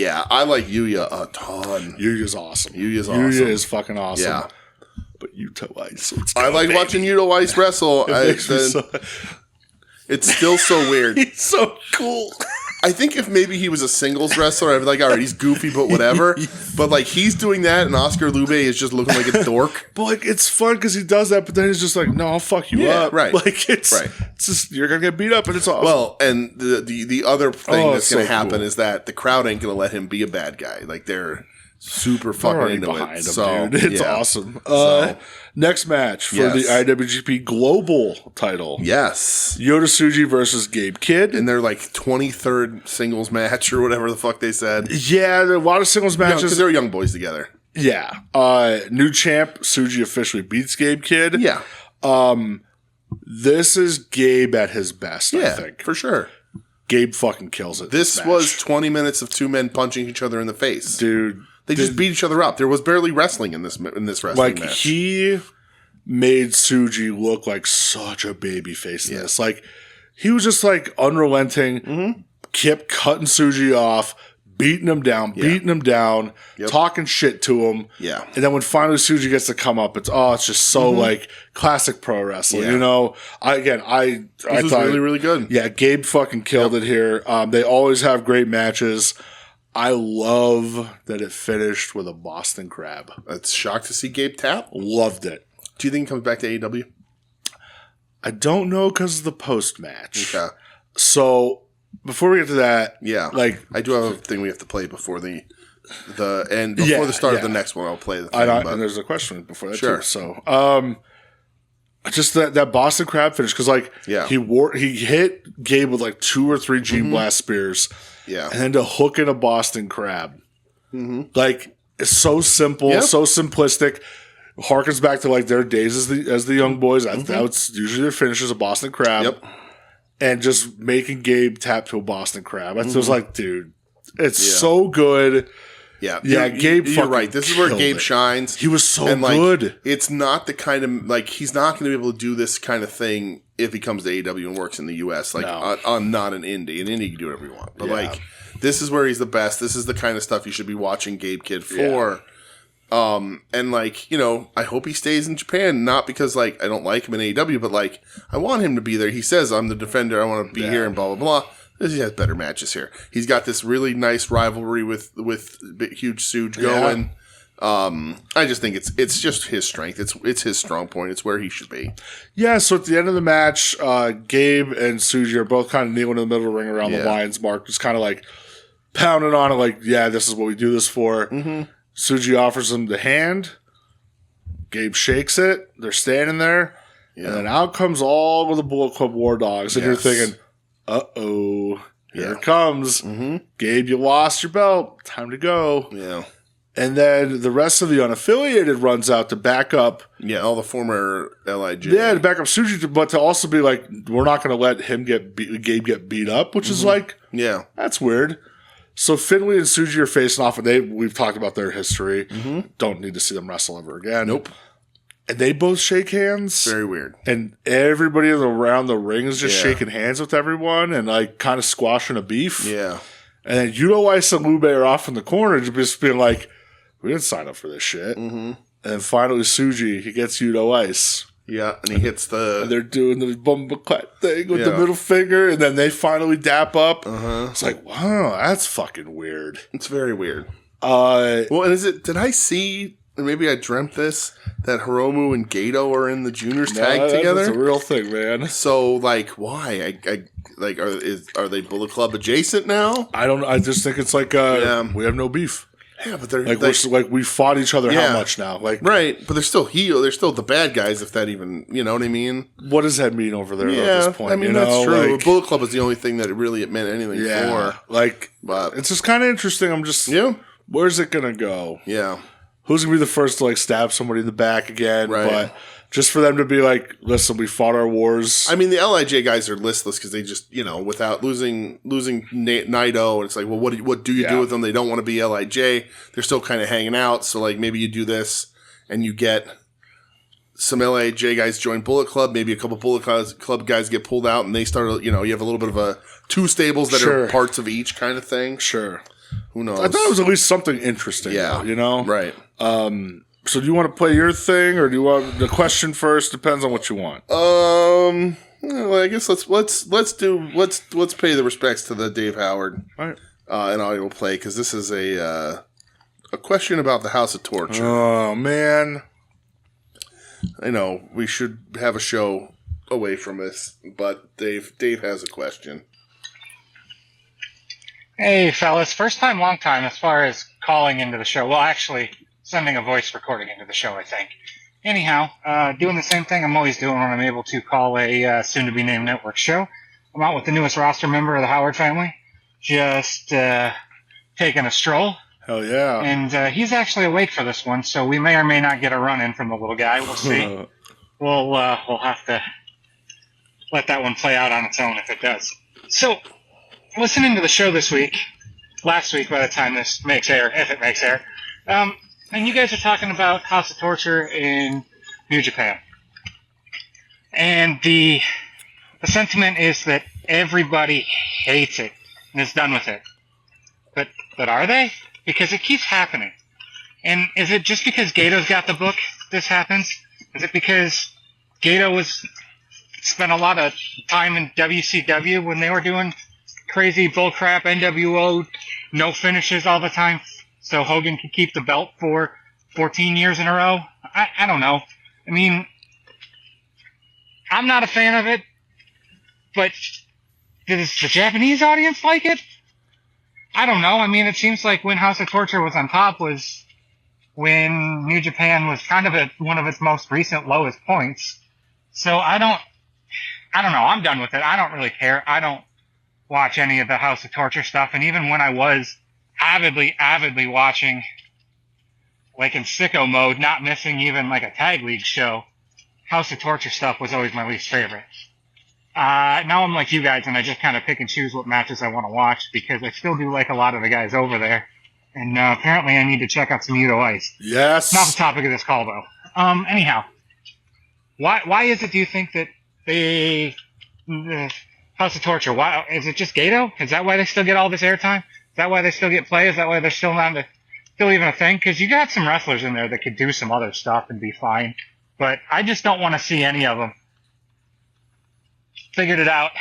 like Yuya a ton. Yuya's awesome. Yuya is fucking awesome. Yeah. But Yuto-Ice. I like watching Yuto-Ice wrestle. It's still so weird. He's so cool. I think if maybe he was a singles wrestler, I'd be like, all right, he's goofy, but whatever. But like he's doing that, and Oscar Lube is just looking like a dork. But it's fun because he does that, but then he's just like, no, I'll fuck you up. Right. It's just you're gonna get beat up, and it's awesome. Well, and the other thing that's gonna happen is that the crowd ain't gonna let him be a bad guy. Like they're super fucking into it. So dude. It's awesome. Next match for the IWGP Global title. Yes. Yota Tsuji versus Gabe Kidd. And they're like 23rd singles match or whatever the fuck they said. Yeah, there are a lot of singles matches. Because they're young boys together. Yeah. New champ, Tsuji officially beats Gabe Kidd. Yeah. This is Gabe at his best, I think. For sure. Gabe fucking kills it. This was 20 minutes of 2 men punching each other in the face. Dude. They just beat each other up. There was barely wrestling in this wrestling match. He made Tsuji look like such a baby face in this. Like, he was just like unrelenting, kept cutting Tsuji off, beating him down, talking shit to him. Yeah. And then when finally Tsuji gets to come up, it's just so like classic pro wrestling. Yeah. You know, I was thought really, really good. Yeah, Gabe fucking killed it here. They always have great matches. I love that it finished with a Boston Crab. It's shocked to see Gabe tap. Loved it. Do you think he comes back to AEW? I don't know because of the post match. Okay. So before we get to that, I do have a thing we have to play before the start of the next one. I'll play the thing. And there's a question before that too. So just that Boston Crab finish because he hit Gabe with like 2 or 3 G Blast spears. Yeah. And then to hook in a Boston Crab. Like, it's so simple, so simplistic. Harkens back to, like, their days as the young boys. That's usually their finishes, a Boston Crab. Yep. And just making Gabe tap to a Boston Crab. I was like, dude, it's so good. Yeah. Gabe you're right. This is where Gabe shines. He was so like, good. It's not the kind of, like, he's not going to be able to do this kind of thing if he comes to AEW and works in the U.S. Like, on not an indie. An indie you can do whatever you want. But, like, this is where he's the best. This is the kind of stuff you should be watching Gabe Kidd for. And, like, you know, I hope he stays in Japan. Not because, like, I don't like him in AEW, but, like, I want him to be there. He says, I'm the defender. I want to be here and blah, blah, blah. He has better matches here. He's got this really nice rivalry with Huge Suge going. I just think it's just his strength. It's his strong point. It's where he should be. Yeah. So at the end of the match, Gabe and Tsuji are both kind of kneeling in the middle of the ring around the Lions mark, just kind of like pounding on it, like, yeah, this is what we do this for. Tsuji offers him the hand. Gabe shakes it. They're standing there, and then out comes all of the Bullet Club War Dogs, and you're thinking, uh-oh, here it comes. Gabe, you lost your belt. Time to go. Yeah. And then the rest of the unaffiliated runs out to back up. Yeah, all the former LIJ. Yeah, to back up Tsuji, but to also be like, we're not going to let him Gabe get beat up, which is like, that's weird. So Finley and Tsuji are facing off, and we've talked about their history. Don't need to see them wrestle ever again. Nope. And they both shake hands. Very weird. And everybody around the ring is just shaking hands with everyone and like kind of squashing a beef. Yeah. And then Yuto-Ice and Lube are off in the corner just being like, we didn't sign up for this shit. And then finally Tsuji, he gets Yuto-Ice. Yeah, and he hits and they're doing the bumbleclat thing with the middle finger, and then they finally dap up. It's like, wow, that's fucking weird. It's very weird. Well, and did I see, maybe I dreamt this, that Hiromu and Gato are in the juniors tag together? That's a real thing, man. So, like, why? like are they Bullet Club adjacent now? I don't. I just think it's like we have no beef. Yeah, but they're like we fought each other how much now? Like right, but they're still they're still the bad guys. If that even what I mean. What does that mean over there at this point? I mean that's true. Like, Bullet Club is the only thing that it really meant anything for. Like, but it's just kind of interesting. I'm just where's it gonna go? Yeah, who's gonna be the first to like stab somebody in the back again? Right. But just for them to be like, listen, we fought our wars. I mean, the LIJ guys are listless because they just, without losing Naito, and it's like, well, what do you do with them? They don't want to be LIJ. They're still kind of hanging out. So, like, maybe you do this and you get some LIJ guys join Bullet Club. Maybe a couple Bullet Club guys get pulled out and they start, you have a little bit of two stables that are parts of each kind of thing. Sure. Who knows? I thought it was at least something interesting. Yeah. Though, Right. So do you want to play your thing, or do you want the question first? Depends on what you want. Well, I guess let's pay the respects to the Dave Howard. All right. And I will play because this is a question about the House of Torture. Oh man, I know we should have a show away from this, but Dave has a question. Hey fellas, first time, long time as far as calling into the show. Well, actually, sending a voice recording into the show, I think. Anyhow, doing the same thing I'm always doing when I'm able to call a soon-to-be-named network show. I'm out with the newest roster member of the Howard family, just taking a stroll. Hell yeah. And he's actually awake for this one, so we may or may not get a run-in from the little guy. We'll see. We'll have to let that one play out on its own if it does. So, listening to the show this week, last week by the time this makes air, if it makes air, and you guys are talking about House of Torture in New Japan. And the sentiment is that everybody hates it and is done with it. But are they? Because it keeps happening. And is it just because Gato's got the book this happens? Is it because Gato spent a lot of time in WCW when they were doing crazy bullcrap NWO no finishes all the time? So Hogan could keep the belt for 14 years in a row? I don't know. I mean, I'm not a fan of it, but does the Japanese audience like it? I don't know. I mean, it seems like when House of Torture was on top was when New Japan was kind of at one of its most recent lowest points. So I don't know. I'm done with it. I don't really care. I don't watch any of the House of Torture stuff, and even when I was avidly watching, like in sicko mode, not missing even like a tag league show, House of Torture stuff was always my least favorite. Now I'm like you guys, and I just kind of pick and choose what matches I want to watch, because I still do like a lot of the guys over there, and apparently I need to check out some Yuto-Ice. Yes. Not the topic of this call, though. Anyhow, why is it, do you think, that the House of Torture, why is it just Gato? Is that why they still get all this airtime? Is that why they still get play? Is that why they're still even a thing? Because you got some wrestlers in there that could do some other stuff and be fine. But I just don't want to see any of them. Figured it out.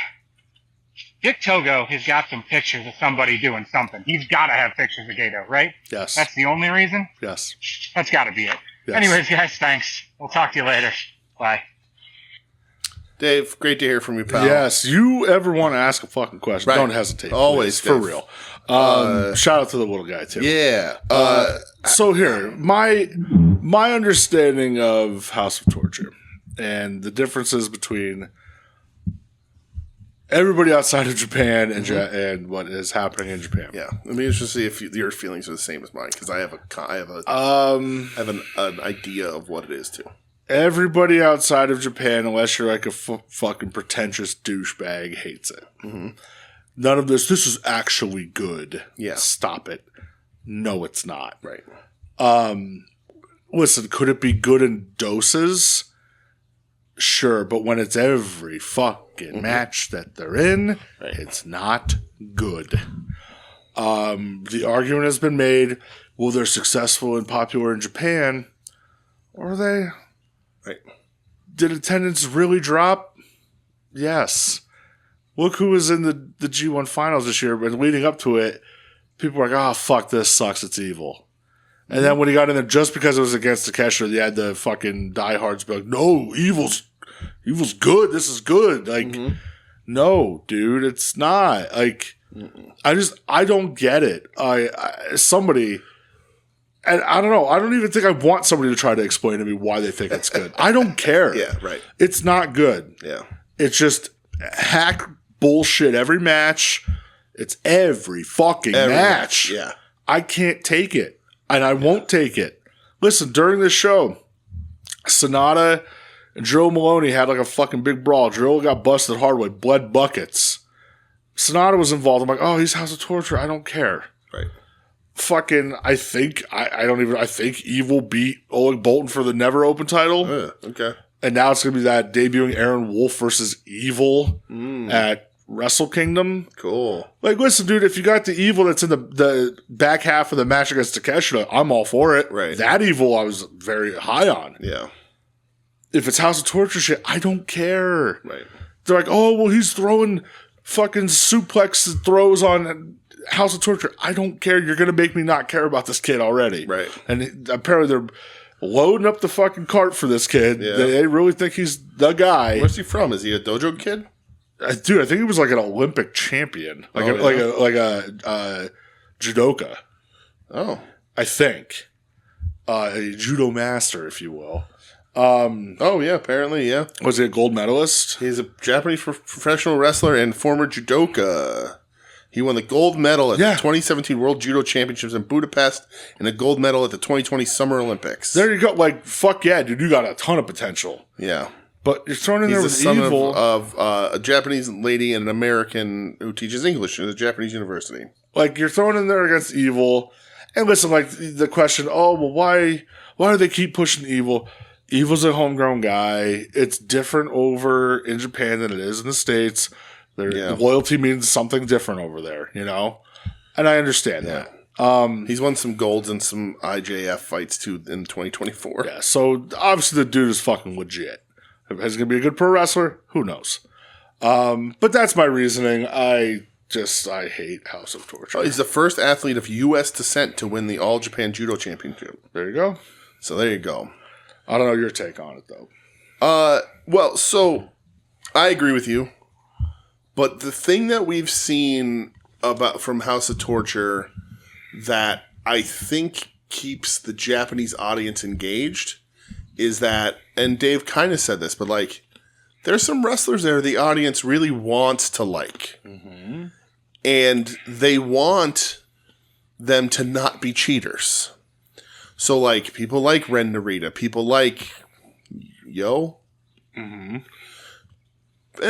Dick Togo has got some pictures of somebody doing something. He's got to have pictures of Gato, right? Yes. That's the only reason? Yes. That's got to be it. Yes. Anyways, guys, thanks. We'll talk to you later. Bye. Dave, great to hear from you, pal. Yes, you ever want to ask a fucking question, don't hesitate. Always, please, for real. Shout out to the little guy, too. Yeah. So here, my understanding of House of Torture and the differences between everybody outside of Japan and what is happening in Japan. Yeah, I mean, it's just see if your feelings are the same as mine, because I have an idea of what it is too. Everybody outside of Japan, unless you're like a fucking pretentious douchebag, hates it. Mm-hmm. None of this is actually good. Yeah. Stop it. No, it's not. Right. Listen, could it be good in doses? Sure, but when it's every fucking match that they're in, it's not good. The argument has been made, well, they're successful and popular in Japan. Are they? Right. Did attendance really drop? Yes. Look who was in the G1 finals this year, but leading up to it, people were like, oh, fuck, this sucks, it's evil. And then when he got in there, just because it was against Takeshita, they had the fucking diehards be like, no, evil's good, this is good. Like, No, dude, it's not. Like, I don't get it. Somebody, and I don't know. I don't even think I want somebody to try to explain to me why they think it's good. I don't care. Yeah, right. It's not good. Yeah. It's just hack bullshit every match. It's every fucking match. Yeah. I can't take it, and I won't take it. Listen, during this show, Sonata and Joe Maloney had like a fucking big brawl. Joe got busted hard with bled buckets. Sonata was involved. I'm like, oh, he's House of Torture. I don't care. Right. Fucking, I think Evil beat Oleg Boltin for the Never Open title. Okay. And now it's going to be that debuting Aaron Wolf versus Evil at Wrestle Kingdom. Cool. Like, listen, dude, if you got the Evil that's in the back half of the match against Takeshita, I'm all for it. Right. That Evil I was very high on. Yeah. If it's House of Torture shit, I don't care. Right. They're like, oh, well, he's throwing fucking suplex throws on House of Torture. I don't care. You're going to make me not care about this kid already. Right. And apparently they're loading up the fucking cart for this kid. Yeah. They really think he's the guy. Where's he from? Is he a dojo kid? Dude, I think he was like an Olympic champion. Like a judoka. Oh. I think. A judo master, if you will. Oh, yeah, apparently, yeah. Was he a gold medalist? He's a Japanese professional wrestler and former judoka. He won the gold medal at the 2017 World Judo Championships in Budapest and a gold medal at the 2020 Summer Olympics. There you go. Like, fuck yeah, dude. You got a ton of potential. Yeah. But you're thrown in there with son Evil. of a Japanese lady and an American who teaches English at a Japanese university. Like, you're thrown in there against Evil. And listen, like, the question, oh, well, why do they keep pushing Evil? Evil's a homegrown guy. It's different over in Japan than it is in the States. Loyalty means something different over there, you know? And I understand that. He's won some golds and some IJF fights, too, in 2024. Yeah, so obviously the dude is fucking legit. Is he going to be a good pro wrestler? Who knows? But that's my reasoning. I hate House of Torture. Oh, he's the first athlete of U.S. descent to win the All Japan Judo Championship. There you go. So there you go. I don't know your take on it, though. Well, so I agree with you. But the thing that we've seen from House of Torture that I think keeps the Japanese audience engaged is that, and Dave kind of said this, but like, there's some wrestlers there the audience really wants to like. Mm-hmm. And they want them to not be cheaters. So, like, people like Ren Narita, people like Yo, and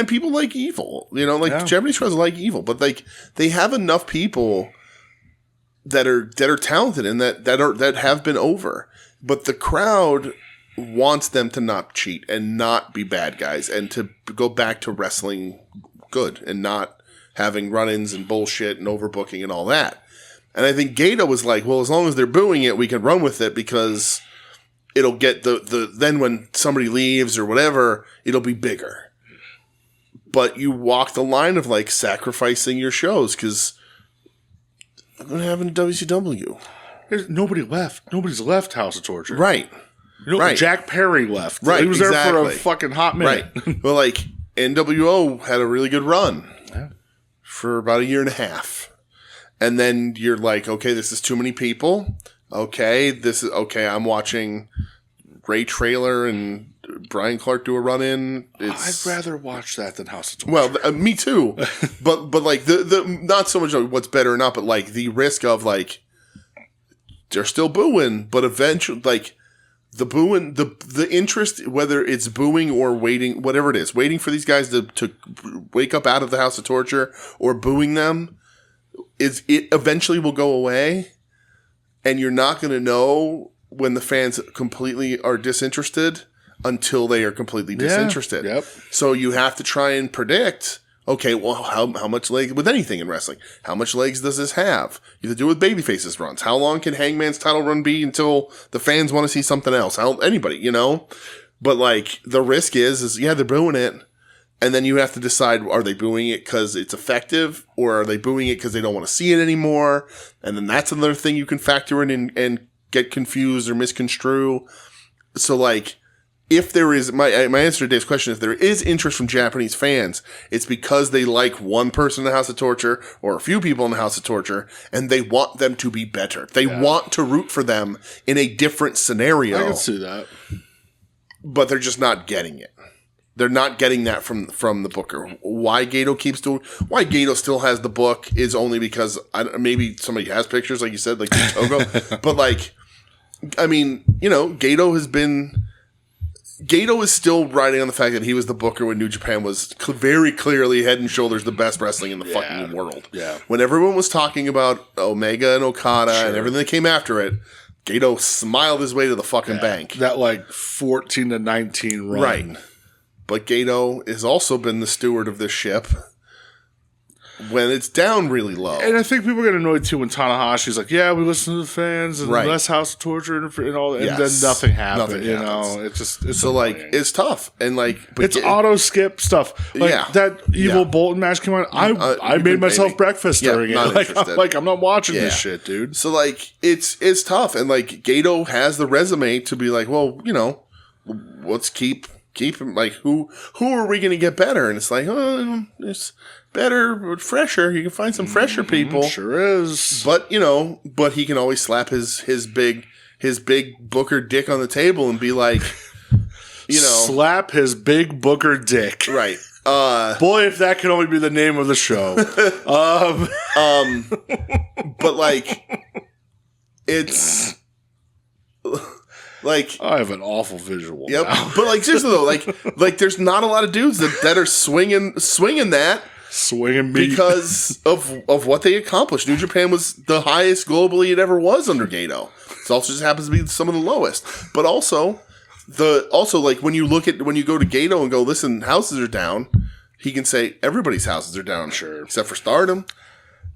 people like Evil. You know, like, Japanese wrestlers like Evil, but, like, they have enough people that are talented and that have been over. But the crowd wants them to not cheat and not be bad guys and to go back to wrestling good and not having run-ins and bullshit and overbooking and all that. And I think Gato was like, well, as long as they're booing it, we can run with it because it'll get then when somebody leaves or whatever, it'll be bigger. But you walk the line of like sacrificing your shows because what happened to WCW? Nobody left. Nobody's left House of Torture. Right. You know, right. Jack Perry left. Right. He was there for a fucking hot minute. Right. Well, like NWO had a really good run for about a year and a half. And then you're like, okay, this is too many people. Okay, I'm watching Ray Traylor and Brian Clark do a run-in. I'd rather watch that than House of Torture. Well, me too. but like the not so much what's better or not, but like the risk of like they're still booing, but eventually like the booing, the interest, whether it's booing or waiting, whatever it is, waiting for these guys to wake up out of the House of Torture or booing them. It eventually will go away, and you're not going to know when the fans completely are disinterested until they are completely disinterested. Yep. So you have to try and predict, okay, well, how much legs, with anything in wrestling, how much legs does this have? You have to do with babyfaces runs. How long can Hangman's title run be until the fans want to see something else? Anybody, you know? But, like, the risk is they're booing it. And then you have to decide, are they booing it because it's effective or are they booing it because they don't want to see it anymore? And then that's another thing you can factor in and get confused or misconstrue. So, like, if there is, my answer to Dave's question, if there is interest from Japanese fans, it's because they like one person in the House of Torture or a few people in the House of Torture, and they want them to be better. They want to root for them in a different scenario. I can see that. But they're just not getting it. They're not getting that from the booker. Why Gato still has the book is only because maybe somebody has pictures, like you said, like Togo. But like, I mean, you know, Gato is still riding on the fact that he was the booker when New Japan was very clearly head and shoulders the best wrestling in the fucking world. Yeah. When everyone was talking about Omega and Okada and everything that came after it, Gato smiled his way to the fucking bank. That like 14-19 run. Right. But Gato has also been the steward of this ship when it's down really low. And I think people get annoyed too when Tanahashi's like, yeah, we listen to the fans and less House of Torture and all that. And then nothing happened. Nothing happens. It's so annoying. like, it's tough. And like, it's auto skip stuff. Like that evil Bolton match came on. I made myself breakfast during it. I'm not watching this shit, dude. So like, it's tough. And like, Gato has the resume to be like, well, you know, let's keep him, like, who are we going to get better? And it's like, it's better, but fresher. You can find some fresher people. Sure is. But, you know, he can always slap his big booker dick on the table and be like, you know. Slap his big booker dick. Right. Boy, if that could only be the name of the show. But like, it's like, I have an awful visual. Yep. Now. But like, seriously though, like there's not a lot of dudes that are swinging that. Swinging meat. Because of what they accomplished. New Japan was the highest globally it ever was under Gato. It also just happens to be some of the lowest. But also like when you go to Gato and go, listen, houses are down, he can say everybody's houses are down, sure, except for Stardom.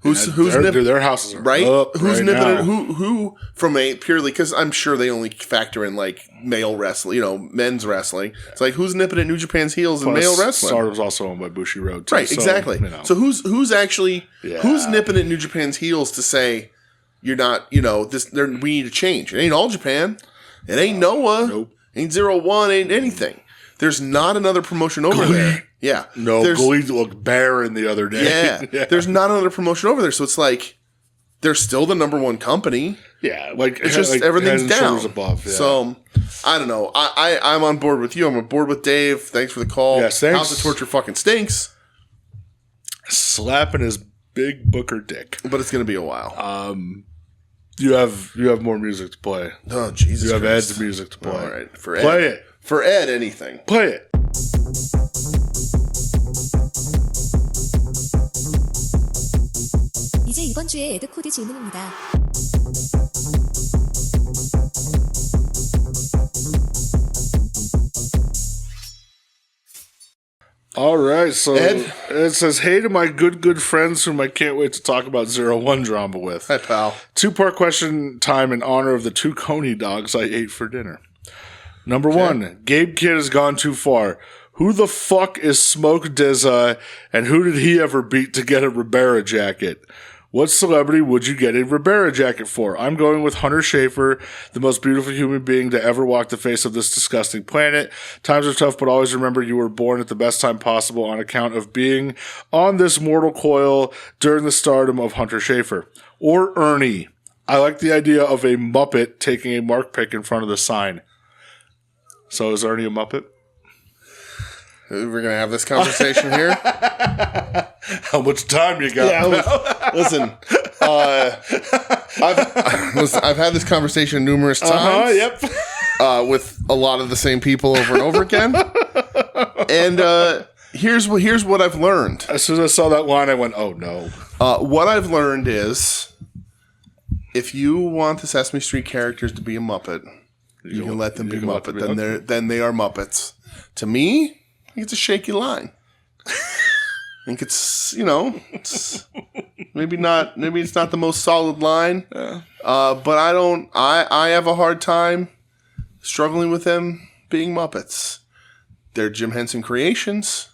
Who's nipping their houses are right? Up Who's right nipping now. it? Who from a purely, because I'm sure they only factor in like male wrestling, you know, men's wrestling. It's like, who's nipping at New Japan's heels in male wrestling? Stardom's also owned by Bushiroad too. Right, so, exactly. You know. So who's actually who's nipping at New Japan's heels to say you're not, you know, we need to change. It ain't All Japan. It ain't Noah. Nope. Ain't 01. Ain't anything. There's not another promotion over there. Yeah. No, Glee looked barren the other day. Yeah. There's not another promotion over there. So it's like, they're still the number one company. Yeah. Like, it's just like everything's down. Above, yeah. So, I don't know. I'm on board with you. I'm on board with Dave. Thanks for the call. Yes, thanks. House of Torture fucking stinks. Slapping his big booker dick. But it's going to be a while. You have more music to play. Oh, Jesus You have Christ. Ed's music to play. All right. Play it. For Ed, anything. Play it. 이제 이번 주에 에드 코드 질문입니다. All right, so Ed? it says, hey to my good friends whom I can't wait to talk about 01 drama with. Hi, pal. 2-part question time in honor of the 2 Coney dogs I ate for dinner. Number 1, Gabe Kidd has gone too far. Who the fuck is Smoke Dizza, and who did he ever beat to get a Ribera jacket? What celebrity would you get a Ribera jacket for? I'm going with Hunter Schafer, the most beautiful human being to ever walk the face of this disgusting planet. Times are tough, but always remember you were born at the best time possible on account of being on this mortal coil during the stardom of Hunter Schafer. Or Ernie. I like the idea of a Muppet taking a mark pick in front of the sign. So is Ernie a Muppet? We're going to have this conversation here. How much time you got? Yeah, listen, I've had this conversation numerous times. Yep. With a lot of the same people over and over again. And here's what I've learned. As soon as I saw that line, I went, "Oh no!" What I've learned is, if you want the Sesame Street characters to be a Muppet, you can let them be Muppet. Then they are Muppets. To me, I think it's a shaky line. I think it's, you know, maybe it's not the most solid line. But I have a hard time struggling with them being Muppets. They're Jim Henson creations,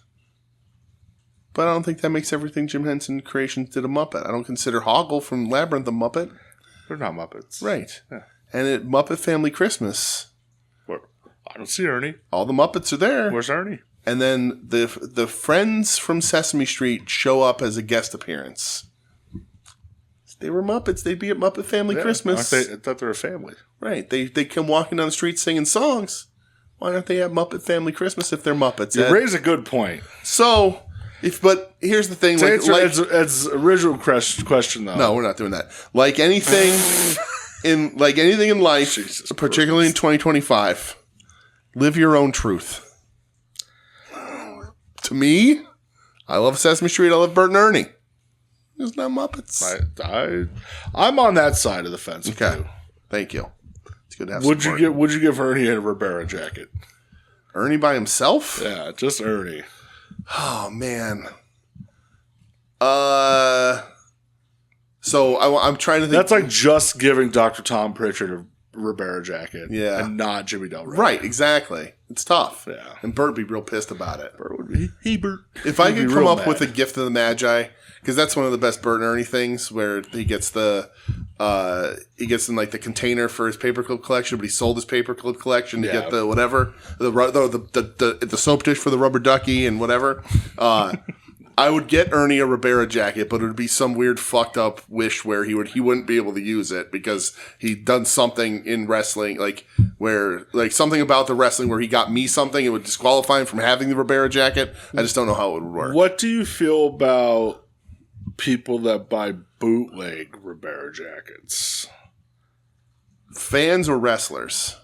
but I don't think that makes everything Jim Henson creations did a Muppet. I don't consider Hoggle from Labyrinth a Muppet. They're not Muppets. Right. Yeah. And at Muppet Family Christmas, I don't see Ernie. All the Muppets are there. Where's Ernie? And then the friends from Sesame Street show up as a guest appearance. They were Muppets. They'd be at Muppet Family Christmas. I thought they were a family. Right. They come walking down the street singing songs. Why aren't they at Muppet Family Christmas if they're Muppets? You raise a good point. So, but here's the thing. To answer Ed's original question, though. No, we're not doing that. Like anything in life, particularly in 2025, live your own truth. To me, I love Sesame Street. I love Bert and Ernie. It's not Muppets. I'm on that side of the fence. Okay, too. Thank you. It's good to have. Would you give Ernie a Ribera jacket? Ernie by himself? Yeah, just Ernie. Oh man. So I'm trying to think. That's like just giving Dr. Tom Pritchard a Ribera jacket, yeah, and not Jimmy Del Rey. Right, exactly. It's tough. Yeah, and Bert would be real pissed about it. Bert would be Bert. If I could come up with a gift of the Magi, because that's one of the best Bert and Ernie things, where he gets in like the container for his paperclip collection, but he sold his paperclip collection to get the whatever the soap dish for the rubber ducky and whatever. I would get Ernie a Ribera jacket, but it would be some weird fucked up wish where he wouldn't be able to use it because he'd done something in wrestling, like something about the wrestling where he got me something, it would disqualify him from having the Ribera jacket. I just don't know how it would work. What do you feel about people that buy bootleg Ribera jackets? Fans or wrestlers?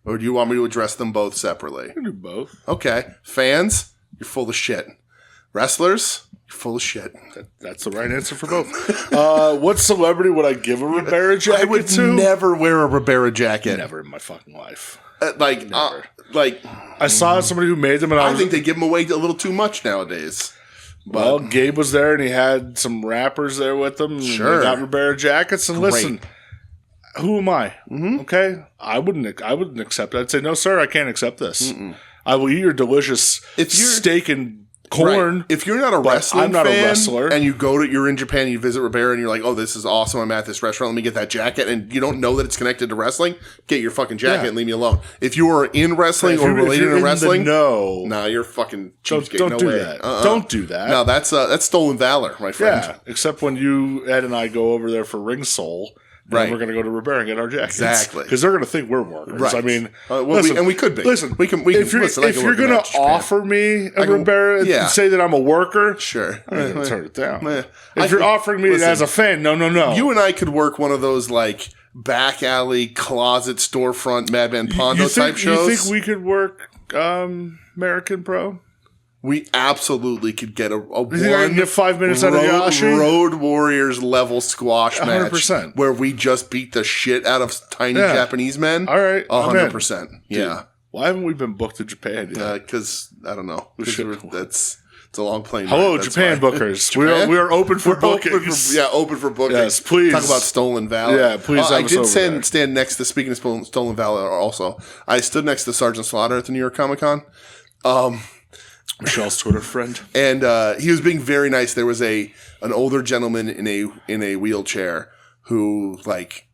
Or do you want me to address them both separately? I can do both. Okay. Fans, you're full of shit. Wrestlers, you're full of shit. That's the right answer for both. What celebrity would I give a Ribera jacket I would to? never wear a Ribera jacket. Never in my fucking life. I saw somebody who made them, and I think they give them away a little too much nowadays. Well, Gabe was there, and he had some rappers there with him. Sure, and they got Ribera jackets. And listen, who am I? Mm-hmm. Okay, I wouldn't accept it. I'd say, no, sir, I can't accept this. Mm-mm. I will eat your delicious steak and corn. Right. If you're not a wrestling I'm not fan, a wrestler, and you're in Japan and you visit Ribera and you're like, oh, this is awesome, I'm at this restaurant, let me get that jacket, and you don't know that it's connected to wrestling, get your fucking jacket and leave me alone. If you are in wrestling or related to wrestling, you're fucking cheapskate. Don't do that. Don't do that. No, that's stolen valor, my friend. Yeah, except when Ed and I go over there for Ring Soul. Right. We're going to go to Ribera and get our jackets. Exactly. Because they're going to think we're workers. Right. I mean, we could be. Listen, if you're going to offer me a Ribera and say that I'm a worker, sure. I'm going to turn it down. If you're offering me it as a fan, no. You and I could work one of those, like, back alley, closet, storefront, Madman Pondo type shows. You think we could work American Pro? We absolutely could get a you think I can get 5 minutes out of Yashi? Road Warriors level squash match 100%. Where we just beat the shit out of tiny Japanese men. All right. 100%. Yeah. Dude, why haven't we been booked to Japan yet? Because, I don't know. It's a long plane. Hello, Japan bookers. We are open for bookings. Open for bookings. Yes, please. Talk about Stolen Valor. Yeah, please. I did stand next to, speaking of Stolen Valor also, I stood next to Sergeant Slaughter at the New York Comic Con. Michelle's Twitter friend, and he was being very nice. There was an older gentleman in a wheelchair who, like,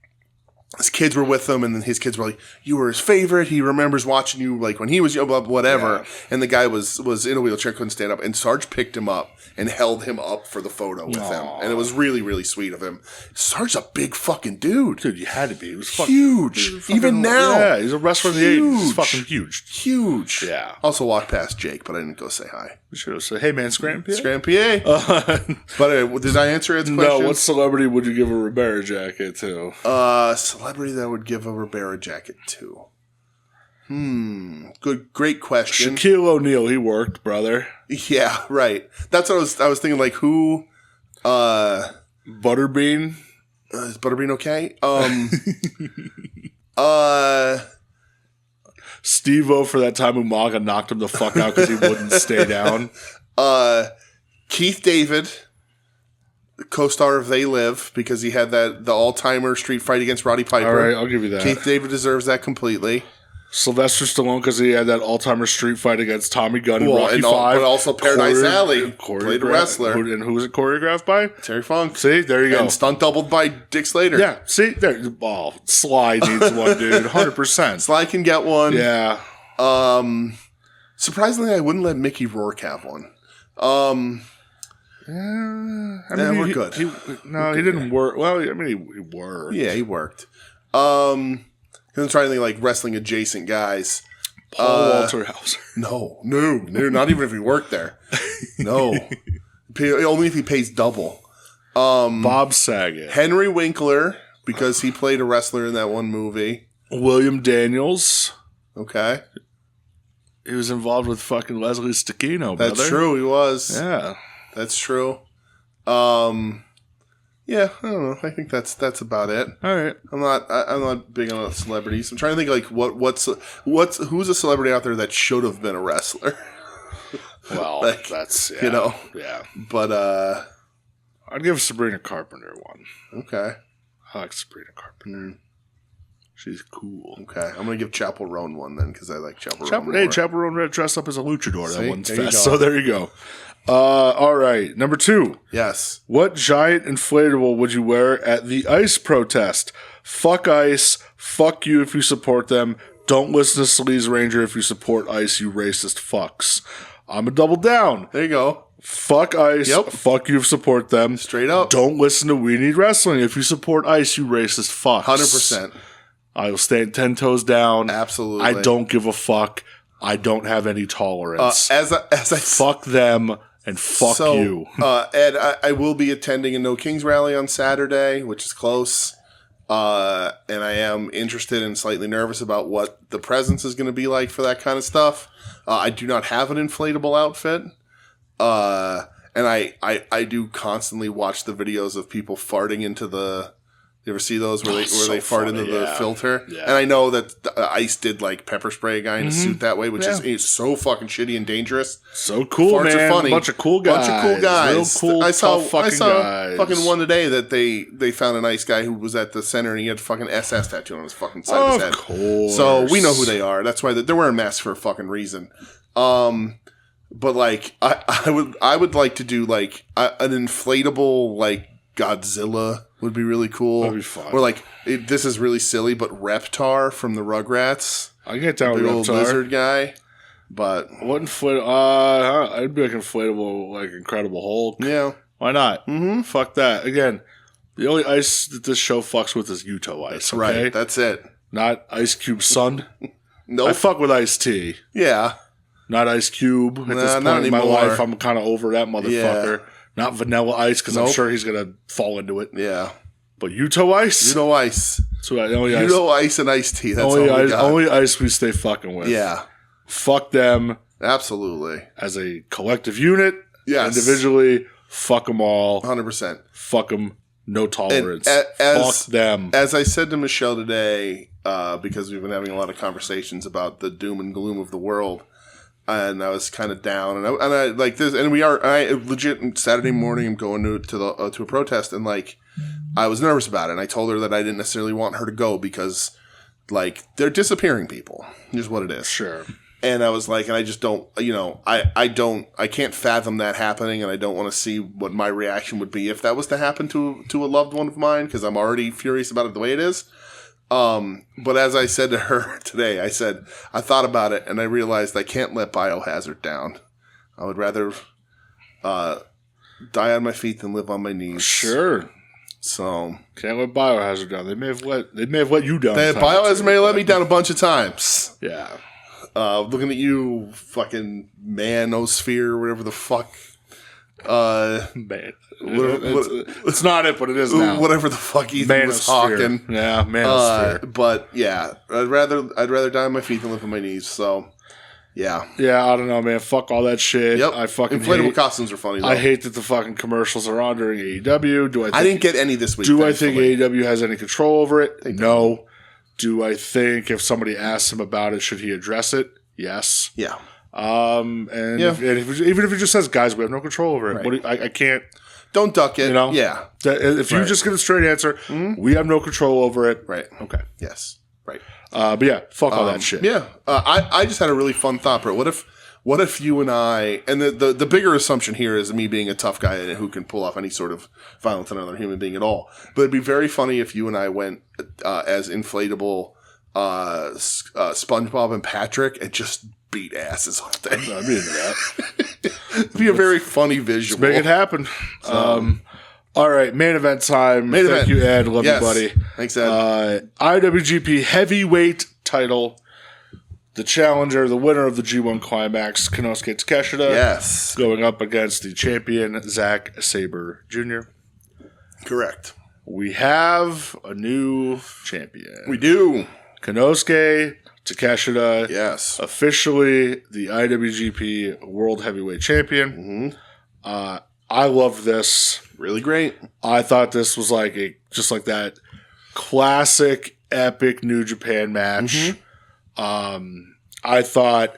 his kids were with him, and then his kids were like, "You were his favorite. He remembers watching you, like, when he was young, whatever." Yeah. And the guy was in a wheelchair, couldn't stand up, and Sarge picked him up and held him up for the photo with him, and it was really, really sweet of him. Sarge's a big fucking dude. Dude, you had to be. He was huge. Even now, yeah, he's a wrestler in the 80s. He's fucking huge. Yeah. Also walked past Jake, but I didn't go say hi. We should have said, "Hey man, Scram PA." But did I answer Ed's question? No. What celebrity would you give a Ribera jacket to? Celebrity that I would give a Ribera jacket to. Great question. Shaquille O'Neal, he worked, brother. Yeah, right. That's what I was thinking. Like, who? Butterbean. Is Butterbean okay? Steve-O for that time Umaga knocked him the fuck out because he wouldn't stay down. Keith David, the co-star of They Live, because he had the all-timer street fight against Roddy Piper. All right, I'll give you that. Keith David deserves that completely. Sylvester Stallone because he had that all-timer street fight against Tommy Gunn in Rocky V. But also Paradise Alley, played a wrestler. And who was it choreographed by? Terry Funk. See, there you go. And stunt doubled by Dick Slater. Yeah, see, there. Oh, Sly needs one, dude. 100%. Sly can get one. Yeah. Surprisingly, I wouldn't let Mickey Rourke have one. We're good. He didn't work. Well, I mean, he worked. Yeah, he worked. I'm trying to think like wrestling adjacent guys. Paul Walter Hauser. No, not even if he worked there. No, only if he pays double. Bob Saget, Henry Winkler, because he played a wrestler in that one movie. William Daniels. Okay, he was involved with fucking Leslie Stecchino. That's true. He was. Yeah, that's true. Yeah, I don't know. I think that's about it. All right. I'm not big on celebrities. I'm trying to think like who's a celebrity out there that should have been a wrestler. Well, like, that's yeah. But I'd give Sabrina Carpenter one. Okay. I like Sabrina Carpenter. She's cool. Okay, I'm gonna give Chapel Roan one then because I like Chapel Roan. Hey, Chapel Roan dressed up as a luchador. See? That one's there fast. So there you go. All right, number 2. Yes. What giant inflatable would you wear at the ICE protest? Fuck ICE. Fuck you if you support them. Don't listen to Sleaze Ranger if you support ICE, you racist fucks. I'm a double down. There you go. Fuck ICE. Yep. Fuck you if you support them. Straight up. Don't listen to We Need Wrestling if you support ICE, you racist fucks. 100%. I will stand 10 toes down. Absolutely. I don't give a fuck. I don't have any tolerance. As I fuck them. And fuck you. Ed, I will be attending a No Kings rally on Saturday, which is close. And I am interested and slightly nervous about what the presence is going to be like for that kind of stuff. I do not have an inflatable outfit. And I do constantly watch the videos of people farting into the... You ever see those where they fart into the filter? Yeah. And I know that ICE did like pepper spray a guy in a suit that way, which is so fucking shitty and dangerous. So cool, Farts man. Are funny. Bunch of cool guys. Real cool, I saw guys. fucking one today that they found an ICE guy who was at the center and he had fucking SS tattooed on his fucking side of his head. Of course. So we know who they are. That's why they're wearing masks for a fucking reason. But like I would like to do like an inflatable like Godzilla would be really cool. That'd be fun. Or like this is really silly, but Reptar from the Rugrats. I get down with the old Reptar. lizard guy. But what inflatable? I'd be like inflatable, like Incredible Hulk. Yeah, why not? Mm-hmm. Fuck that. Again, the only ice that this show fucks with is Yuto-Ice. Okay? Right. That's it. Not Ice Cube's son. Nope. I fuck with Ice-T. Yeah. Not Ice Cube. At this point in my life, I'm kind of over that motherfucker. Yeah. Not Vanilla Ice, because I'm sure he's going to fall into it. Yeah. But Yuto-Ice? Yuto-Ice. So only Yuto-Ice and Ice-T. That's only all we ice, got. Only Ice we stay fucking with. Yeah. Fuck them. Absolutely. As a collective unit. Yes. Individually. Fuck them all. 100%. Fuck them. No tolerance. Fuck them. As I said to Michelle today, because we've been having a lot of conversations about the doom and gloom of the world, and I was kind of down, and I like this, and I legit Saturday morning I'm going to a protest, and like I was nervous about it, and I told her that I didn't necessarily want her to go because like they're disappearing people, is what it is. Sure. And I was like, and I just don't, I can't fathom that happening, and I don't want to see what my reaction would be if that was to happen to a loved one of mine, because I'm already furious about it the way it is. But as I said to her today, I said, I thought about it, and I realized I can't let Biohazard down. I would rather die on my feet than live on my knees. Sure. So can't let Biohazard down. They may have let you down. Biohazard may have let me down a bunch of times. Yeah. Looking at you, fucking manosphere, whatever the fuck. Man. It's not it, but it is now. Whatever the fuck Ethan was talking. Yeah, manosphere. But yeah, I'd rather die on my feet than live on my knees. So yeah. Yeah, I don't know, man. Fuck all that shit. Yep. I fucking inflatable costumes are funny though. I hate that the fucking commercials are on during AEW. I didn't get any this week. Do I think AEW has any control over it? No. Do I think if somebody asks him about it, should he address it? Yes. Yeah. Even if he just says, guys, we have no control over it. Right. I can't. Don't duck it. Yeah. If you just get a straight answer, we have no control over it. Right. Okay. Yes. Right. But yeah, fuck all that shit. Yeah. I just had a really fun thought, Britt. What if you and I, and the bigger assumption here is me being a tough guy who can pull off any sort of violence on another human being at all. But it'd be very funny if you and I went as inflatable SpongeBob and Patrick and just beat asses all day. I'd be into that. It'd be a very funny visual. Let's make it happen. All right, main event time. Thank you, Ed. Love you, buddy. Thanks, Ed. IWGP Heavyweight title. The challenger, the winner of the G1 Climax, Konosuke Takeshita. Yes. Going up against the champion, Zack Sabre Jr. Correct. We have a new champion. We do. Konosuke Takeshita. Yes. Officially the IWGP World Heavyweight Champion. I love this. Really great. I thought this was just like that classic epic New Japan match. I thought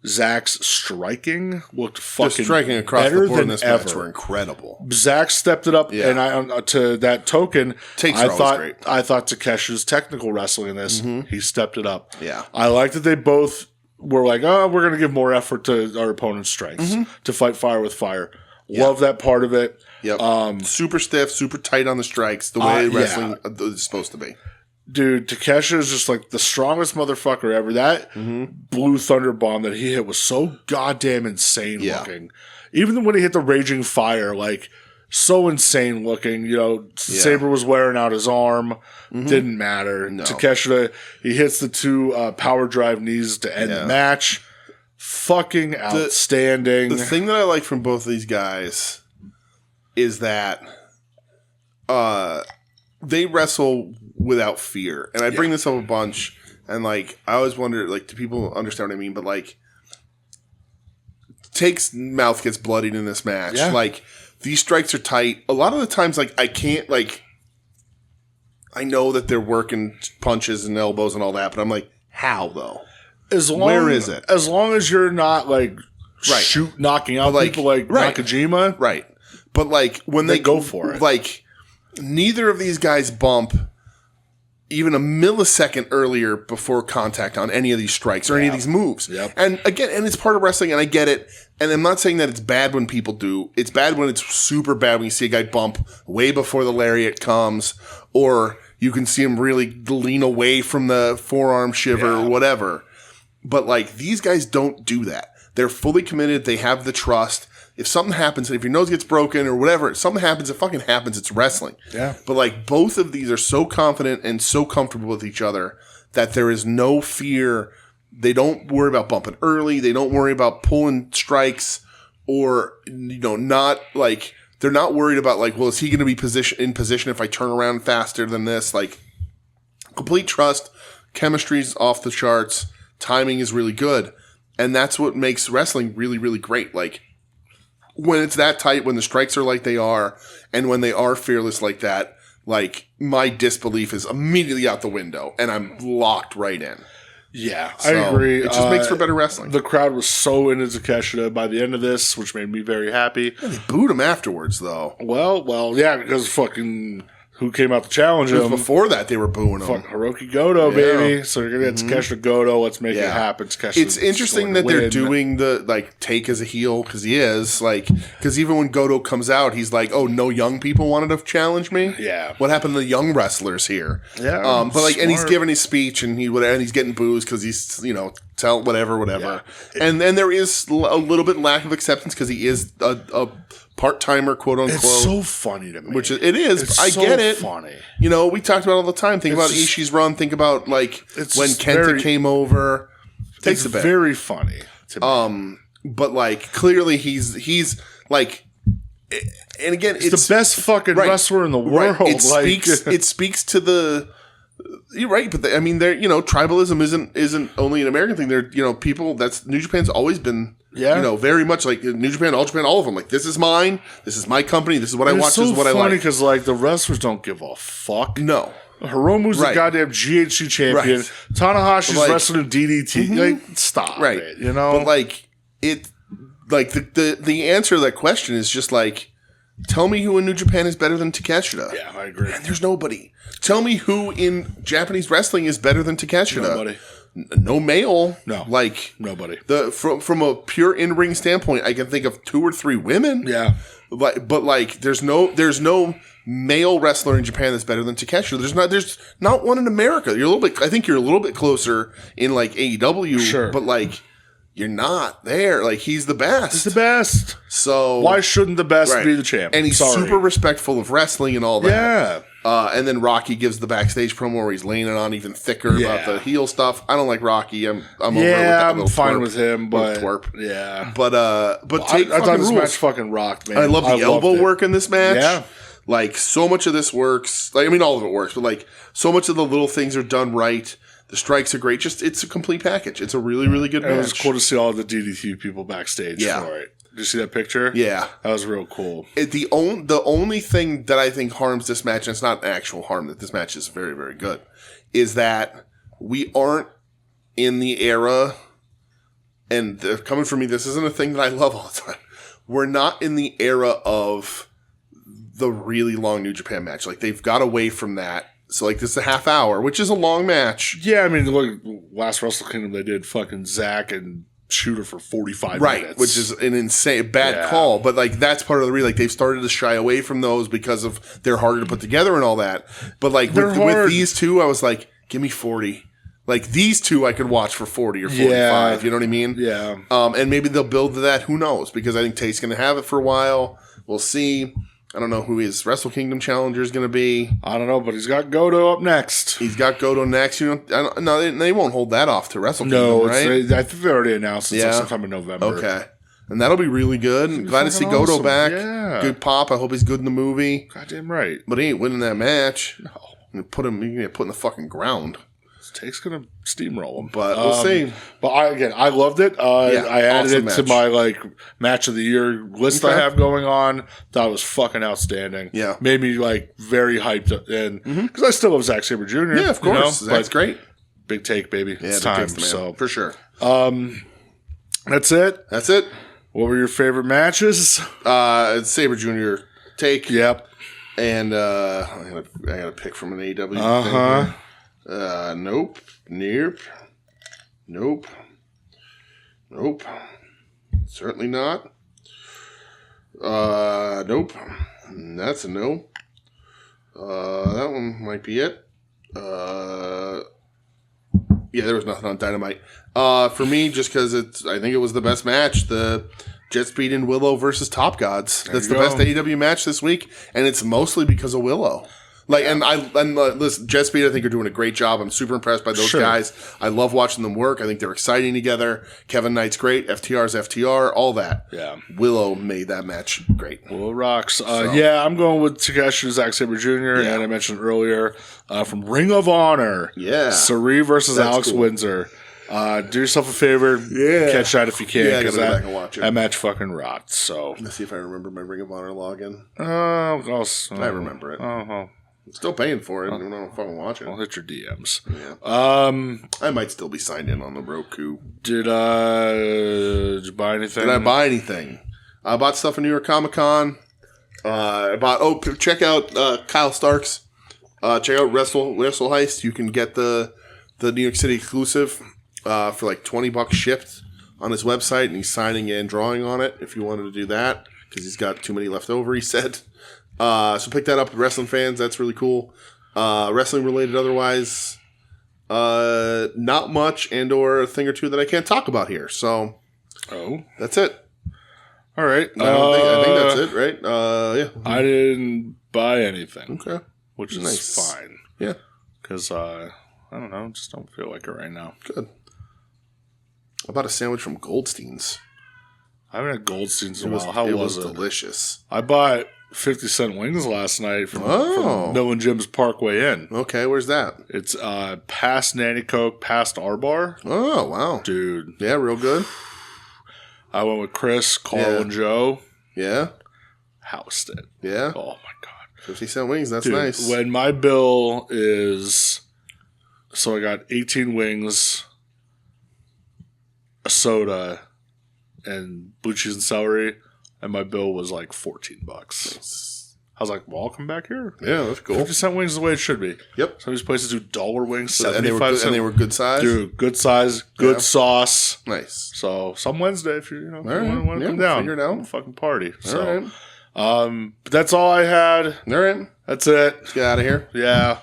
Zach's striking looked fucking striking across better the board than in this ever. match were incredible. Zach stepped it up, and I to that token, Takes are always great. I thought Takeshi's technical wrestling in this, he stepped it up. Yeah. I like that they both were like, oh, we're going to give more effort to our opponent's strengths to fight fire with fire. Love that part of it. Yep. Super stiff, super tight on the strikes, the way wrestling is supposed to be. Dude, Takeshi is just like the strongest motherfucker ever. That Blue Thunder bomb that he hit was so goddamn insane looking. Even when he hit the Raging Fire, so insane looking. Sabre was wearing out his arm. Didn't matter. No. Takeshi, he hits the two power drive knees to end the match. Fucking outstanding. The thing that I like from both of these guys is that they wrestle without fear. And I bring this up a bunch, and I always wonder, do people understand what I mean? But Take's mouth gets bloodied in this match. Yeah. These strikes are tight. A lot of the times, I can't, I know that they're working punches and elbows and all that, but I'm like, how though? Where is it? As long as you're not knocking out people like Nakajima. Right. But when they go for it. Neither of these guys bump even a millisecond earlier before contact on any of these strikes or any of these moves. Yep. And again, it's part of wrestling, and I get it. And I'm not saying that it's bad when people do. It's bad when it's super bad when you see a guy bump way before the lariat comes, or you can see him really lean away from the forearm shiver or whatever. But these guys don't do that. They're fully committed. They have the trust. If something happens, if your nose gets broken or whatever, if something happens, it fucking happens. It's wrestling. Yeah. But both of these are so confident and so comfortable with each other that there is no fear. They don't worry about bumping early. They don't worry about pulling strikes or, not they're not worried about well, is he going to be in position if I turn around faster than this? Complete trust. Chemistry's off the charts. Timing is really good. And that's what makes wrestling really, really great. When it's that tight, when the strikes are like they are, and when they are fearless like that, my disbelief is immediately out the window, and I'm locked right in. Yeah, So, I agree. It just makes for better wrestling. The crowd was so into Takeshita by the end of this, which made me very happy. Yeah, they booed him afterwards, though. Well, yeah, because fucking who came out to challenge him? Before that, they were booing him. Hiroki Goto, baby. So you're going to get Takeshita Goto. Let's make it happen. It's interesting that they're doing the, Take as a heel, because he is. Because even when Goto comes out, he's like, oh, no young people wanted to challenge me? Yeah. What happened to the young wrestlers here? Yeah. And he's giving his speech, and he's getting boos because he's, tell whatever. Yeah. And then there is a little bit lack of acceptance because he is a part-timer, quote-unquote. It's so funny to me. Which it is. It's I get it. Funny. We talked about it all the time. Think about Ishii's run. Think about, when Kenta came over. Takes a bit. Very funny to me. But, clearly he's and again, it's the best fucking wrestler in the world. Right. It speaks to the... You're right, but tribalism isn't only an American thing. They're, people, that's New Japan's always been... Yeah. Very much New Japan, All Japan, all of them. This is mine. This is my company. This is what I watch. This is what I like. It's so funny because, the wrestlers don't give a fuck. No. Hiromu's the goddamn GHC champion. Right. Tanahashi's wrestling DDT. Stop it, But, the answer to that question is just, tell me who in New Japan is better than Takeshita. Yeah, I agree. And there's nobody. Tell me who in Japanese wrestling is better than Takeshita. Nobody. No male. No. Like nobody. From a pure in-ring standpoint, I can think of 2 or 3 women. Yeah. but like, there's no male wrestler in Japan that's better than Takeshi. There's not one in America. I think you're a little bit closer in like AEW, sure, but like you're not there. Like he's the best. He's the best. So why shouldn't the best be the champ? And he's super respectful of wrestling and all that. Yeah. And then Rocky gives the backstage promo where he's laying it on even thicker about the heel stuff. I don't like Rocky. I'm over with that. I'm fine with him, but twerp. Yeah. But I thought this match fucking rocked, man. I love the elbow work in this match. Yeah. Like so much of this works. Like I mean, all of it works, but like so much of the little things are done right. The strikes are great. Just it's a complete package. It's a really, really good match. It was cool to see all the DDT people backstage for it. Did you see that picture? Yeah. That was real cool. The only thing that I think harms this match, and it's not an actual harm that this match is very, very good, is that we aren't in the era, and coming from me, this isn't a thing that I love all the time. We're not in the era of the really long New Japan match. Like, they've got away from that. So, like, this is a half hour, which is a long match. Yeah, I mean, look, last Wrestle Kingdom, they did fucking Zack and Shooter for 45 minutes. Which is an insane, bad call. But, like, that's part of the reason. Like, they've started to shy away from those because of they're harder to put together and all that. But, like, with these two, I was like, give me 40. Like, these two I could watch for 40 or 45. You know what I mean? Yeah. And maybe they'll build to that. Who knows? Because I think Tate's going to have it for a while. We'll see. I don't know who his Wrestle Kingdom challenger is going to be. I don't know, but he's got Goto up next. He's got Goto next. They won't hold that off to Wrestle Kingdom, right? I think they already announced it's like sometime in November. Okay. And that'll be really good. Glad to see Goto back. Yeah. Good pop. I hope he's good in the movie. Goddamn right. But he ain't winning that match. No. You put him in the fucking ground. Take's gonna steamroll him, but we'll see. But I loved it. I added it to my match of the year list I have going on. Thought it was fucking outstanding. Yeah, made me very hyped, and because I still love Zack Sabre Jr. Yeah, of course, that's great. Big Take, baby. Yeah, it's time. So for sure. That's it. That's it. What were your favorite matches? Sabre Jr. Take. Yep. And I gotta pick from an AEW. Nope. Nope. Certainly not. Nope. That's a no. That one might be it. Yeah, there was nothing on Dynamite. For me, just because I think it was the best match. The Jet Speed and Willow versus Top Gods. That's the best AEW match this week, and it's mostly because of Willow. Listen, Jet Speed, I think, are doing a great job. I'm super impressed by those guys. I love watching them work. I think they're exciting together. Kevin Knight's great. FTR's FTR, all that. Yeah. Willow made that match great. Willow rocks. Yeah, I'm going with Takeshi Zack Sabre Jr., and I mentioned earlier from Ring of Honor. Yeah. Sari versus Alex Windsor. Do yourself a favor. Yeah. Catch that if you can. Yeah, I gotta go back and watch it. That match fucking rocked. So. Let's see if I remember my Ring of Honor login. I remember it. Still paying for it. I don't fucking watch it. I'll hit your DMs. Yeah. I might still be signed in on the Roku. Did you buy anything? Did I buy anything? I bought stuff at New York Comic Con. Check out Kyle Starks. Check out Wrestle Heist. You can get the New York City exclusive for like $20 shipped on his website, and he's signing and drawing on it if you wanted to do that because he's got too many left over, he said. So pick that up, wrestling fans. That's really cool. Wrestling related otherwise, not much and or a thing or two that I can't talk about here. So, that's it. All right. I think that's it, right? Yeah. I didn't buy anything. Okay. Which is fine. Yeah. Because, I don't know, just don't feel like it right now. Good. I bought a sandwich from Goldstein's. I haven't had Goldstein's in a while. How was it? It was delicious. I bought 50-cent wings last night from Mill and Jim's Parkway Inn. Okay, where's that? It's past Nanny Coke, past our bar. Oh, wow. Dude. Yeah, real good. I went with Chris, Carl, and Joe. Yeah. Housed it. Yeah. Oh, my God. 50-cent wings, that's Dude, nice. When my bill is... So I got 18 wings, a soda, and blue cheese and celery, and my bill was like $14. Nice. I was like, well, I'll come back here. Yeah, that's cool. 50-cent wings is the way it should be. Yep. Some of these places do dollar wings, 75 cents. And they were good size? Dude, good size, good sauce. Nice. So, some Wednesday, if you want to come figure down. it out. Fucking party. All right. But that's all I had. All right. That's it. Let's get out of here. Yeah.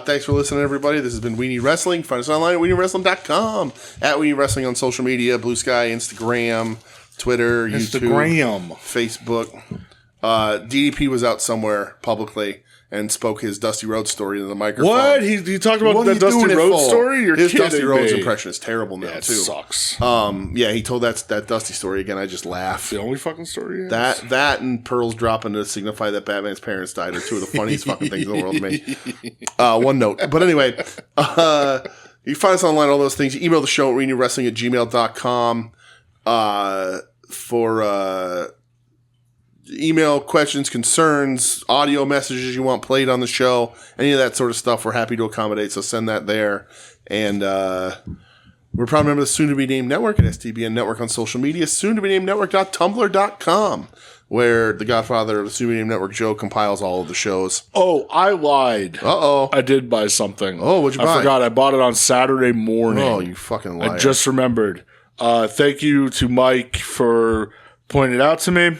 Thanks for listening, everybody. This has been We Need Wrestling. Find us online at WeNeedWrestling.com. At We Need Wrestling on social media, Blue Sky, Instagram, Twitter, YouTube, Facebook. DDP was out somewhere publicly and spoke his Dusty Rhodes story into the microphone. What? He talked about the Dusty Rhodes story? You're his kidding Dusty Rhodes me. impression is terrible now, It too. sucks. Yeah, he told that Dusty story again. I just laugh. The only fucking story he has. That and pearls dropping to signify that Batman's parents died are two of the funniest fucking things in the world to me. One note. But anyway, you can find us online, all those things. You email the show at WeNeedWrestling@gmail.com for email questions, concerns, audio messages you want played on the show, any of that sort of stuff. We're happy to accommodate, so send that there. And we're proud member of the soon-to-be-named network at STBN Network on social media, soon-to-be-named network.tumblr.com, where the godfather of the soon-to-be-named network, Joe, compiles all of the shows. Oh, I lied. Uh-oh. I did buy something. Oh, what'd you buy? I forgot. I bought it on Saturday morning. Oh, you fucking liar. I just remembered. Thank you to Mike for pointing it out to me.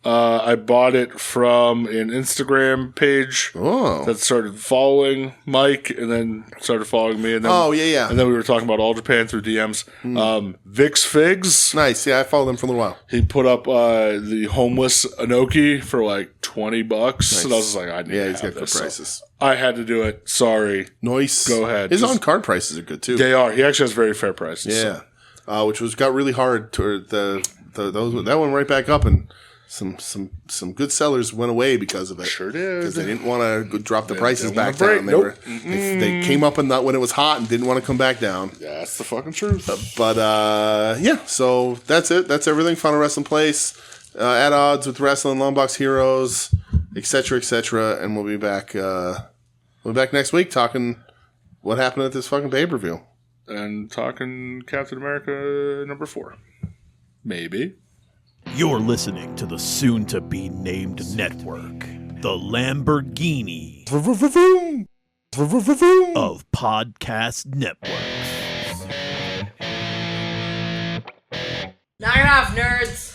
I bought it from an Instagram page that started following Mike and then started following me. And then, And then we were talking about All Japan through DMs. Vix Figs. Nice. Yeah, I followed them for a little while. He put up the homeless Inoki for like $20. Nice. And I was just like, I need to he's got good prices. So I had to do it. Sorry. Nice. Go ahead. His on-card prices are good too. They are. He actually has very fair prices. Yeah. So. Which got really hard to that one right back up, and some good sellers went away because of it. Sure did. Because they didn't want to drop the prices back down. They came up when it was hot and didn't want to come back down. Yeah, that's the fucking truth. So that's it. That's everything. Final Wrestling Place. At odds with wrestling, Longbox Heroes, etc., etc. And we'll be back. We'll be back next week talking what happened at this fucking pay-per-view. And talking Captain America #4. Maybe. You're listening to the soon-to-be-named network, the Lamborghini of podcast networks. Knock it off, nerds!